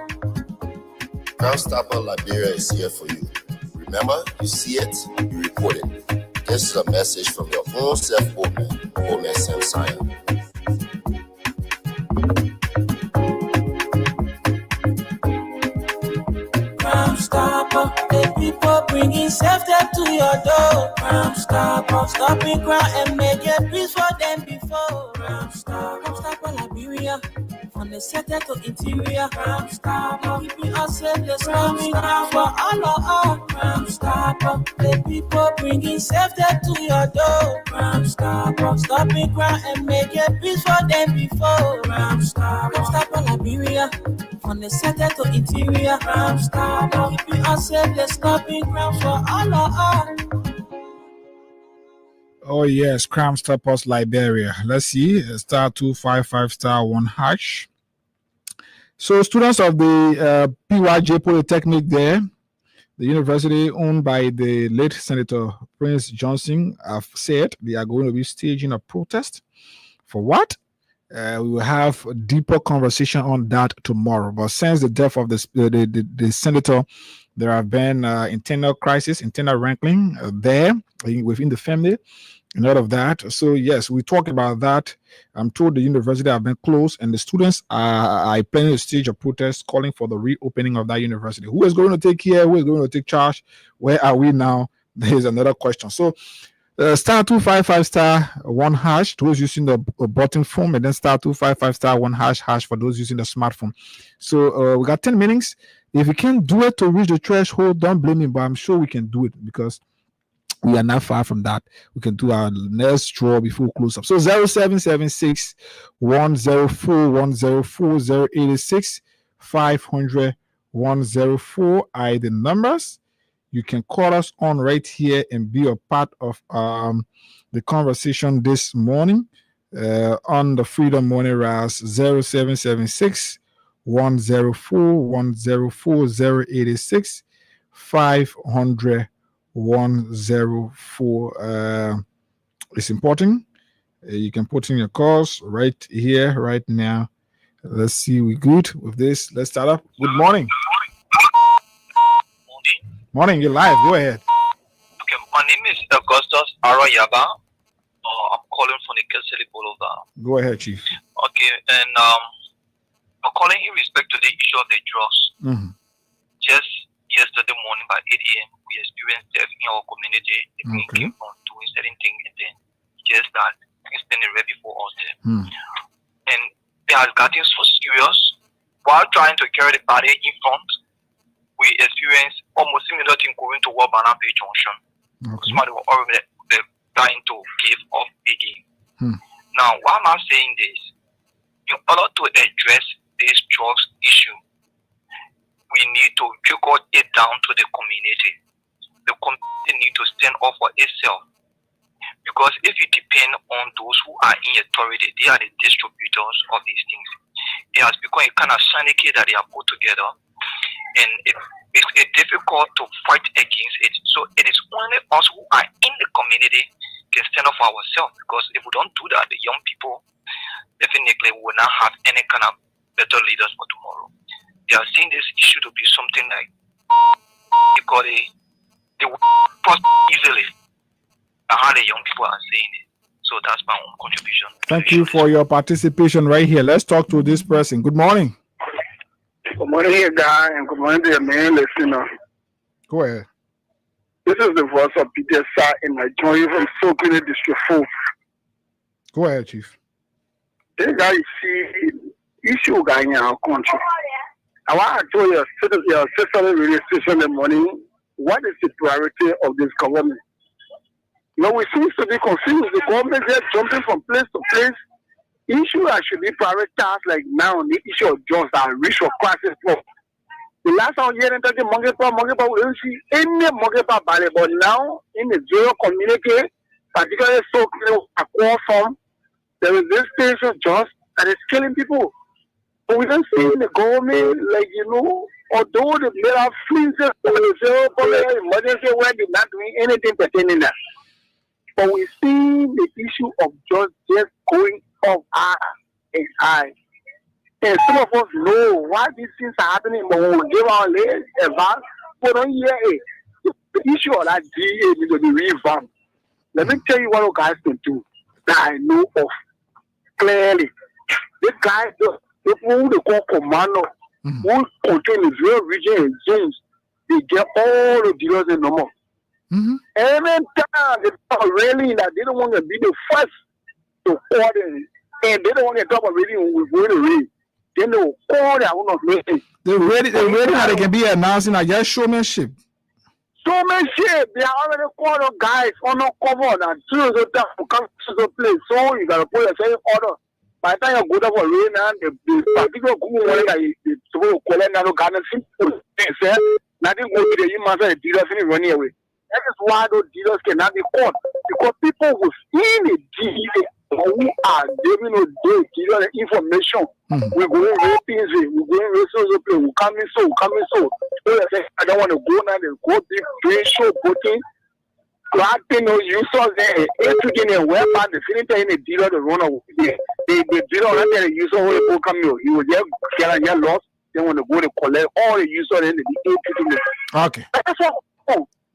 Crime Stopper Liberia is here for you. Remember, you see it, you report it. This is a message from your own Omen Sam Sion. Crime Stopper, the people bringing safety to your door. Crime Stopper, stopping crime and making peace for them before. Crime Stopper, Liberia, from the center to interior. Crime Stopper, keeping us safe, let's stopping crime for all of us. Crime Stopper, the people bringing safety to your door. Crime Stopper, stopping crime and making peace for them before. Crime Stopper, Liberia, from the center to interior. Crime Stopper, keeping us safe, let's stopping crime for all of us. Oh yes, Crime Stoppers Liberia. Let's see, *255*1#. So students of the PYJ Polytechnic there, the university owned by the late Senator Prince Johnson, have said they are going to be staging a protest. For what? We will have a deeper conversation on that tomorrow. But since the death of the senator, there have been internal crisis, internal rankling there within the family, and all of that. So yes, we talk about that. I'm told the university have been closed, and the students are planning to stage a protest calling for the reopening of that university. Who is going to take care? Who is going to take charge? Where are we now? There is another question. So *255*1#, those using the button phone, and then *255*1# for those using the smartphone. So we got 10 minutes. If you can't do it to reach the threshold, don't blame me, but I'm sure we can do it because we are not far from that. We can do our next draw before we close up. So 0776 104 104 086 500 104 are the numbers. You can call us on right here and be a part of the conversation this morning on the Freedom Morning Rouse. 0776 104 104 086 500 104. It's important. You can put in your calls right here, right now. Let's see, we good with this. Let's start up. Good morning. Morning, you're live. Go ahead. Okay, my name is Augustus Arayaba. I'm calling from the Kelsey Boulevard. Go ahead, Chief. Okay, and I'm calling in respect to the issue of the drugs. Just yesterday morning by 8 a.m., we experienced death in our community. The people came from doing certain things, and then just that things standing right before us there. And they had gotten so serious while trying to carry the body in front. We experienced almost similar thing going to Wabana Bay Junction. Somebody was already trying to give up again. Now, why am I saying this? In order to address this drugs issue, we need to trickle it down to the community. The community need to stand up for itself. Because if you depend on those who are in authority, they are the distributors of these things. It has become a kind of syndicate that they are put together. And it's difficult to fight against it. So it is only us who are in the community can stand up for ourselves. Because if we don't do that, the young people definitely will not have any kind of better leaders for tomorrow. They are seeing this issue to be something like because they will pass easily. How the young people are saying it. So that's my own contribution. Thank you for your participation right here. Let's talk to this person. Good morning. Good morning, here, guy, and good morning to your main listener. Go ahead. This is the voice of Peter Sa, and I join you from Sokene District 4. Go ahead, Chief. This guy, you see, issue guy in our country. I want to tell your sister radio station in the morning, what is the priority of this government? You know, we seem to be confused. The government is jumping from place to place. Issue that should be prioritized like now, the issue of jobs that reach a crisis point. The last time we heard the monkey we don't see any monkey ballet, but now in the zero community, particularly so across from, there is this station jobs that is killing people. But we don't see in the government, like, you know, although they made our freezes for the zero emergency where they're not doing anything pertaining that. But we see the issue of just going off our high. And some of us know why these things are happening, but when we give our advice, we don't hear it. The issue of that DA needs to be revamped. Let me tell you what you guys can do that I know of clearly. This guy, the people who they call commando, who control the real region and zones, they get all the dealers in number. Every time they talk railing that they don't want to be the first to order, and they don't want to talk about railing when we're going to rain. Then they will call their own of railing. They ready how they can be announcing like just showmanship. Showmanship, they are already called up guys on no cover and two of them to come to the place. So you gotta put yourself in order. By the time you go there for rain and the particular good morning that you supposed to collect now Ghana simple say nothing go to the you must have dealers in running away. That is why those dealers cannot be caught. Because people who in the deal who are giving us dealer information. We go in rape things, we go in race play, we come in so. So they say, I don't want to go now, they go deep, doing show, putting, grabbing no users there, taking a weapon, the same time the dealer, the runner, the dealer, the user will come here. You will get lost. They want to go to collect all the users and the Okay.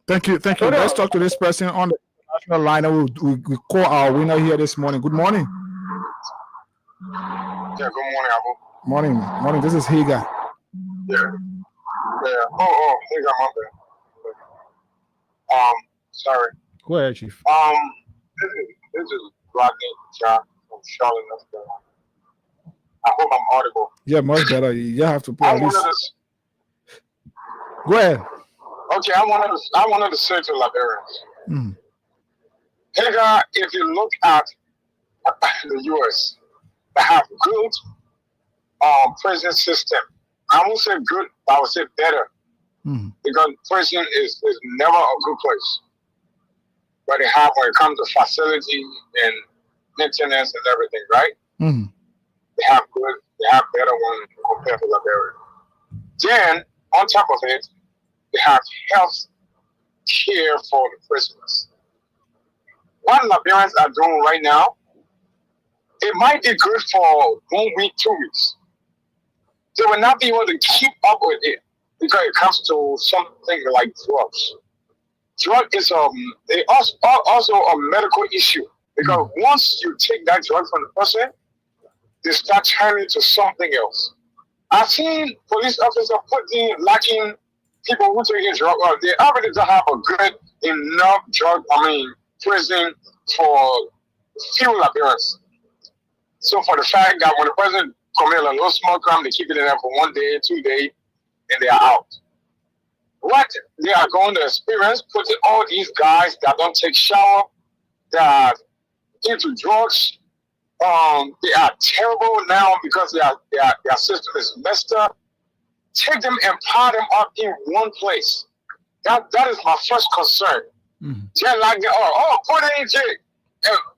Thank you. Let's talk to this person on the national line. We call our winner here this morning. Good morning. Yeah, good morning, Abu. Morning. This is Higa. Yeah. Oh, Higa, my bad. Sorry. Go ahead, Chief. This is Rodney John from Charlotte, North Carolina. I hope I'm audible. Yeah, much better. You have to put at least. Go ahead. Okay, I wanted to say to Liberians. Higa, if you look at the U.S., they have good prison system. I won't say good, but I would say better. Because prison is never a good place. But they have when it comes to facility and maintenance and everything, right? They have better ones compared to Liberia. Then, on top of it, they have health care for the prisoners. What Liberians are doing right now, it might be good for 1 week, 2 weeks. They will not be able to keep up with it because it comes to something like drugs. Drug is also a medical issue because once you take that drug from the person, they start turning to something else. I've seen police officers locking people who take drug. They already don't have a good enough prison for few Liberians. So for the fact that when the person commits a little small crime, they keep it in there for 1 day, 2 days, and they are out. What they are going to experience, putting all these guys that don't take shower, that into drugs, they are terrible now because their system is messed up. Take them and pile them up in one place. That is my first concern. Just like put it in jail.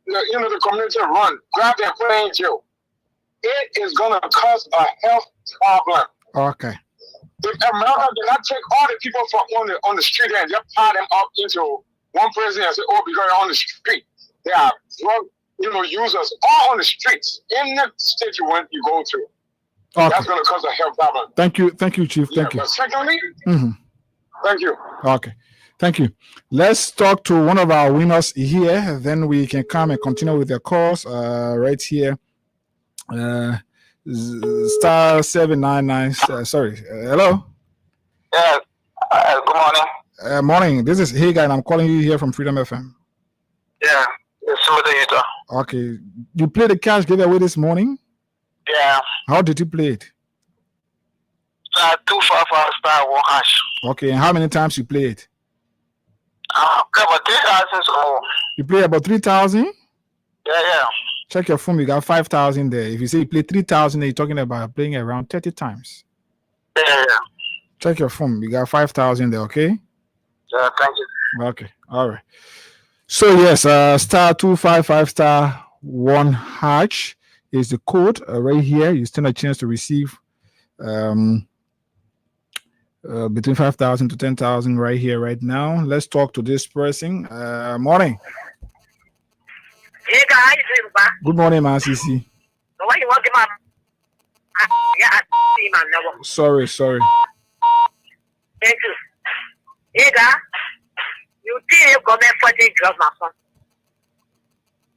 The community run, grab them, put it in jail. It is going to cause a health problem. Okay. If America did not take all the people from on the street and just pile them up into one prison and say, because they're on the street. They are drug users all on the streets. In the state you go to. Okay. That's going to cause a health problem. Thank you, Chief. Thank you. But secondly, thank you. Okay. Thank you. Let's talk to one of our winners here. Then we can come and continue with the calls right here. Star 799. Hello. Yeah. Good morning. Morning. This is Higa, and I'm calling you here from Freedom FM. Yeah. It's okay. You played the cash giveaway this morning? Yeah. How did you play it? 255 star 1 hash. Okay. And how many times you played? About 3,000. You play about 3,000? Yeah. Check your phone. You got 5,000 there. If you say you play 3,000, you're talking about playing around 30 times. Yeah. Check your phone. You got 5,000 there. Okay. Yeah. Thank you. Okay. All right. So yes, star 255 star 1 hash is the code right here. You stand a chance to receive between 5,000 to 10,000 right here, right now. Let's talk to this person. Morning. Hey guys, good morning, man. CC. Why you want to Sorry. Thank you. Hey guys, you think you government 14 drugs, my son?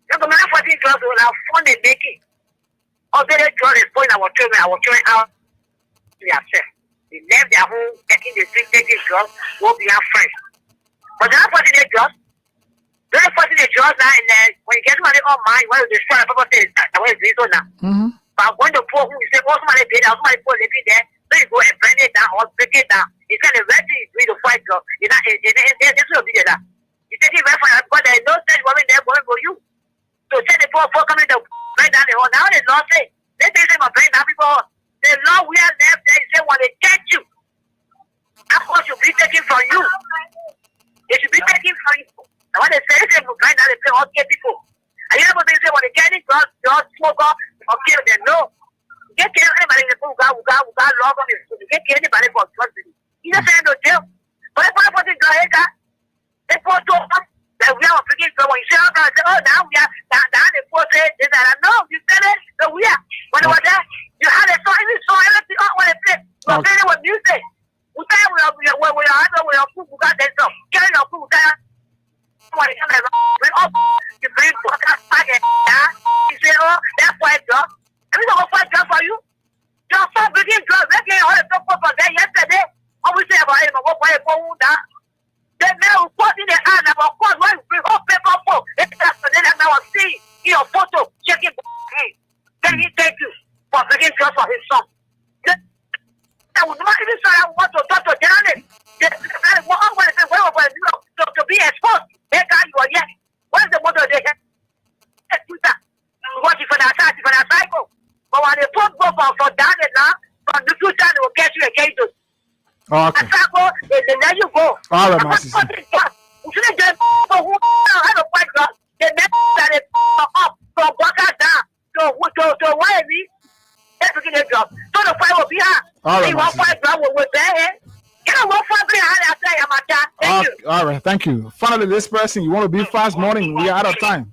The government 14 drugs will have fun and make it. All the drugs is putting our children out to yourself. They left their home, taking the street, taking drugs, will be our friends. But they're not putting the drugs. They're not putting the drugs now, and then when you get money on mine, why do they destroy the property? I want to do so now. But when the poor who say, somebody paid out, somebody poor living there, so you go and burn it down or break it down. It's kind of ready to fight drugs. This will be there. You take it right for that, but there is no sense going there going for you. So say the poor coming to burn down the hole. Now the law say, they say my burn down people. The law we are left there, say when they catch you, that course should be taken from you. It should be taken all kill people. And you know what they say when they get it, God smoke up or kill them. No. You can't kill anybody in the book. God love them. You can't kill anybody for custody. You just say no jail. But if I put it in the they put to us that we are freaking so when you say, oh, now we are down the force this and no, you said it, so we are. When it was that, you had a song, every song, everything on when it played. But then it was music. We say we are food, we got that stuff. Carry your food, guys. We all you bring back and you say, oh, that's why it's up. Every time I fight job for you, you're so big drugs. They can't hold it up for that yesterday. What we say about him, what for him, that. They now put in the hand of course, why we bring up paper for it. Then I now see your photo, check it. Then he thank you for bringing drugs for his son. I would not even say I want to talk to Janet. To be exposed. Hey, guy, you are yet. What is the mother they have? What if an attack, if an cycle? But when they put both for Janet now, from the future, they will get you again. Okay. Then you go. All right, my sister. You shouldn't just have a white girl. They never started up from Baka down to why me. Let's begin the job. So the fight will be hard. All right, you want fight job with their Get a one fight behind that. Thank you. All right, thank you. Finally, this person, you want to be fast morning? We are out of time.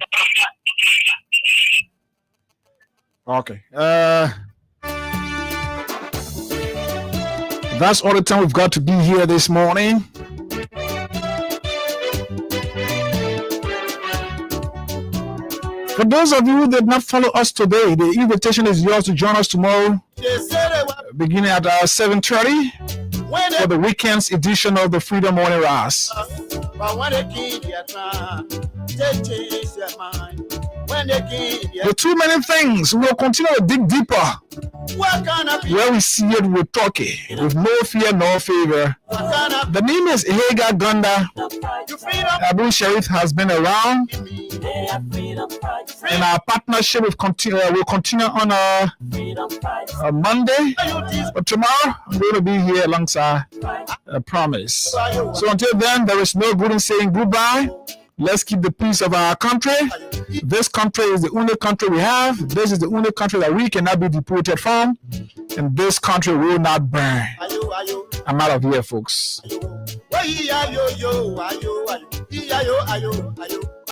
Okay. That's all the time we've got to be here this morning. For those of you who did not follow us today, the invitation is yours to join us tomorrow, beginning at 7:30 for the weekend's edition of the Freedom Morning Rise. With too many things, we'll continue to dig deeper. Where we see it, we'll talk it with no fear nor favor. The name is Hagar Ganda. Abu Sharif has been around, and our partnership will continue on a Monday. But tomorrow, I'm going to be here alongside a promise. So until then, there is no good in saying goodbye. Let's keep the peace of our country. This country is the only country we have. This is the only country that we cannot be deported from. And this country will not burn. I'm out of here, folks.